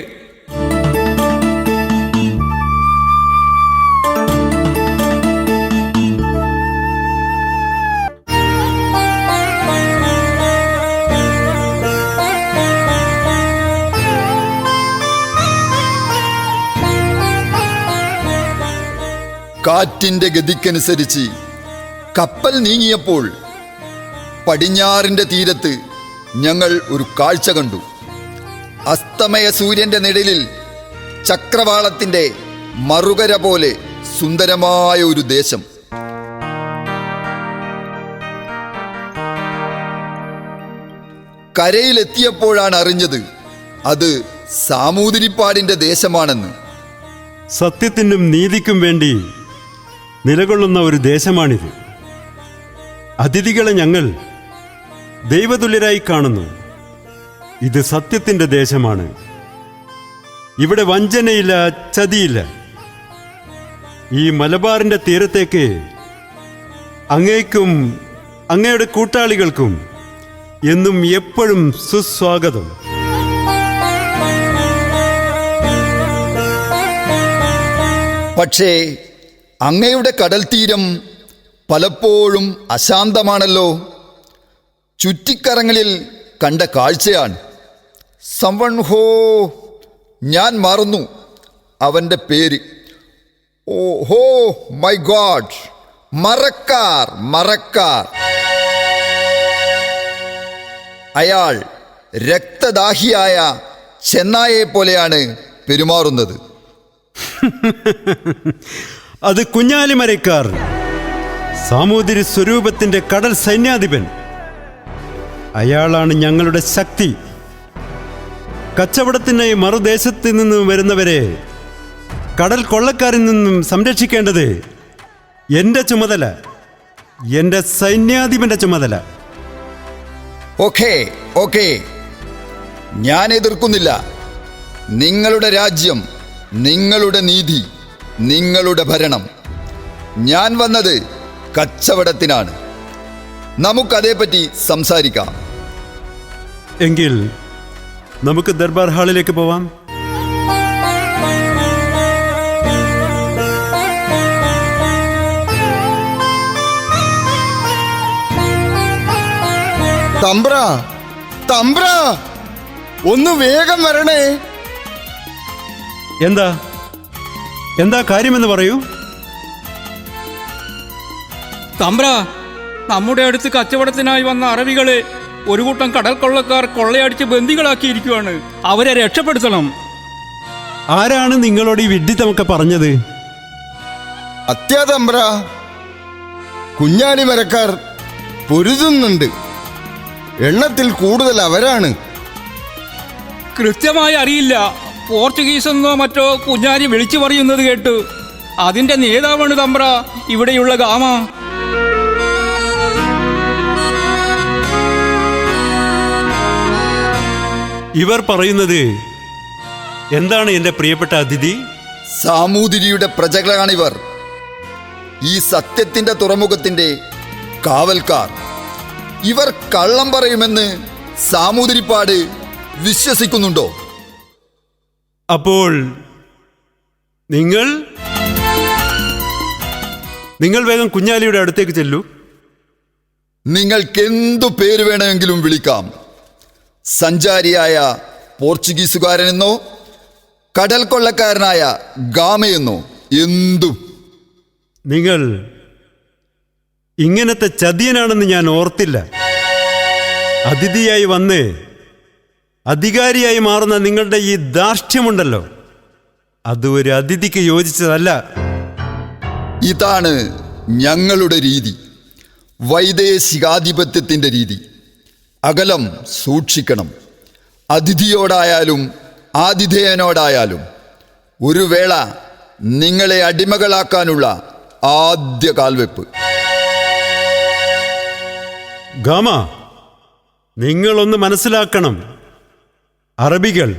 കാറ്റിന്റെ ഗതിക്കനുസരിച്ച് കപ്പൽ നീങ്ങിയപ്പോൾ പടിഞ്ഞാറിന്റെ തീരത്ത് ഞങ്ങൾ ഒരു കാഴ്ച കണ്ടു. അസ്തമയ സൂര്യന്റെ നിഴലിൽ ചക്രവാളത്തിന്റെ മറുകര പോലെ സുന്ദരമായ ഒരു ദേശം. കരയിലെത്തിയപ്പോഴാണ് അറിഞ്ഞത് അത് സാമൂതിരിപ്പാടിന്റെ ദേശമാണെന്ന്. സത്യത്തിനും നീതിക്കും വേണ്ടി നിലകൊള്ളുന്ന ഒരു ദേശമാണിത്. അതിഥികളെ ഞങ്ങൾ ദൈവതുല്യരായി കാണുന്നു. ഇത് സത്യത്തിൻ്റെ ദേശമാണ്. ഇവിടെ വഞ്ചനയില്ല, ചതിയില്ല. ഈ മലബാറിൻ്റെ തീരത്തേക്ക് അങ്ങേക്കും അങ്ങയുടെ കൂട്ടാളികൾക്കും എന്നും എപ്പോഴും സുസ്വാഗതം. പക്ഷേ അങ്ങയുടെ കടൽ തീരം പലപ്പോഴും അശാന്തമാണല്ലോ. ചുറ്റിക്കറങ്ങളിൽ കണ്ട കാഴ്ചയാണ്. ഞാൻ മറന്നു അവൻ്റെ പേര്. ഓഹോ മൈ ഗോഡ്, മറക്കാർ. അയാൾ രക്തദാഹിയായ ചെന്നായെ പോലെയാണ് പെരുമാറുന്നത്. അത് കുഞ്ഞാലിമരക്കാർ, സാമൂതിരി സ്വരൂപത്തിന്റെ കടൽ സൈന്യാധിപൻ. അയാളാണ് ഞങ്ങളുടെ ശക്തി. കച്ചവടത്തിനായി മറുദേശത്ത് നിന്നും വരുന്നവരെ കടൽ കൊള്ളക്കാരിൽ നിന്നും സംരക്ഷിക്കേണ്ടത് എൻ്റെ ചുമതല, എൻ്റെ സൈന്യാധിപന്റെ ചുമതല. ഓക്കേ, ഞാൻ എതിർക്കുന്നില്ല. നിങ്ങളുടെ രാജ്യം, നിങ്ങളുടെ നീതി, നിങ്ങളുടെ ഭരണം. ഞാൻ വന്നത് കച്ചവടത്തിനാണ്. നമുക്കതേപ്പറ്റി സംസാരിക്കാം. എങ്കിൽ നമുക്ക് ദർബാർ ഹാളിലേക്ക് പോവാം. തമ്പ്ര, ഒന്ന് വേഗം വരണേ. എന്താ കാര്യമെന്ന് പറയൂ. തമ്പ്ര, നമ്മുടെ അടുത്ത് കച്ചവടത്തിനായി വന്ന അറബികളെ ഒരു കൂട്ടം കടൽ കൊള്ളക്കാർ കൊള്ളയടിച്ച് ബന്ദികളാക്കിയിരിക്കുകയാണ്. അവരെ രക്ഷപ്പെടുത്തണം. ആരാണ് നിങ്ങളോട് ഈ വിഡ്ഢിത്തമൊക്കെ പറഞ്ഞത്? തമ്പ്ര, കുഞ്ഞാലിമരക്കാർ പൊരുതുന്നുണ്ട്. എണ്ണത്തിൽ കൂടുതൽ അവരാണ്. കൃത്യമായി അറിയില്ല. പോർച്ചുഗീസ് എന്നോ മറ്റോ കുഞ്ഞാലി വിളിച്ചു പറയുന്നത് കേട്ടു. അതിന്റെ നേതാവാണ് തമ്പ്ര ഇവിടെയുള്ള ഗാമ. ഇവർ പറയുന്നത് എന്താണ് എൻ്റെ പ്രിയപ്പെട്ട അതിഥി? സാമൂതിരിയുടെ പ്രജകളാണിവർ. ഈ സത്യത്തിന്റെ തുറമുഖത്തിന്റെ കാവൽക്കാർ. ഇവർ കള്ളം പറയുമെന്ന് സാമൂതിരിപ്പാട് വിശ്വസിക്കുന്നുണ്ടോ? അപ്പോൾ നിങ്ങൾ വേഗം കുഞ്ഞാലിയുടെ അടുത്തേക്ക് ചെല്ലൂ. നിങ്ങൾക്കെന്തു പേര് വേണമെങ്കിലും വിളിക്കാം. സഞ്ചാരിയായ പോർച്ചുഗീസുകാരനെന്നോ കടൽ കൊള്ളക്കാരനായ ഗാമയെന്നോ എന്തും. നിങ്ങൾ ഇങ്ങനത്തെ ചതിയനാണെന്ന് ഞാൻ ഓർത്തില്ല. അതിഥിയായി വന്ന് അധികാരിയായി മാറുന്ന നിങ്ങളുടെ ഈ ധാർഷ്ട്യമുണ്ടല്ലോ, അത് ഒരു അതിഥിക്ക് യോജിച്ചതല്ല. ഇതാണ് ഞങ്ങളുടെ രീതി, വൈദേശികാധിപത്യത്തിൻ്റെ രീതി. അകലം സൂക്ഷിക്കണം. അതിഥിയോടായാലും ആതിഥേയനോടായാലും. ഒരു വേള നിങ്ങളെ അടിമകളാക്കാനുള്ള ആദ്യ കാൽവെപ്പ്. ഗാമ, നിങ്ങളൊന്ന് മനസ്സിലാക്കണം. അറബികൾ,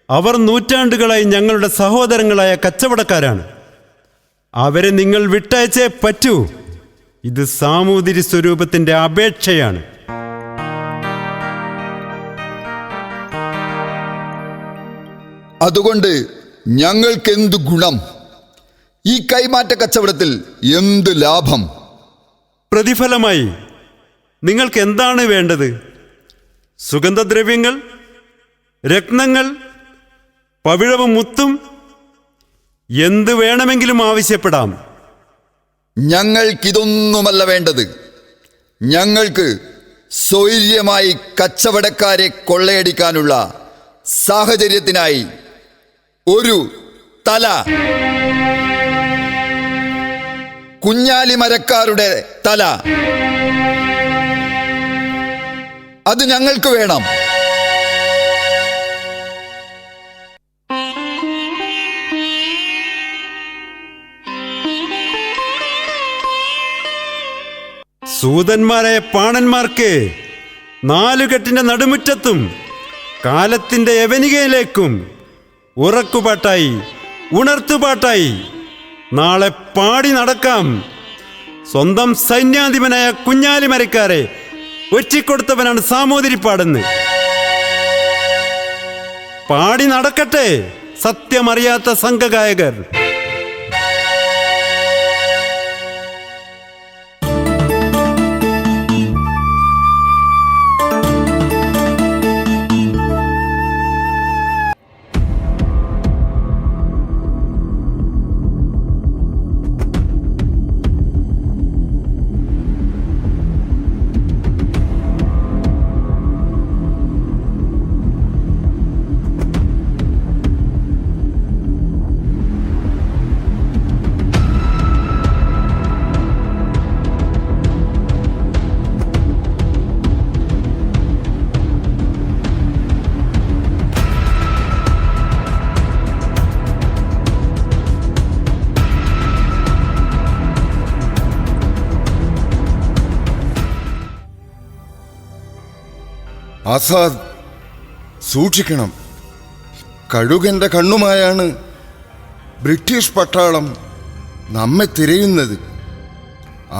അവർ നൂറ്റാണ്ടുകളായി ഞങ്ങളുടെ സഹോദരങ്ങളായ കച്ചവടക്കാരാണ്. അവരെ നിങ്ങൾ വിട്ടയച്ചേ പറ്റൂ. ഇത് സാമൂതിരി സ്വരൂപത്തിന്റെ അപേക്ഷയാണ്. അതുകൊണ്ട് ഞങ്ങൾക്കെന്ത് ഗുണം? ഈ കൈമാറ്റ കച്ചവടത്തിൽ എന്ത് ലാഭം? പ്രതിഫലമായി നിങ്ങൾക്ക് എന്താണ് വേണ്ടത്? സുഗന്ധദ്രവ്യങ്ങൾ, രത്നങ്ങൾ, പവിഴവും മുത്തും, എന്ത് വേണമെങ്കിലും ആവശ്യപ്പെടാം. ഞങ്ങൾക്കിതൊന്നുമല്ല വേണ്ടത്. ഞങ്ങൾക്ക് സ്വൈര്യമായി കച്ചവടക്കാരെ കൊള്ളയടിക്കാനുള്ള സാഹചര്യത്തിനായി ഒരു തല, കുഞ്ഞാലിമരക്കാരുടെ തല. അത് ഞങ്ങൾക്ക് വേണം. സൂതന്മാരായ പാണന്മാർക്ക് നാലുകെട്ടിന്റെ നടുമുറ്റത്തും കാലത്തിന്റെ യവനികയിലേക്കും ഉറക്കുപാട്ടായി ഉണർത്തുപാട്ടായി നാളെ പാടി നടക്കാം. സ്വന്തം സൈന്യാധിപനായ കുഞ്ഞാലിമരക്കാരെ ഒറ്റിക്കൊടുത്തവനാണ് സാമൂതിരിപ്പാടെന്ന്. പാടി നടക്കട്ടെ സത്യമറിയാത്ത സംഘഗായകർ. ആസാദ്, സൂക്ഷിക്കണം. കഴുകന്റെ കണ്ണുമായാണ് ബ്രിട്ടീഷ് പട്ടാളം നമ്മെ തിരയുന്നത്.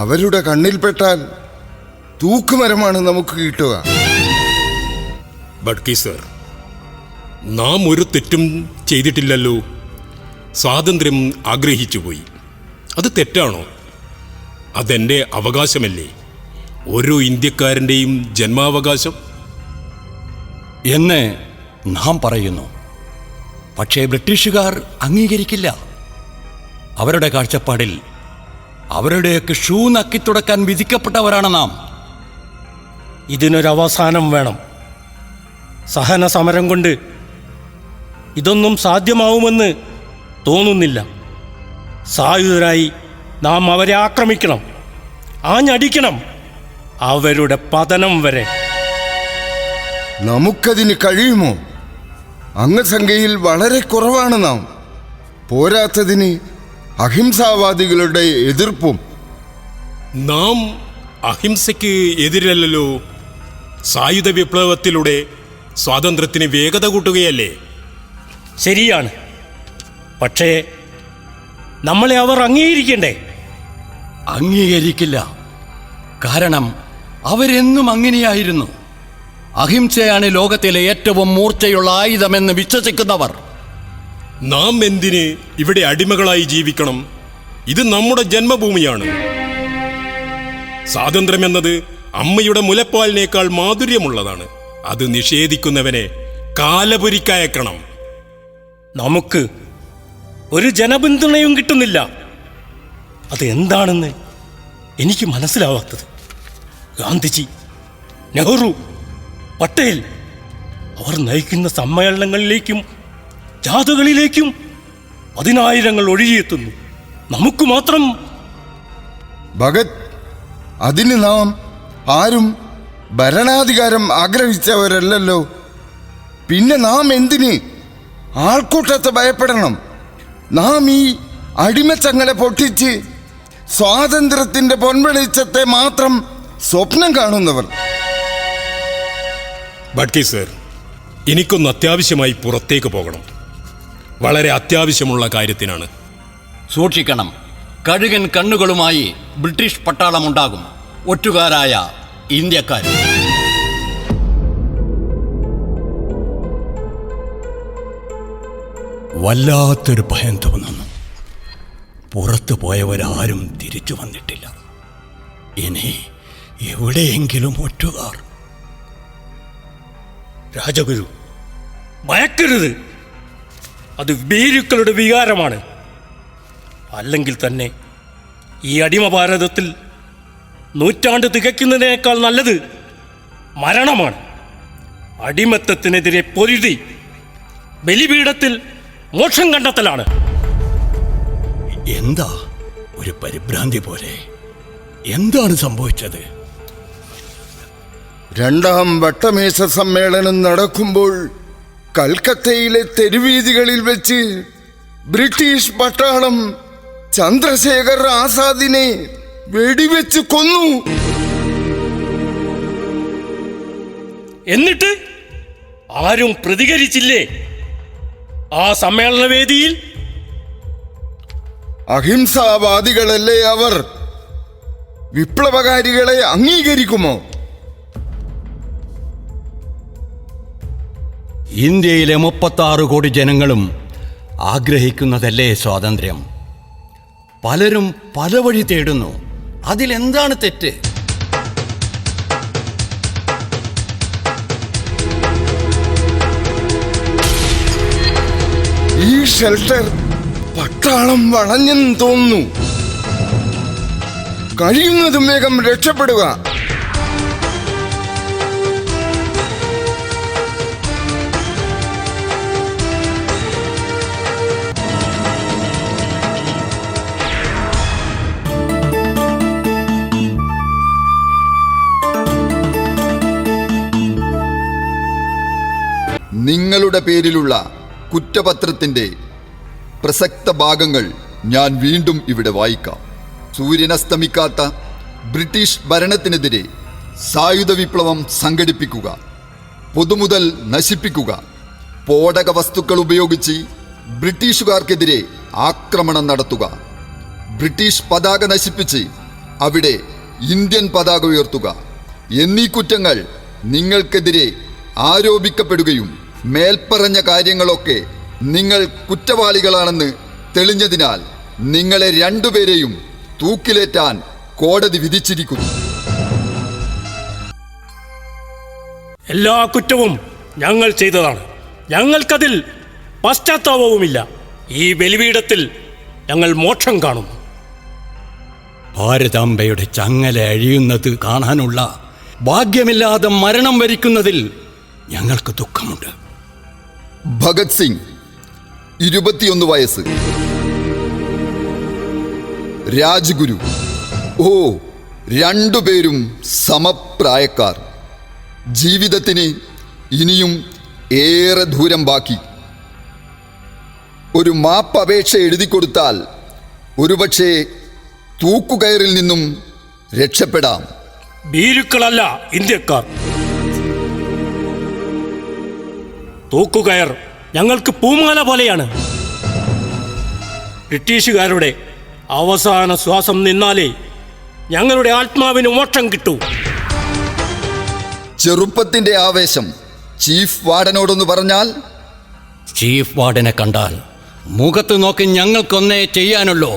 അവരുടെ കണ്ണിൽപ്പെട്ടാൽ തൂക്കുമരമാണ് നമുക്ക് കിട്ടുക. ബഡ്കി സർ, നാം ഒരു തെറ്റും ചെയ്തിട്ടില്ലല്ലോ. സ്വാതന്ത്ര്യം ആഗ്രഹിച്ചുപോയി. അത് തെറ്റാണോ? അതെൻ്റെ അവകാശമല്ലേ? ഓരോ ഇന്ത്യക്കാരൻ്റെയും ജന്മാവകാശം എന്ന് നാം പറയുന്നു. പക്ഷേ ബ്രിട്ടീഷുകാർ അംഗീകരിക്കില്ല. അവരുടെ കാഴ്ചപ്പാടിൽ അവരുടെയൊക്കെ ഷൂ നക്കിത്തുടക്കാൻ വിധിക്കപ്പെട്ടവരാണ് നാം. ഇതിനൊരവസാനം വേണം. സഹന സമരം കൊണ്ട് ഇതൊന്നും സാധ്യമാവുമെന്ന് തോന്നുന്നില്ല. സായുധരായി നാം അവരെ ആക്രമിക്കണം, ആഞ്ഞടിക്കണം, അവരുടെ പതനം വരെ. നമുക്കതിന് കഴിയുമോ? അംഗസംഖ്യയിൽ വളരെ കുറവാണ് നാം. പോരാത്തതിന് അഹിംസാവാദികളുടെ എതിർപ്പും. നാം അഹിംസയ്ക്ക് എതിരല്ലോ. സായുധ വിപ്ലവത്തിലൂടെ സ്വാതന്ത്ര്യത്തിന് വേഗത കൂട്ടുകയല്ലേ? ശരിയാണ്. പക്ഷേ നമ്മളെ അവർ അംഗീകരിക്കണ്ടേ? അംഗീകരിക്കില്ല. കാരണം അവരെന്നും അങ്ങനെയായിരുന്നു. അഹിംസയാണ് ലോകത്തിലെ ഏറ്റവും മൂർച്ചയുള്ള ആയുധമെന്ന് വിശ്വസിക്കുന്നവർ. നാം എന്തിന് ഇവിടെ അടിമകളായി ജീവിക്കണം? ഇത് നമ്മുടെ ജന്മഭൂമിയാണ്. സ്വാതന്ത്ര്യമെന്നത് അമ്മയുടെ മുലപ്പാലിനേക്കാൾ മാധുര്യമുള്ളതാണ്. അത് നിഷേധിക്കുന്നവനെ കാലപുരിക്കയക്കണം. നമുക്ക് ഒരു ജനപിന്തുണയും കിട്ടുന്നില്ല. അത് എന്താണെന്ന് എനിക്ക് മനസ്സിലാവാത്തത്. ഗാന്ധിജി, നെഹ്റു, പട്ടേൽ അവർ നയിക്കുന്ന സമ്മേളനങ്ങളിലേക്കും ജാഥകളിലേക്കും 10,000 ഒഴുകിയെത്തുന്നു. നമുക്ക് മാത്രം. ഭഗത്, അതിന് നാം ആരും ഭരണാധികാരം ആഗ്രഹിച്ചവരല്ലോ. പിന്നെ നാം എന്തിന് ആൾക്കൂട്ടത്തെ ഭയപ്പെടണം? നാം ഈ അടിമച്ചങ്ങളെ പൊട്ടിച്ച് സ്വാതന്ത്ര്യത്തിന്റെ പൊൻവെളിച്ചത്തെ മാത്രം സ്വപ്നം കാണുന്നവർ. ബഡ്കി സർ, എനിക്കൊന്ന് അത്യാവശ്യമായി പുറത്തേക്ക് പോകണം. വളരെ അത്യാവശ്യമുള്ള കാര്യത്തിനാണ്. സൂക്ഷിക്കണം. കഴുകൻ കണ്ണുകളുമായി ബ്രിട്ടീഷ് പട്ടാളമുണ്ടാകും. ഒറ്റുകാരായ ഇന്ത്യക്കാർ. വല്ലാത്തൊരു ഭയം തോന്നുന്നു. പുറത്തു പോയവരാരും തിരിച്ചു വന്നിട്ടില്ല. ഇനി എവിടെയെങ്കിലും ഒറ്റുകാർ. രാജഗുരു, ഭയക്കരുത്. അത് ഭീരുക്കളുടെ വികാരമാണ്. അല്ലെങ്കിൽ തന്നെ ഈ അടിമ ഭാരതത്തിൽ 100 തികയ്ക്കുന്നതിനേക്കാൾ നല്ലത് മരണമാണ്. അടിമത്തത്തിനെതിരെ പൊരുതി ബലിപീഠത്തിൽ മോക്ഷം കണ്ടെത്തലാണ്. എന്താ ഒരു പരിഭ്രാന്തി പോലെ? എന്താണ് സംഭവിച്ചത്? രണ്ടാം വട്ടമേശ സമ്മേളനം നടക്കുമ്പോൾ കൽക്കത്തയിലെ തെരുവീതികളിൽ വെച്ച് ബ്രിട്ടീഷ് പട്ടാളം ചന്ദ്രശേഖർ ആസാദിനെ വെടിവെച്ച് കൊന്നു. എന്നിട്ട് ആരും പ്രതികരിച്ചില്ലേ ആ സമ്മേളനവേദിയിൽ? അഹിംസാവാദികളല്ലേ അവർ? വിപ്ലവകാരികളെ അംഗീകരിക്കുമോ? ഇന്ത്യയിലെ 36 കോടി ജനങ്ങളും ആഗ്രഹിക്കുന്നതല്ലേ സ്വാതന്ത്ര്യം? പലരും പല വഴി തേടുന്നു. അതിലെന്താണ് തെറ്റ്? ഈ ഷെൽട്ടർ പട്ടാളം വളഞ്ഞെന്ന് തോന്നുന്നു. കഴിയുന്നതും വേഗം രക്ഷപ്പെടുക. നിങ്ങളുടെ പേരിലുള്ള കുറ്റപത്രത്തിന്റെ പ്രസക്ത ഭാഗങ്ങൾ ഞാൻ വീണ്ടും ഇവിടെ വായിക്കാം. സൂര്യനസ്തമിക്കാത്ത ബ്രിട്ടീഷ് ഭരണത്തിനെതിരെ സായുധ വിപ്ലവം സംഘടിപ്പിക്കുക, പൊതുമുതൽ നശിപ്പിക്കുക, സ്ഫോടക വസ്തുക്കൾ ഉപയോഗിച്ച് ബ്രിട്ടീഷുകാർക്കെതിരെ ആക്രമണം നടത്തുക, ബ്രിട്ടീഷ് പതാക നശിപ്പിച്ച് അവിടെ ഇന്ത്യൻ പതാക ഉയർത്തുക എന്നീ കുറ്റങ്ങൾ നിങ്ങൾക്കെതിരെ ആരോപിക്കപ്പെടുകയും മേൽപ്പറഞ്ഞ കാര്യങ്ങളൊക്കെ നിങ്ങൾ കുറ്റവാളികളാണെന്ന് തെളിഞ്ഞതിനാൽ നിങ്ങളെ രണ്ടുപേരെയും തൂക്കിലേറ്റാൻ കോടതി വിധിച്ചിരിക്കുന്നു. എല്ലാ കുറ്റവും ഞങ്ങൾ ചെയ്തതാണ്. ഞങ്ങൾക്കതിൽ പശ്ചാത്താപവുമില്ല. ഈ ബലിപീഠത്തിൽ ഞങ്ങൾ മോക്ഷം കാണും. ഭാരതാംബയുടെ ചങ്ങല അഴിയുന്നത് കാണാനുള്ള ഭാഗ്യമില്ലാതെ മരണം വരിക്കുന്നതിൽ ഞങ്ങൾക്ക് ദുഃഖമുണ്ട്. ഭഗത് സിംഗ് 21 വയസ്സ്. രാജ്ഗുരു രണ്ടുപേരും സമപ്രായക്കാർ. ജീവിതത്തിന് ഇനിയും ഏറെ ദൂരം ബാക്കി. ഒരു മാപ്പപേക്ഷ എഴുതി കൊടുത്താൽ ഒരുപക്ഷെ തൂക്കുകയറിൽ നിന്നും രക്ഷപ്പെടാം. ഭീരുക്കളല്ല ഇന്ത്യക്കാർ. തൂക്കുകയർ ഞങ്ങൾക്ക് പൂമാല പോലെയാണ്. ബ്രിട്ടീഷുകാരുടെ അവസാന ശ്വാസം നിന്നാലേ ഞങ്ങളുടെ ആത്മാവിന് മോക്ഷം കിട്ടൂ. ചെറുപ്പത്തിന്റെ ആവേശം ചീഫ് വാർഡനോടൊന്ന് പറഞ്ഞാൽ? ചീഫ് വാർഡനെ കണ്ടാൽ മുഖത്ത് നോക്കി ഞങ്ങൾക്കൊന്നേ ചെയ്യാനുള്ളൂ.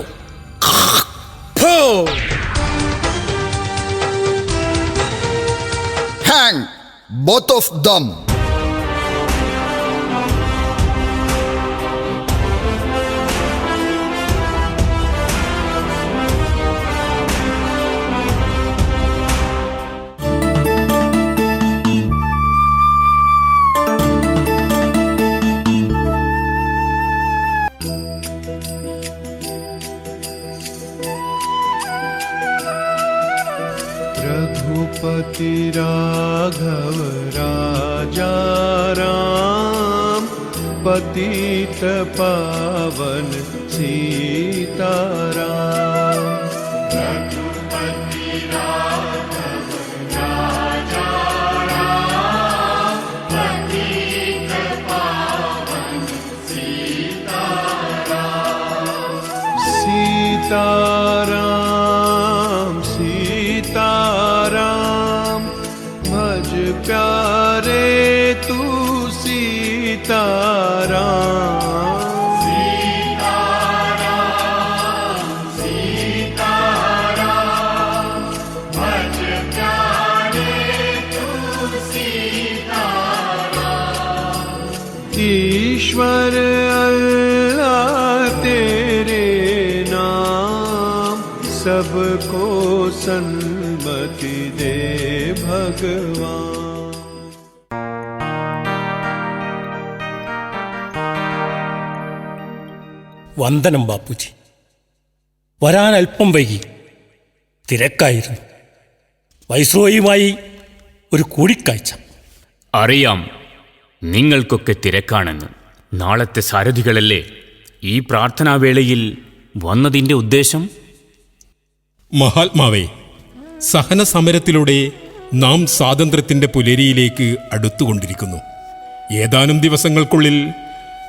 Hang both of them. Raghupati Raghav Raja Ram, पतित पावन सीताराम। रघुपति राघव राजा राम, पतित पावन सीताराम। सीताराम सीताराम, भज प्यारे तू सीताराम। सीताराम सीताराम, भज प्यारे तू सीताराम। ईश्वर अल्लाह तेरे नाम, सबको सन्मति दे भगवान। വന്ദനം ബാപ്പുജി. വരാൻ അല്പം വൈകി. തിരക്കായിരുന്നു. വൈസ്രോയിയുമായി ഒരു കൂടിക്കാഴ്ച. അറിയാം, നിങ്ങൾക്കൊക്കെ തിരക്കാണെന്ന്. നാളത്തെ സാരഥികളല്ലേ ഈ പ്രാർത്ഥനാവേളയിൽ വന്നതിൻ്റെ ഉദ്ദേശം? മഹാത്മാവേ, സഹന സമരത്തിലൂടെ നാം സ്വാതന്ത്ര്യത്തിൻ്റെ പുലരിയിലേക്ക് അടുത്തുകൊണ്ടിരിക്കുന്നു. ഏതാനും ദിവസങ്ങൾക്കുള്ളിൽ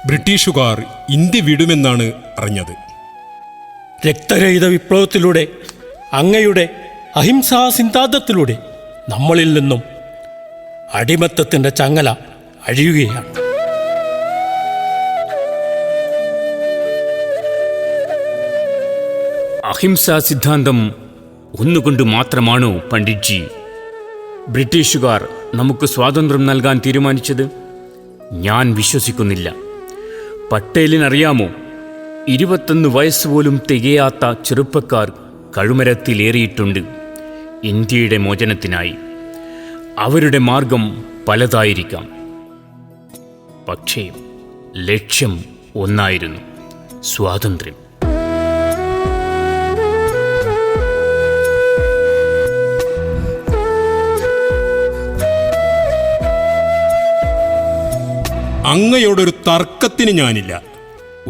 ബ്രിട്ടീഷുകാർ ഇന്ത്യ വിടുമെന്നാണ് അറിഞ്ഞത്. രക്തരഹിത വിപ്ലവത്തിലൂടെ, അങ്ങയുടെ അഹിംസാ സിദ്ധാന്തത്തിലൂടെ നമ്മളിൽ നിന്നും അടിമത്തത്തിൻ്റെ ചങ്ങല അഴിയുകയാണ്. അഹിംസാ സിദ്ധാന്തം ഒന്നുകൊണ്ട് മാത്രമാണോ പണ്ഡിറ്റ്ജി ബ്രിട്ടീഷുകാർ നമുക്ക് സ്വാതന്ത്ര്യം നൽകാൻ തീരുമാനിച്ചത്? ഞാൻ വിശ്വസിക്കുന്നില്ല. പട്ടേലിനറിയാമോ, 21 വയസ്സുപോലും തികയാത്ത ചെറുപ്പക്കാർ കഴുമരത്തിലേറിയിട്ടുണ്ട് ഇന്ത്യയുടെ മോചനത്തിനായി. അവരുടെ മാർഗം പലതായിരിക്കാം, പക്ഷേ ലക്ഷ്യം ഒന്നായിരുന്നു: സ്വാതന്ത്ര്യം. അങ്ങയോടൊരു തർക്കത്തിന് ഞാനില്ല.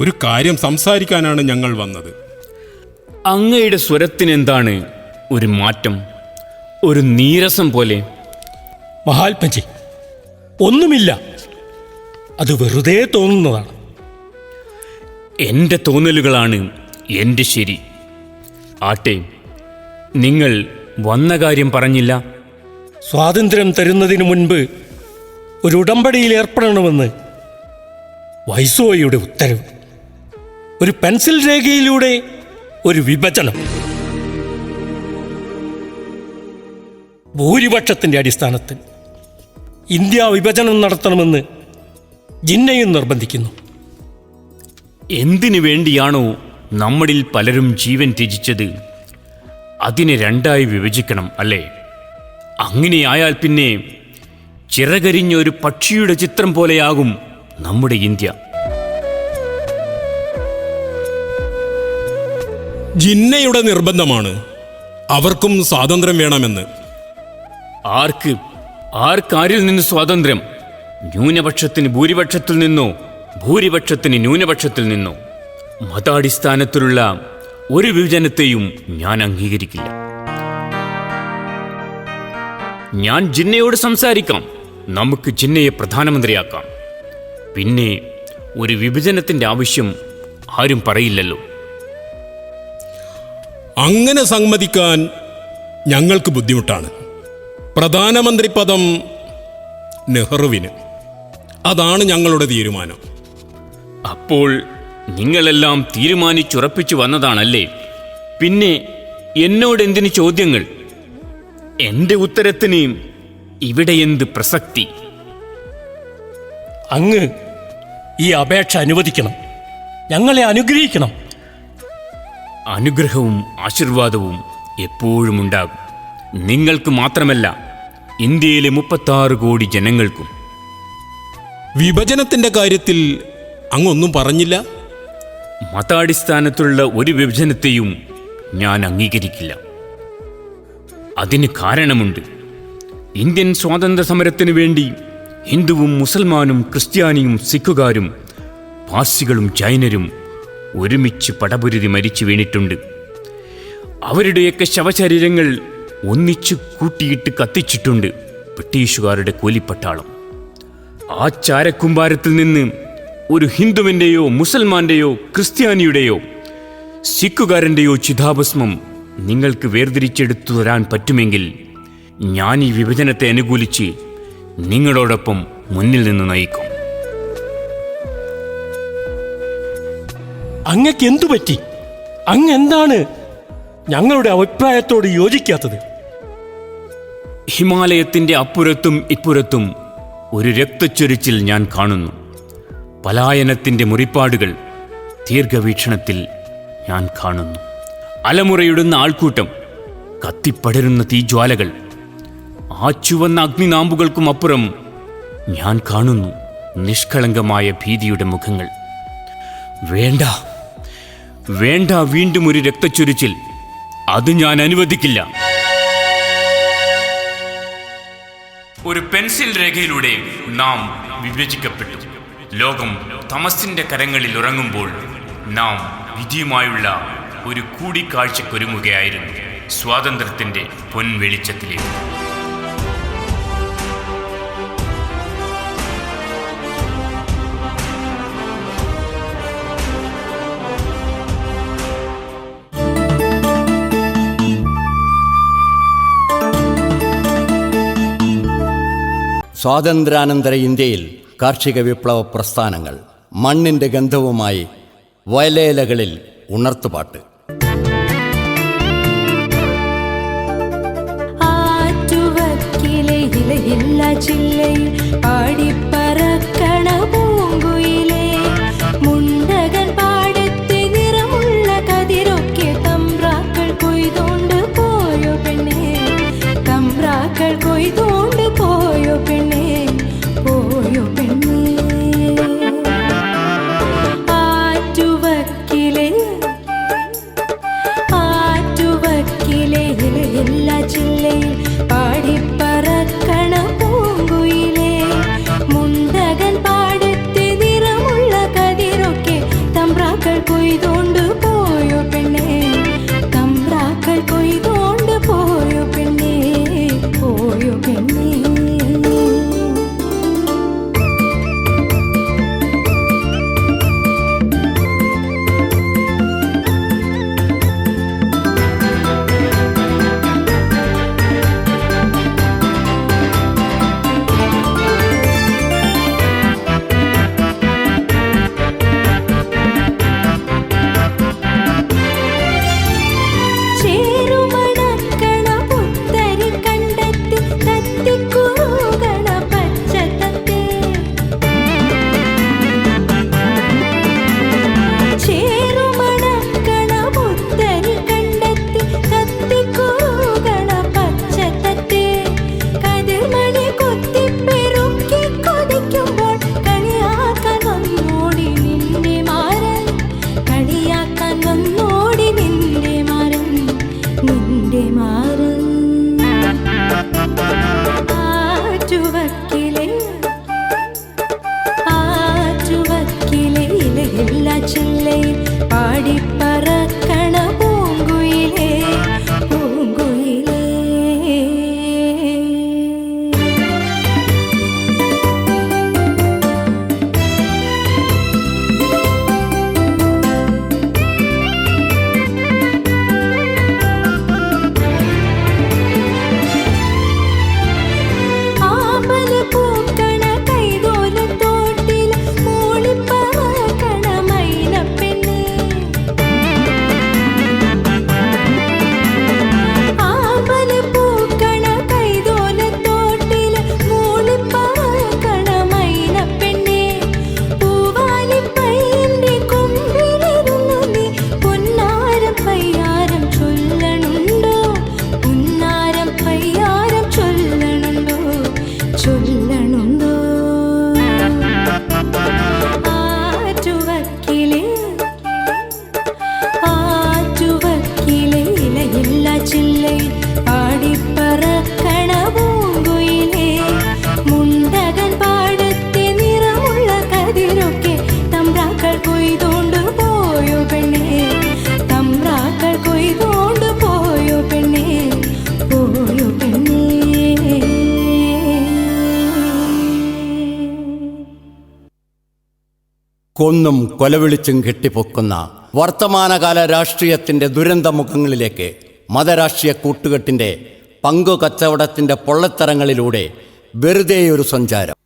ഒരു കാര്യം സംസാരിക്കാനാണ് ഞങ്ങൾ വന്നത്. അങ്ങയുടെ സ്വരത്തിനെന്താണ് ഒരു മാറ്റം, ഒരു നീരസം പോലെ? മഹാത്മജി, ഒന്നുമില്ല, അത് വെറുതെ തോന്നുന്നതാണ്. എൻ്റെ തോന്നലുകളാണ് എൻ്റെ ശരി. ആട്ടെ, നിങ്ങൾ വന്ന കാര്യം പറഞ്ഞില്ല. സ്വാതന്ത്ര്യം തരുന്നതിന് മുൻപ് ഒരു ഉടമ്പടിയിൽ ഏർപ്പെടണമെന്ന് വൈസ്രോയിയുടെ ഉത്തരവ്. ഒരു പെൻസിൽ രേഖയിലൂടെ ഒരു വിഭജനം. ഭൂരിപക്ഷത്തിൻ്റെ അടിസ്ഥാനത്തിൽ ഇന്ത്യ വിഭജനം നടത്തണമെന്ന് ജിന്നയും നിർബന്ധിക്കുന്നു. എന്തിനു വേണ്ടിയാണോ നമ്മളിൽ പലരും ജീവൻ ത്യജിച്ചത്, അതിനെ രണ്ടായി വിഭജിക്കണം അല്ലേ? അങ്ങനെയായാൽ പിന്നെ ചിറകരിഞ്ഞ ഒരു പക്ഷിയുടെ ചിത്രം പോലെയാകും നമ്മുടെ ഇന്ത്യ. ജിന്നയുടെ നിർബന്ധമാണ് അവർക്കും സ്വാതന്ത്ര്യം വേണമെന്ന്. ആർക്കാരിൽ നിന്ന് സ്വാതന്ത്ര്യം? ന്യൂനപക്ഷത്തിന് ഭൂരിപക്ഷത്തിൽ നിന്നോ, ഭൂരിപക്ഷത്തിന് ന്യൂനപക്ഷത്തിൽ നിന്നോ? മതാടിസ്ഥാനത്തിലുള്ള ഒരു വിഭജനത്തെയും ഞാൻ അംഗീകരിക്കില്ല. ഞാൻ ജിന്നയോട് സംസാരിക്കാം, നമുക്ക് ജിന്നയെ പ്രധാനമന്ത്രിയാക്കാം. പിന്നെ ഒരു വിഭജനത്തിൻ്റെ ആവശ്യം ആരും പറയില്ലല്ലോ. അങ്ങനെ സമ്മതിക്കാൻ ഞങ്ങൾക്ക് ബുദ്ധിമുട്ടാണ്. പ്രധാനമന്ത്രി പദം നെഹ്റുവിന്. അതാണ് ഞങ്ങളുടെ തീരുമാനം. അപ്പോൾ നിങ്ങളെല്ലാം തീരുമാനിച്ചുറപ്പിച്ചു വന്നതാണല്ലേ? പിന്നെ എന്നോടെന്തിന് ചോദ്യങ്ങൾ? എൻ്റെ ഉത്തരത്തിന് ഇവിടെ എന്ത് പ്രസക്തി? അങ്ങ് ഈ അപേക്ഷ അനുവദിക്കണം, ഞങ്ങളെ അനുഗ്രഹിക്കണം. അനുഗ്രഹവും ആശീർവാദവും എപ്പോഴും ഉണ്ടാകും. നിങ്ങൾക്ക് മാത്രമല്ല, ഇന്ത്യയിലെ 36 കോടി ജനങ്ങൾക്കും. വിഭജനത്തിന്റെ കാര്യത്തിൽ അങ്ങൊന്നും പറഞ്ഞില്ല. മതാടിസ്ഥാനത്തിലുള്ള ഒരു വിഭജനത്തെയും ഞാൻ അംഗീകരിക്കില്ല. അതിന് കാരണമുണ്ട്. ഇന്ത്യൻ സ്വാതന്ത്ര്യ സമരത്തിനു വേണ്ടി ഹിന്ദുവും മുസൽമാനും ക്രിസ്ത്യാനിയും സിഖുകാരും പാർസികളും ജൈനരും ഒരുമിച്ച് പടപുരുതി മരിച്ചു വീണിട്ടുണ്ട്. അവരുടെയൊക്കെ ശവശരീരങ്ങൾ ഒന്നിച്ചു കൂട്ടിയിട്ട് കത്തിച്ചിട്ടുണ്ട് ബ്രിട്ടീഷുകാരുടെ കൂലിപ്പട്ടാളം. ആ ചാരക്കുമ്പാരത്തിൽ നിന്ന് ഒരു ഹിന്ദുവിൻ്റെയോ മുസൽമാൻ്റെയോ ക്രിസ്ത്യാനിയുടെയോ സിഖുകാരൻ്റെയോ ചിതാഭസ്മം നിങ്ങൾക്ക് വേർതിരിച്ചെടുത്തു തരാൻ പറ്റുമെങ്കിൽ ഞാൻ ഈ വിഭജനത്തെ അനുകൂലിച്ച് നിങ്ങളോടൊപ്പം മുന്നിൽ നിന്ന് നയിക്കും. അങ്ങക്ക് എന്തു പറ്റി? അങ്ങ് എന്താണ് ഞങ്ങളുടെ അഭിപ്രായത്തോട് യോജിക്കാത്തത്? ഹിമാലയത്തിൻ്റെ അപ്പുറത്തും ഇപ്പുറത്തും ഒരു രക്തച്ചൊരിച്ചിൽ ഞാൻ കാണുന്നു. പലായനത്തിൻ്റെ മുറിപ്പാടുകൾ ദീർഘവീക്ഷണത്തിൽ ഞാൻ കാണുന്നു. അലമുറയിടുന്ന ആൾക്കൂട്ടം, കത്തിപ്പടരുന്ന തീജ്വാലകൾ, ആ ചുവന്ന അഗ്നിനാമ്പുകൾക്കും അപ്പുറം ഞാൻ കാണുന്നു നിഷ്കളങ്കമായ ഭീതിയുടെ മുഖങ്ങൾ. വേണ്ട വേണ്ട, വീണ്ടും ഒരു രക്തച്ചൊരിച്ചിൽ. അത് ഞാൻ അനുവദിക്കില്ല. ഒരു പെൻസിൽ രേഖയിലൂടെ നാം വിഭജിക്കപ്പെട്ടു. ലോകം തമസിന്റെ കരങ്ങളിൽ ഉറങ്ങുമ്പോൾ നാം വിധിയുമായുള്ള ഒരു കൂടിക്കാഴ്ചക്കൊരുങ്ങുകയായിരുന്നു സ്വാതന്ത്ര്യത്തിന്റെ പൊൻവെളിച്ചത്തിലേക്ക്. സ്വാതന്ത്ര്യാനന്തര ഇന്ത്യയിൽ കാർഷിക വിപ്ലവ പ്രസ്ഥാനങ്ങൾ, മണ്ണിൻ്റെ ഗന്ധവുമായി വയലേലകളിൽ ഉണർത്തുപാട്ട്. പാടിപ്പറക്കണ പൂങ്കുയിലേ, മുണ്ടകൻ പാടത്തെ നിറമുള്ള കതിരൊക്കെ തമ്പ്രാക്കൾ കൊയ്തോണ്ട് പോയോ പെണ്ണേ, തമ്പ്രാക്കൾ കൊയ്തോണ്ട് പോയോ പെണ്ണേ, പോയോ പെണ്ണേ. ആറ്റുവക്കിലെ എല്ലാ ജില്ലയിൽ പാടിപ്പറക്കണ പൂങ്കുയിലേ, മുണ്ടകൻ പാടത്തെ നിറമുള്ള കതിരൊക്കെ തമ്പ്രാക്കൾ കൊയ്തോണ്ട് പോയോ പെണ്ണേ, തമ്പ്രാക്കൾ കൊയ്തോണ്ട് പോയോ പെണ്ണേ, പോയോ പെണ്ണേ. പാടിപ്പറക്കണ പൂങ്കുയിലേ, പൂങ്കുയിലേ. ആമ്പൽ പൂക്കണ കൈതോലത്തോട്ടിൽ മൂളിപ്പറക്കണ മൈനപ്പെണ്ണേ, ആമ്പൽ പൂക്കണ കൈതോലത്തോട്ടിൽ മൂളിപ്പറക്കണ മൈനപ്പെണ്ണേ, പൂവാലിപ്പയ്യന്റെ കൊമ്പിലിരുന്നു നീ പൊന്നാരം പയ്യാരം ചൊല്ലണുണ്ടോ, പൊന്നാരം പയ്യാരം ചൊല്ലണുണ്ടോ, ചൊല്ലണുണ്ടോ. ആറ്റുവക്കിലെ എല്ലാ ജില്ലയിൽ പാടിപ്പറക്കണ പൂങ്കുയിലേ, മുണ്ടകൻ പാടത്തെ നിറമുള്ള കതിരൊക്കെ തമ്പ്രാക്കൾ കൊയ്തോണ്ട് പോയോ പെണ്ണേ, തമ്പ്രാക്കൾ കൊയ്തോണ്ട് പോയോ പെണ്ണേ, പോയോ പെണ്ണേ. കൊന്നും കൊലവിളിച്ചും കെട്ടിപ്പൊക്കുന്ന വർത്തമാനകാല രാഷ്ട്രീയത്തിൻ്റെ ദുരന്തമുഖങ്ങളിലേക്ക് മതരാഷ്ട്രീയ കൂട്ടുകെട്ടിൻ്റെ പങ്കു കച്ചവടത്തിൻ്റെ പൊള്ളത്തരങ്ങളിലൂടെ വെറുതെയൊരു സഞ്ചാരം.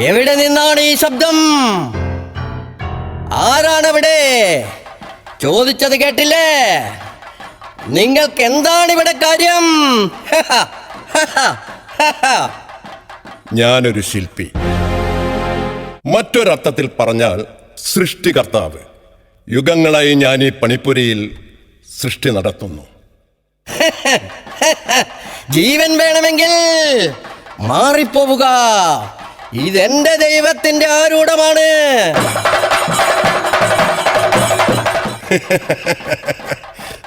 എവിടെ നിന്നാണ് ഈ ശബ്ദം? ആരാണവിടെ? ചോദിച്ചത് കേട്ടില്ലേ? നിങ്ങൾക്ക് എന്താണ് ഇവിടെ കാര്യം? ഞാനൊരു ശില്പി. മറ്റൊരർത്ഥത്തിൽ പറഞ്ഞാൽ സൃഷ്ടികർത്താവ്. യുഗങ്ങളായി ഞാൻ ഈ പണിപ്പുരയിൽ സൃഷ്ടി നടത്തുന്നു. ജീവൻ വേണമെങ്കിൽ മാറിപ്പോവുക. ഇതെന്റെ ദൈവത്തിന്റെ ആരൂഢമാണ്.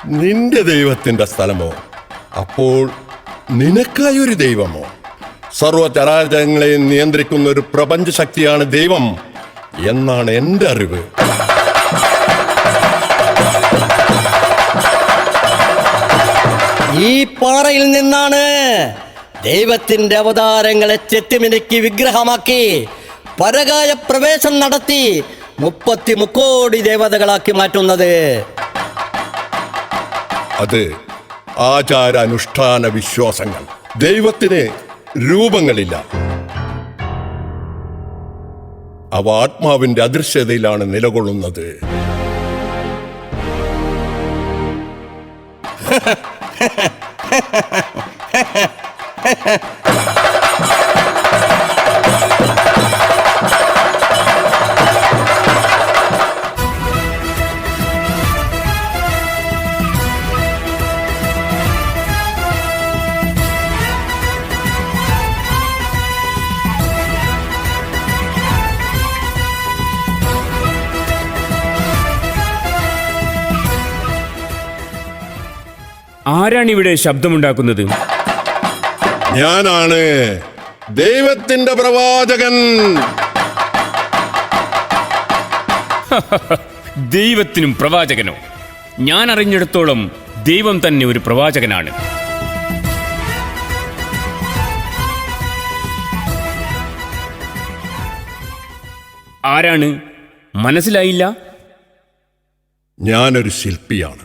നിന്റെ ദൈവത്തിന്റെ സ്ഥലമോ? അപ്പോൾ നിനക്കായി ഒരു ദൈവമോ? സർവചരാചരങ്ങളെയും നിയന്ത്രിക്കുന്ന ഒരു പ്രപഞ്ച ശക്തിയാണ് ദൈവം എന്നാണ് എൻ്റെ അറിവ്. ഈ പാറയിൽ നിന്നാണ് ദൈവത്തിന്റെ അവതാരങ്ങളെ ചെത്തിമിനുക്കി വിഗ്രഹമാക്കി പരകായ പ്രവേശം നടത്തി 33 കോടി ദേവതകളാക്കി മാറ്റുന്നത്. അത് ആചാരാനുഷ്ഠാന വിശ്വാസങ്ങൾ. ദൈവത്തിന് രൂപങ്ങളില്ല. അവ ആത്മാവിന്റെ അദൃശ്യതയിലാണ് നിലകൊള്ളുന്നത്. ആരാണിവിടെ ശബ്ദമുണ്ടാക്കുന്നത്? ഞാനാണ് ദൈവത്തിന്റെ പ്രവാചകൻ. ദൈവത്തിനും പ്രവാചകനോ? ഞാൻ അറിഞ്ഞിടത്തോളം ദൈവം തന്നെ ഒരു പ്രവാചകനാണ്. ആരാണ്? മനസ്സിലായില്ല. ഞാനൊരു ശില്പിയാണ്.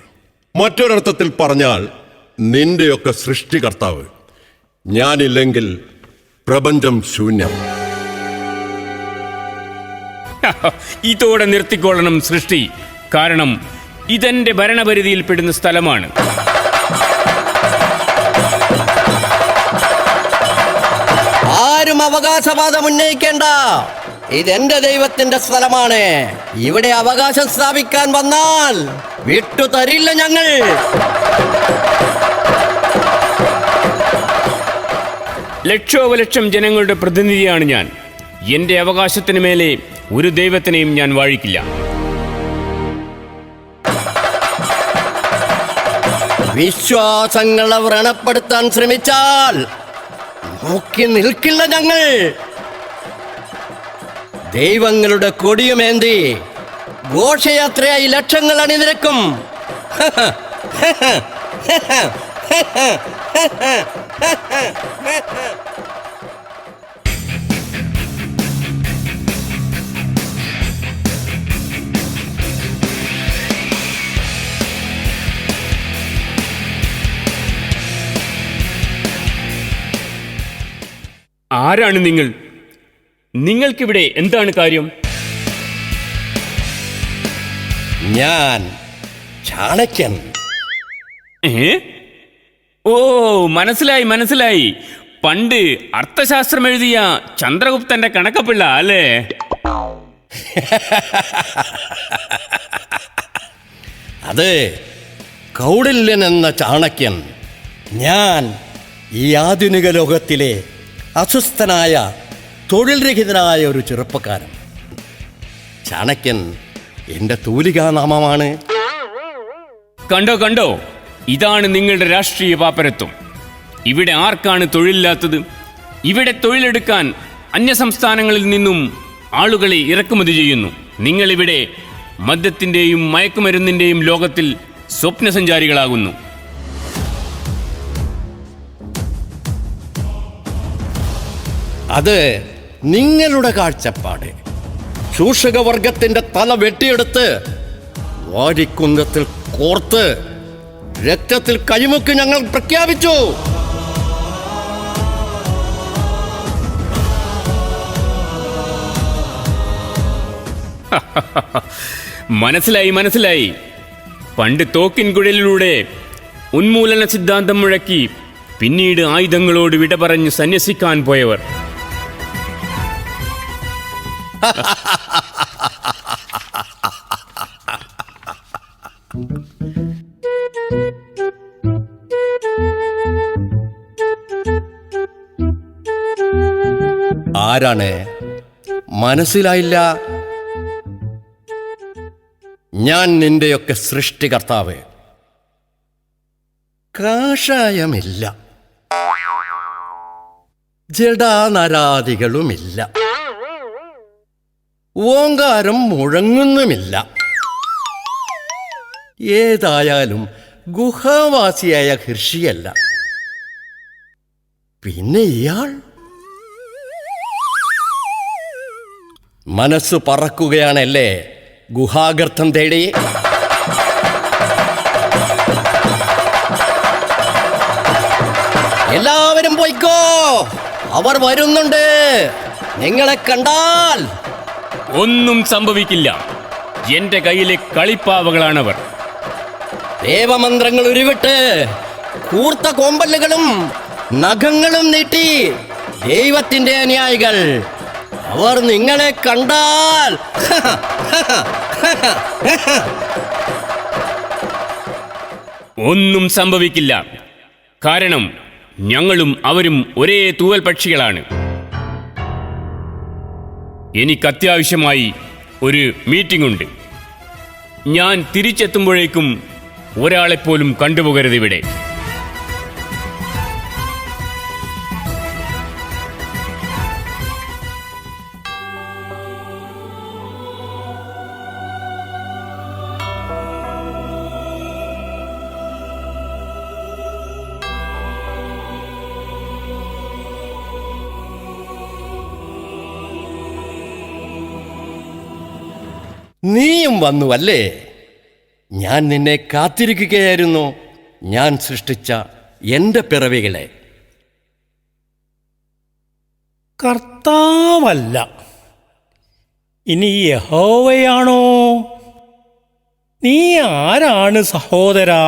മറ്റൊരർത്ഥത്തിൽ പറഞ്ഞാൽ നിന്റെയൊക്കെ സൃഷ്ടികർത്താവ്. ഞാനില്ലെങ്കിൽ പ്രപഞ്ചം ശൂന്യം. ഇതോടെ നിർത്തിക്കൊള്ളണം സൃഷ്ടി. കാരണം ഇതെന്റെ ഭരണപരിധിയിൽപ്പെടുന്ന സ്ഥലമാണ്. ആരും അവകാശവാദം ഉന്നയിക്കേണ്ട. ഇതെന്റെ ദൈവത്തിന്റെ സ്ഥലമാണ്. ഇവിടെ അവകാശം സ്ഥാപിക്കാൻ വന്നാൽ വിട്ടു തരില്ല ഞങ്ങൾ. ലക്ഷോപലക്ഷം ജനങ്ങളുടെ പ്രതിനിധിയാണ് ഞാൻ. എന്റെ അവകാശത്തിന് മേലെ ഒരു ദൈവത്തിനെയും ഞാൻ വാഴിക്കില്ല. വിശ്വാസങ്ങളെ വ്രണപ്പെടുത്താൻ ശ്രമിച്ചാൽ നോക്കി നിൽക്കില്ല ഞങ്ങൾ. ദൈവങ്ങളുടെ കൊടിയുമേന്തി ഘോഷയാത്രയായി ലക്ഷങ്ങൾ അണിനിരക്കും. ആരാണ് നിങ്ങൾ? നിങ്ങൾക്കിവിടെ എന്താണ് കാര്യം? ഞാൻ ചാണക്യൻ. ഓ, മനസ്സിലായി മനസ്സിലായി. പണ്ട് അർത്ഥശാസ്ത്രം എഴുതിയ ചന്ദ്രഗുപ്തന്റെ കണക്കപ്പിള്ള അല്ലേ? അത് കൗടില്യൻ എന്ന ചാണക്യൻ. ഞാൻ ഈ ആധുനിക ലോകത്തിലെ അസ്വസ്ഥനായ തൊഴിൽ രഹിതനായ ഒരു ചെറുപ്പക്കാരൻ. ചാണക്യൻ എൻ്റെ തൂലികാനാമമാണ്. കണ്ടോ കണ്ടോ, ഇതാണ് നിങ്ങളുടെ രാഷ്ട്രീയ പാപ്പരത്വം. ഇവിടെ ആർക്കാണ് തൊഴിലില്ലാത്തത്? ഇവിടെ തൊഴിലെടുക്കാൻ അന്യസംസ്ഥാനങ്ങളിൽ നിന്നും ആളുകളെ ഇറക്കുമതി ചെയ്യുന്നു. നിങ്ങളിവിടെ മദ്യത്തിൻ്റെയും മയക്കുമരുന്നിൻ്റെയും ലോകത്തിൽ സ്വപ്നസഞ്ചാരികളാകുന്നു. അത് നിങ്ങളുടെ കാഴ്ചപ്പാട്. ചൂഷകവർഗത്തിന്റെ തല വെട്ടിയെടുത്ത് വാരിക്കുന്നത്തിൽ കോർത്ത് രക്തത്തിൽ കൈമുക്കി ഞങ്ങൾ പ്രഖ്യാപിച്ചു. മനസ്സിലായി മനസ്സിലായി. പണ്ട് തോക്കിൻ കുഴലിലൂടെ ഉന്മൂലന സിദ്ധാന്തം മുഴക്കി പിന്നീട് ആയുധങ്ങളോട് വിട പറഞ്ഞ് സന്യസിക്കാൻ പോയവർ. ആരാണ്? മനസ്സിലായില്ല. ഞാൻ നിന്റെയൊക്കെ സൃഷ്ടികർത്താവ്. കാഷായമില്ല, ജഡാനരാദികളുമില്ല, ഓങ്കാരം മുഴങ്ങുന്നുമില്ല. ഏതായാലും ഗുഹാവാസിയായ ഋഷിയല്ല. പിന്നെ ഇയാൾ മനസ്സ് പറക്കുകയാണല്ലേ ഗുഹാഗർത്തം തേടി? എല്ലാവരും പോയിക്കോ, അവർ വരുന്നുണ്ട്. നിങ്ങളെ കണ്ടാൽ ഒന്നും സംഭവിക്കില്ല. എന്റെ കയ്യിലെ കളിപ്പാവകളാണവർ. ദേവമന്ത്രങ്ങൾ ഉരുവിട്ട് കൂർത്ത കോമ്പല്ലുകളും നഖങ്ങളും നീട്ടി ദൈവത്തിന്റെ അനുയായികൾ. അവർ നിങ്ങളെ കണ്ടാൽ ഒന്നും സംഭവിക്കില്ല. കാരണം ഞങ്ങളും അവരും ഒരേ തൂവൽ പക്ഷികളാണ്. എനിക്ക് അത്യാവശ്യമായി ഒരു മീറ്റിംഗ് ഉണ്ട്. ഞാൻ തിരിച്ചെത്തുമ്പോഴേക്കും ഒരാളെപ്പോലും കണ്ടുപോകരുത് ഇവിടെ. നീയും വന്നു അല്ലേ? ഞാൻ നിന്നെ കാത്തിരിക്കുകയായിരുന്നു. ഞാൻ സൃഷ്ടിച്ച എൻ്റെ പിറവികളെ. കർത്താവല്ല, ഇനി യഹോവയാണോ? നീ ആരാണ് സഹോദരാ?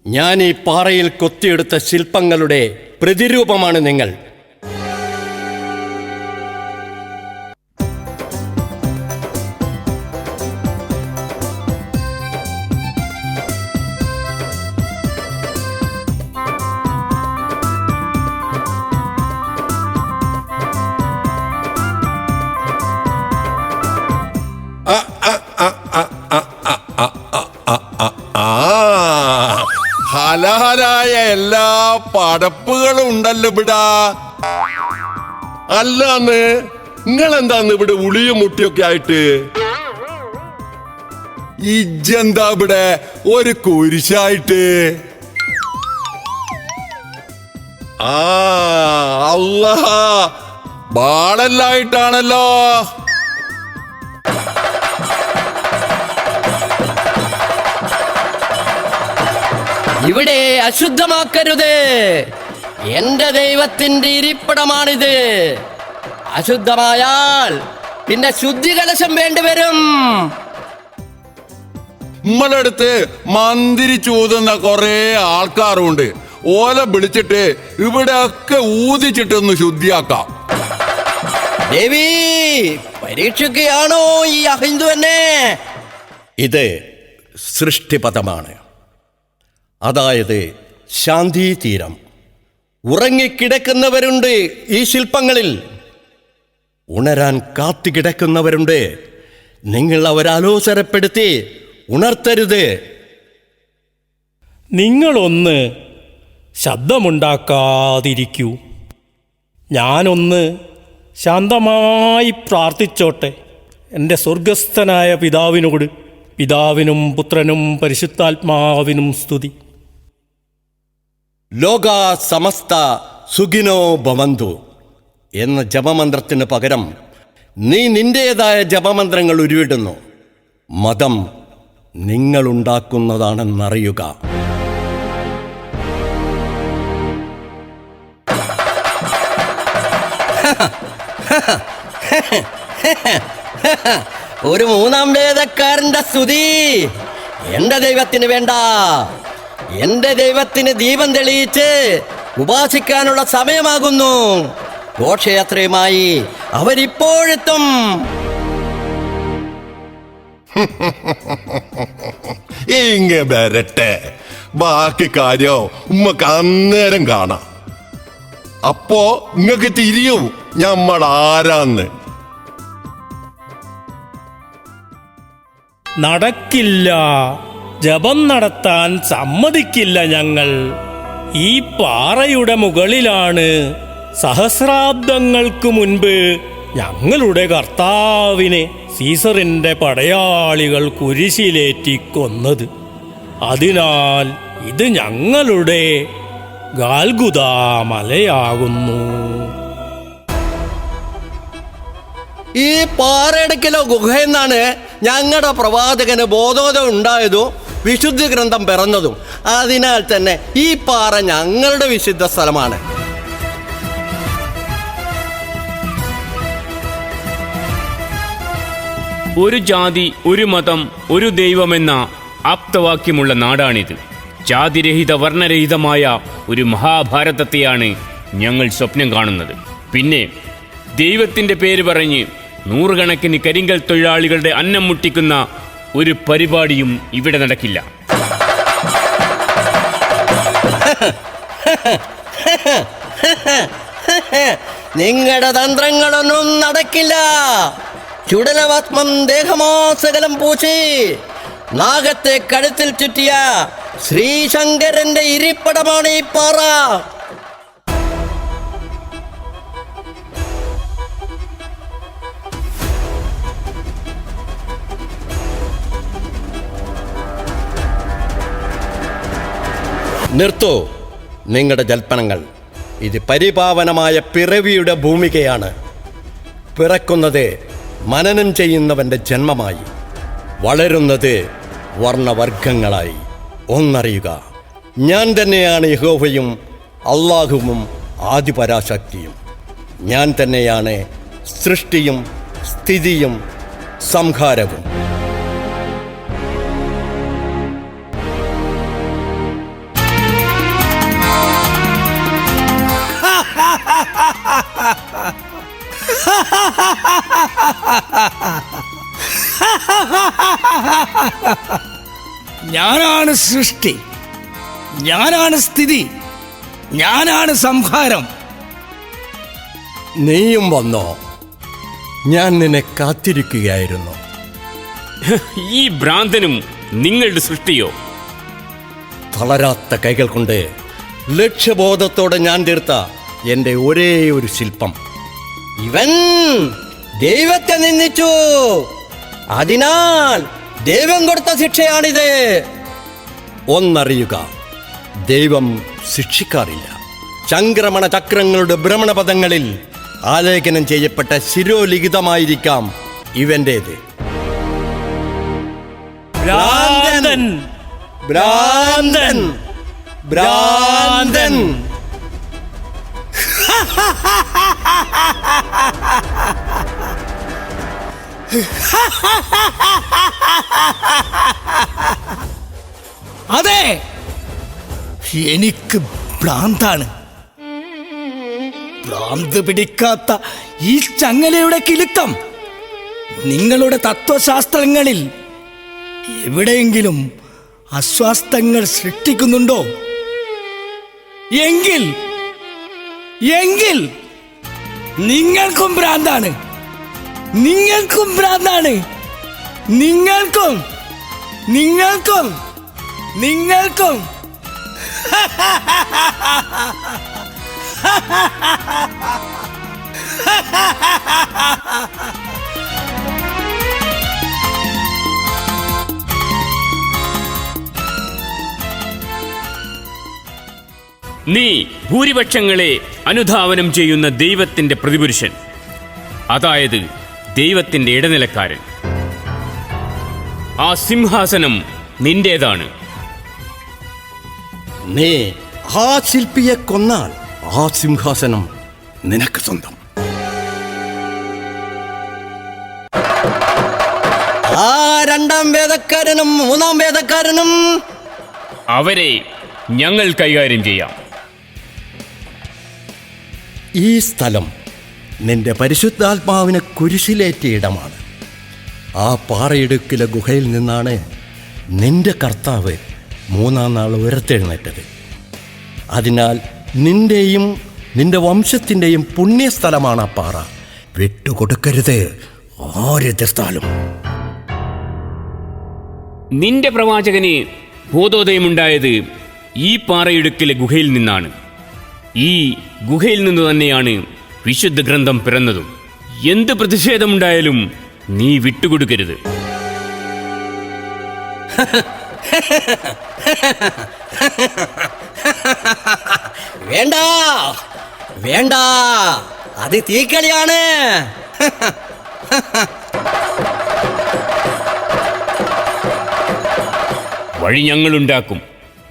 ഞാൻ ഈ പാറയിൽ കൊത്തിയെടുത്ത ശില്പങ്ങളുടെ പ്രതിരൂപമാണ് നിങ്ങൾ. ഹലഹലായ എല്ലാ പടപ്പുകളും ഉണ്ടല്ലോ ഇവിടാ. അല്ലാന്ന് നിങ്ങളെന്താന്ന് ഇവിടെ ഉളിയും മുട്ടിയൊക്കെ ആയിട്ട്? ഇജ്ജെന്താ ഇവിടെ ഒരു കുരിശായിട്ട്? അല്ലാ, ബാളല്ലായിട്ടാണല്ലോ. ഇവിടെ അശുദ്ധമാക്കരുത്. എന്റെ ദൈവത്തിന്റെ ഇരിപ്പിടമാണിത്. അശുദ്ധമായാൽ പിന്നെ ശുദ്ധികലശം വേണ്ടിവരും. നമ്മളടുത്ത് മന്ദിരി ചൂതുന്ന കുറെ ആൾക്കാരുണ്ട്. ഓല വിളിച്ചിട്ട് ഇവിടെ ഒക്കെ ഊതിച്ചിട്ടൊന്ന് ശുദ്ധിയാക്കാം. ദേവി, പരീക്ഷിക്കുകയാണോ ഈ അഹിന്ദു എന്നെ? ഇത് സൃഷ്ടിപഥമാണ്. അതായത് ശാന്തി തീരം. ഉറങ്ങിക്കിടക്കുന്നവരുണ്ട് ഈ ശില്പങ്ങളിൽ, ഉണരാൻ കാത്തുകിടക്കുന്നവരുണ്ട്. നിങ്ങൾ അവരാലോചനപ്പെടുത്തി ഉണർത്തരുത്. നിങ്ങളൊന്ന് ശബ്ദമുണ്ടാക്കാതിരിക്കൂ. ഞാനൊന്ന് ശാന്തമായി പ്രാർത്ഥിച്ചോട്ടെ എൻ്റെ സ്വർഗസ്ഥനായ പിതാവിനോട്. പിതാവിനും പുത്രനും പരിശുദ്ധാത്മാവിനും സ്തുതി. ലോക സമസ്ത സുഖിനോ ഭവന്തു എന്ന ജപമന്ത്രത്തിന് പകരം നീ നിന്റേതായ ജപമന്ത്രങ്ങൾ ഉരുവിടുന്നു. മതം നിങ്ങളുണ്ടാക്കുന്നതാണെന്നറിയുക. ഒരു മൂന്നാം വേദക്കാരന്റെ സ്തുതി എന്റെ ദൈവത്തിന് വേണ്ട. എന്റെ ദൈവത്തിന് ദീപം തെളിയിച്ച് ഉപാസിക്കാനുള്ള സമയമാകുന്നു. ഘോഷയാത്രയുമായി അവരിപ്പോഴെത്തും. ഇങ്ങ വരട്ടെ, ബാക്കി കാര്യം ഉമ്മക്ക് അന്നേരം കാണാം. അപ്പോ ഇങ്ങക്ക് തിരിയും ഞമ്മൾ ആരാന്ന്. നടക്കില്ല, ജപം നടത്താൻ സമ്മതിക്കില്ല ഞങ്ങൾ. ഈ പാറയുടെ മുകളിലാണ് സഹസ്രാബ്ദങ്ങൾക്ക് മുൻപ് ഞങ്ങളുടെ കർത്താവിനെ സീസറിന്റെ പടയാളികൾ കുരിശിലേറ്റി കൊന്നത്. അതിനാൽ ഇത് ഞങ്ങളുടെ ഗാൽഗുദാ മലയാകുന്നു. ഈ പാറയിടക്കിലോ ഗുഹയെന്നാണ് ഞങ്ങളുടെ പ്രവാചകന് ബോധോദയം ഉണ്ടായതും വിശുദ്ധ ഗ്രന്ഥം പിറന്നതും. അതിനാൽ തന്നെ ഈ പാറ ഞങ്ങളുടെ വിശുദ്ധ സ്ഥലമാണ്. ഒരു ജാതി, ഒരു മതം, ഒരു ദൈവമെന്ന ആപ്തവാക്യമുള്ള നാടാണിത്. ജാതിരഹിത വർണ്ണരഹിതമായ ഒരു മഹാഭാരതത്തെയാണ് ഞങ്ങൾ സ്വപ്നം കാണുന്നത്. പിന്നെ ദൈവത്തിൻ്റെ പേര് പറഞ്ഞ് നൂറുകണക്കിന് കരിങ്കൽ തൊഴിലാളികളുടെ അന്നം മുട്ടിക്കുന്ന ഒരു പരിപാടിയും ഇവിടെ നടക്കില്ല. നിങ്ങളുടെ തന്ത്രങ്ങളൊന്നും നടക്കില്ല. ചുടലവാത്മം ദേഹമാസകലം പൂശി നാഗത്തെ കഴുത്തിൽ ചുറ്റിയ ശ്രീശങ്കരന്റെ ഇരിപ്പിടമാണ് ഈ പാറ. നിർത്തൂ നിങ്ങളുടെ ജൽപ്പനങ്ങൾ. ഇത് പരിപാവനമായ പിറവിയുടെ ഭൂമികയാണ്. പിറക്കുന്നത് മനനം ചെയ്യുന്നവൻ്റെ ജന്മമായി, വളരുന്നത് വർണ്ണവർഗങ്ങളായി. ഒന്നറിയുക, ഞാൻ തന്നെയാണ് യഹോവയും അള്ളാഹുവും ആദിപരാശക്തിയും. ഞാൻ തന്നെയാണ് സൃഷ്ടിയും സ്ഥിതിയും സംഹാരവും. ഞാനാണ് സൃഷ്ടി, ഞാനാണ് സ്ഥിതി, ഞാനാണ് സംഹാരം. നീയും വന്നോ? ഞാൻ നിന്നെ കാത്തിരിക്കുകയായിരുന്നു. ഈ ഭ്രാന്തനും നിങ്ങളുടെ സൃഷ്ടിയോ? തളരാത്ത കൈകൾ കൊണ്ട് ലക്ഷ്യബോധത്തോടെ ഞാൻ തീർത്ത എൻ്റെ ഒരേ ഒരു ശില്പം. ഇവൻ ദൈവത്തെ നിന്ദിച്ചു. അതിനാൽ ദൈവം കൊടുത്ത ശിക്ഷയാണിത്. ഒന്നറിയുക, ദൈവം ശിക്ഷിക്കാറില്ല. ചംക്രമണ ചക്രങ്ങളുടെ ഭ്രമണപഥങ്ങളിൽ ആലേഖനം ചെയ്യപ്പെട്ട ശിരോലിഖിതമായിരിക്കാം ഇവൻ്റേത്. ഭ്രാന്തൻ, ഭ്രാന്തൻ, ഭ്രാന്തൻ. അതെ, എനിക്ക് ഭ്രാന്താണ്. ഭ്രാന്ത് പിടിക്കാത്ത ഈ ചങ്ങലയുടെ കിലുക്കം നിങ്ങളുടെ തത്വശാസ്ത്രങ്ങളിൽ എവിടെയെങ്കിലും അസ്വാസ്ഥങ്ങൾ സൃഷ്ടിക്കുന്നുണ്ടോ? എങ്കിൽ നിങ്ങൾക്കും ഭ്രാന്താണ്, നിങ്ങൾക്കും ഭ്രാന്താണ്, നിങ്ങൾക്കും നിങ്ങൾക്കും നിങ്ങൾക്കും. നീ ഭൂരിപക്ഷങ്ങളെ അനുധാവനം ചെയ്യുന്ന ദൈവത്തിന്റെ പ്രതിപുരുഷൻ, അതായത് ദൈവത്തിന്റെ ഇടനിലക്കാരൻ. ആ സിംഹാസനം നിന്റേതാണ്. നീ ആ ശില്പിയെ കൊന്നാൽ ആ സിംഹാസനം നിനക്ക് സ്വന്തം. ആ രണ്ടാം വേദക്കാരനും മൂന്നാം വേദക്കാരനും അവരെ ഞങ്ങൾ കൈകാര്യം ചെയ്യാം. ഈ സ്ഥലം നിന്റെ പരിശുദ്ധാത്മാവിനെ കുരിശിലേറ്റിയ ഇടമാണ്. ആ പാറയിടുക്കിലെ ഗുഹയിൽ നിന്നാണ് നിന്റെ കർത്താവ് 3-ാം നാൾ ഉയർത്തെഴുന്നേറ്റത്. അതിനാൽ നിന്റെയും നിന്റെ വംശത്തിൻ്റെയും പുണ്യസ്ഥലമാണ് ആ പാറ. വിട്ടുകൊടുക്കരുത് ആരെതിർത്താലും. നിന്റെ പ്രവാചകന് ബോധോദയമുണ്ടായത് ഈ പാറയിടുക്കിലെ ഗുഹയിൽ നിന്നാണ്. ഈ ഗുഹയിൽ നിന്ന് തന്നെയാണ് വിശുദ്ധ ഗ്രന്ഥം പിറന്നതും. എന്ത് പ്രതിഷേധമുണ്ടായാലും നീ വിട്ടുകൊടുക്കരുത്. വേണ്ട വേണ്ട, അത് തീക്കളിയാണ്. വഴി ഞങ്ങളുണ്ടാക്കും,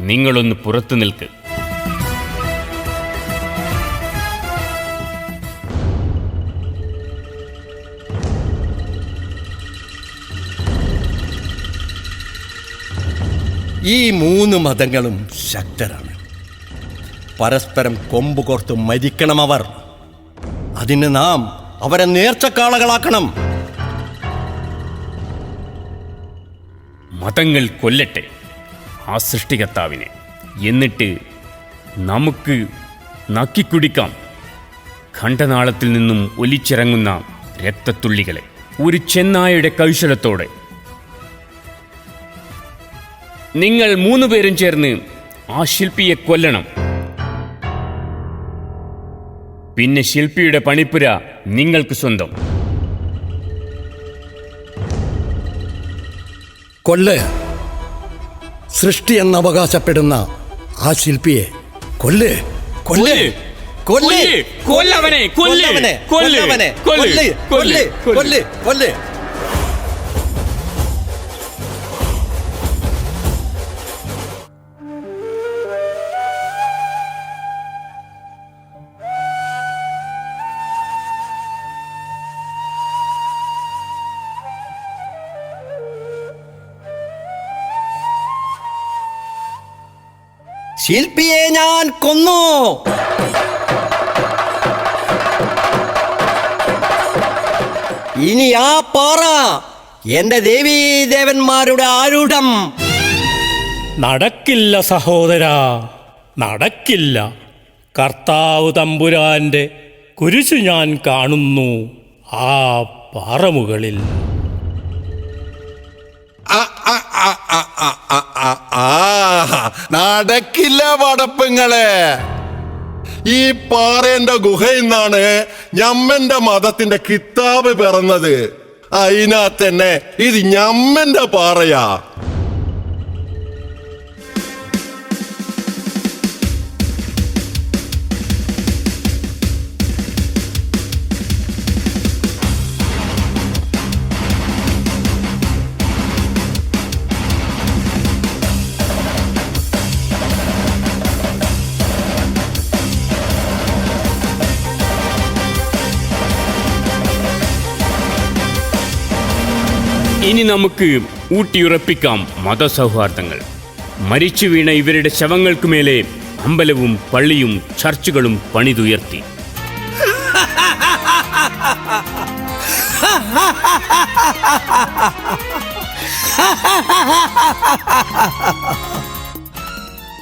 നിങ്ങളൊന്ന് പുറത്തു നിൽക്ക്. ഈ 3 മതങ്ങളും ശക്തരാണ്. പരസ്പരം കൊമ്പ് കോർത്ത് മരിക്കണം അവർ. അതിന് നാം അവരെ നേർച്ചക്കാളകളാക്കണം. മതങ്ങൾ കൊല്ലട്ടെ ആ സൃഷ്ടികർത്താവിനെ, എന്നിട്ട് നമുക്ക് നക്കിക്കുടിക്കാം ഖണ്ഡനാളത്തിൽ നിന്നും ഒലിച്ചിറങ്ങുന്ന രക്തത്തുള്ളികളെ ഒരു ചെന്നായയുടെ കൗശലത്തോടെ. നിങ്ങൾ 3 പേരും ചേർന്ന് ആ ശില്പിയെ കൊല്ലണം. പിന്നെ ശില്പിയുടെ പണിപ്പുര നിങ്ങൾക്ക് സ്വന്തം. കൊല്ല്. സൃഷ്ടി എന്ന് അവകാശപ്പെടുന്ന ആ ശില്പിയെ കൊല്ല്. കൊല്ല്. കൊല്ല്. കൊല്ലവനെ. കൊല്ലവനെ. കൊല്ലവനെ. കൊല്ല്. കൊല്ല്. കൊല്ല്. കൊല്ല്. ശില്പിയെ ഞാൻ കൊന്നു. ഇനി ആ പാറ എന്റെ ദേവീദേവന്മാരുടെ ആരൂഢം. നടക്കില്ല സഹോദരാ, നടക്കില്ല. കർത്താവ് തമ്പുരാന്റെ കുരിശു ഞാൻ കാണുന്നു ആ പാറമുകളിൽ. നടക്കില്ല പടപ്പങ്ങളെ. ഈ പാറേന്റെ ഗുഹയിൽ നിന്നാണ് ഞമ്മന്റെ മതത്തിന്റെ കിതാബ് പിറന്നത്. അതിനകത്ത് തന്നെ ഇത് ഞമ്മന്റെ പാറയാ. ഇനി നമുക്ക് ഊട്ടിയുറപ്പിക്കാം മതസൗഹാർദ്ദങ്ങൾ. മരിച്ചു വീണ ഇവരുടെ ശവങ്ങൾക്കുമേലെ അമ്പലവും പള്ളിയും ചർച്ചുകളും പണിതുയർത്തി.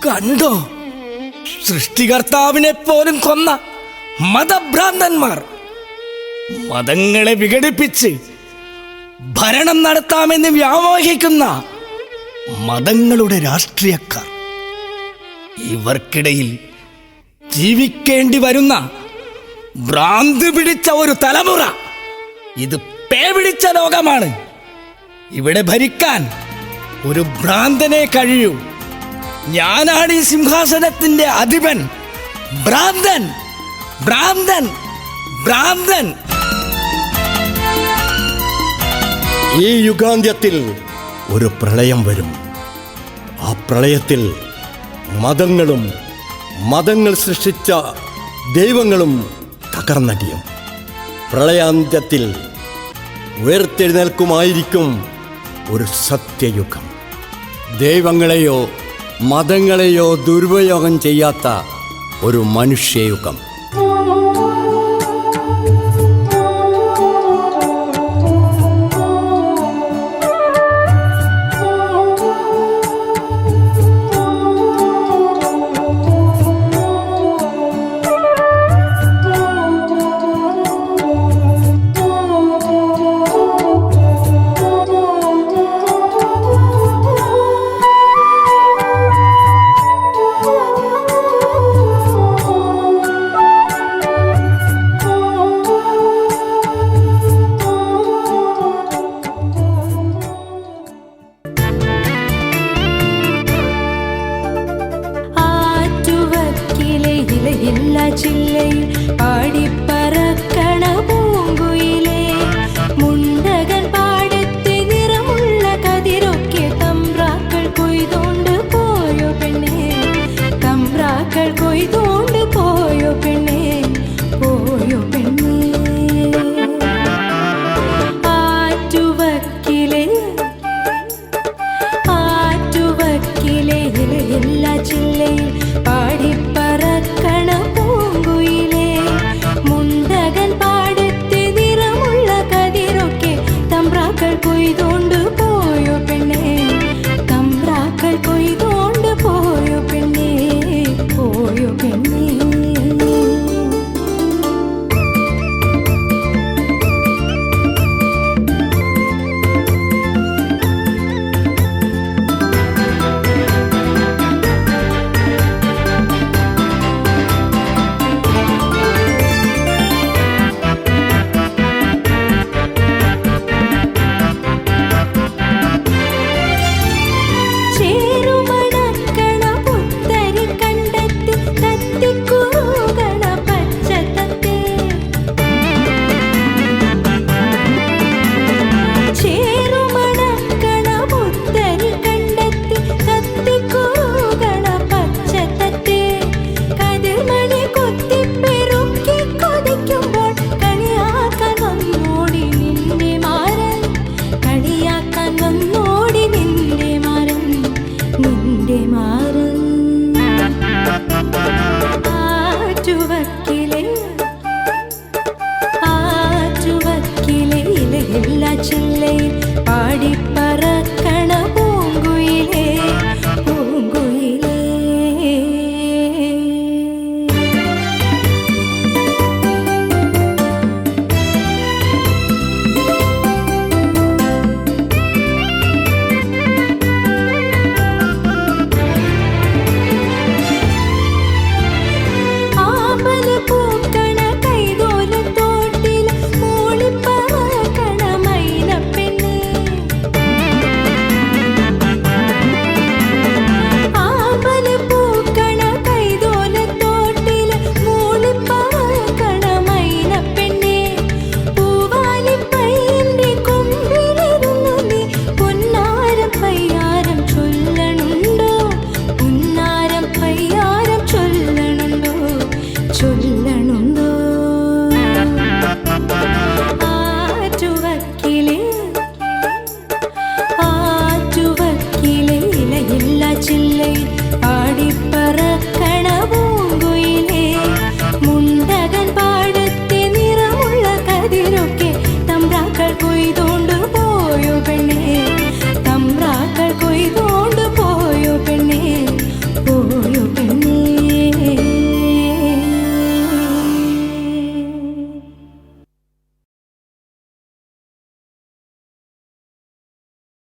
കണ്ടോ, സൃഷ്ടികർത്താവിനെ പോലും കൊന്ന മതഭ്രാന്തന്മാർ, മതങ്ങളെ വിഘടിപ്പിച്ച് ഭരണം നടത്താമെന്ന് വ്യാമോഹിക്കുന്ന മതങ്ങളുടെ രാഷ്ട്രീയക്കാർ. ഇവർക്കിടയിൽ ജീവിക്കേണ്ടി വരുന്ന ഭ്രാന്ത് പിടിച്ച ഒരു തലമുറ. ഇത് പേ പിടിച്ച ലോകമാണ്. ഇവിടെ ഭരിക്കാൻ ഒരു ഭ്രാന്തനെ കഴിയൂ. ഞാനാണ് ഈ സിംഹാസനത്തിന്റെ അധിപൻ. ഭ്രാന്തൻ, ഭ്രാന്തൻ, ഭ്രാന്തൻ. ഈ യുഗാന്ത്യത്തിൽ ഒരു പ്രളയം വരും. ആ പ്രളയത്തിൽ മതങ്ങളും മതങ്ങൾ സൃഷ്ടിച്ച ദൈവങ്ങളും തകർന്നടിയും. പ്രളയാന്ത്യത്തിൽ ഉയർത്തെഴുന്നേൽക്കുമായിരിക്കും ഒരു സത്യയുഗം. ദൈവങ്ങളെയോ മതങ്ങളെയോ ദുരുപയോഗം ചെയ്യാത്ത ഒരു മനുഷ്യയുഗം. ഇലയില്ല ചില്ലയിൽ പാടിപ്പറക്കണ പൂങ്കുയിലേ മുണ്ടകൻ പാടത്തെ നിറമുള്ള കതിരൊക്കെ തമ്പ്രാക്കൾ കൊയ്തോണ്ട് പോയോ പെണ്ണേ തമ്പ്രാക്കൾ കൊയ്തോണ്ട് പോയോ പെണ്ണേ പോയോ പെണ്ണേ ആറ്റുവക്കിലെ ഇലയില്ല ചില്ലയിൽ പാടി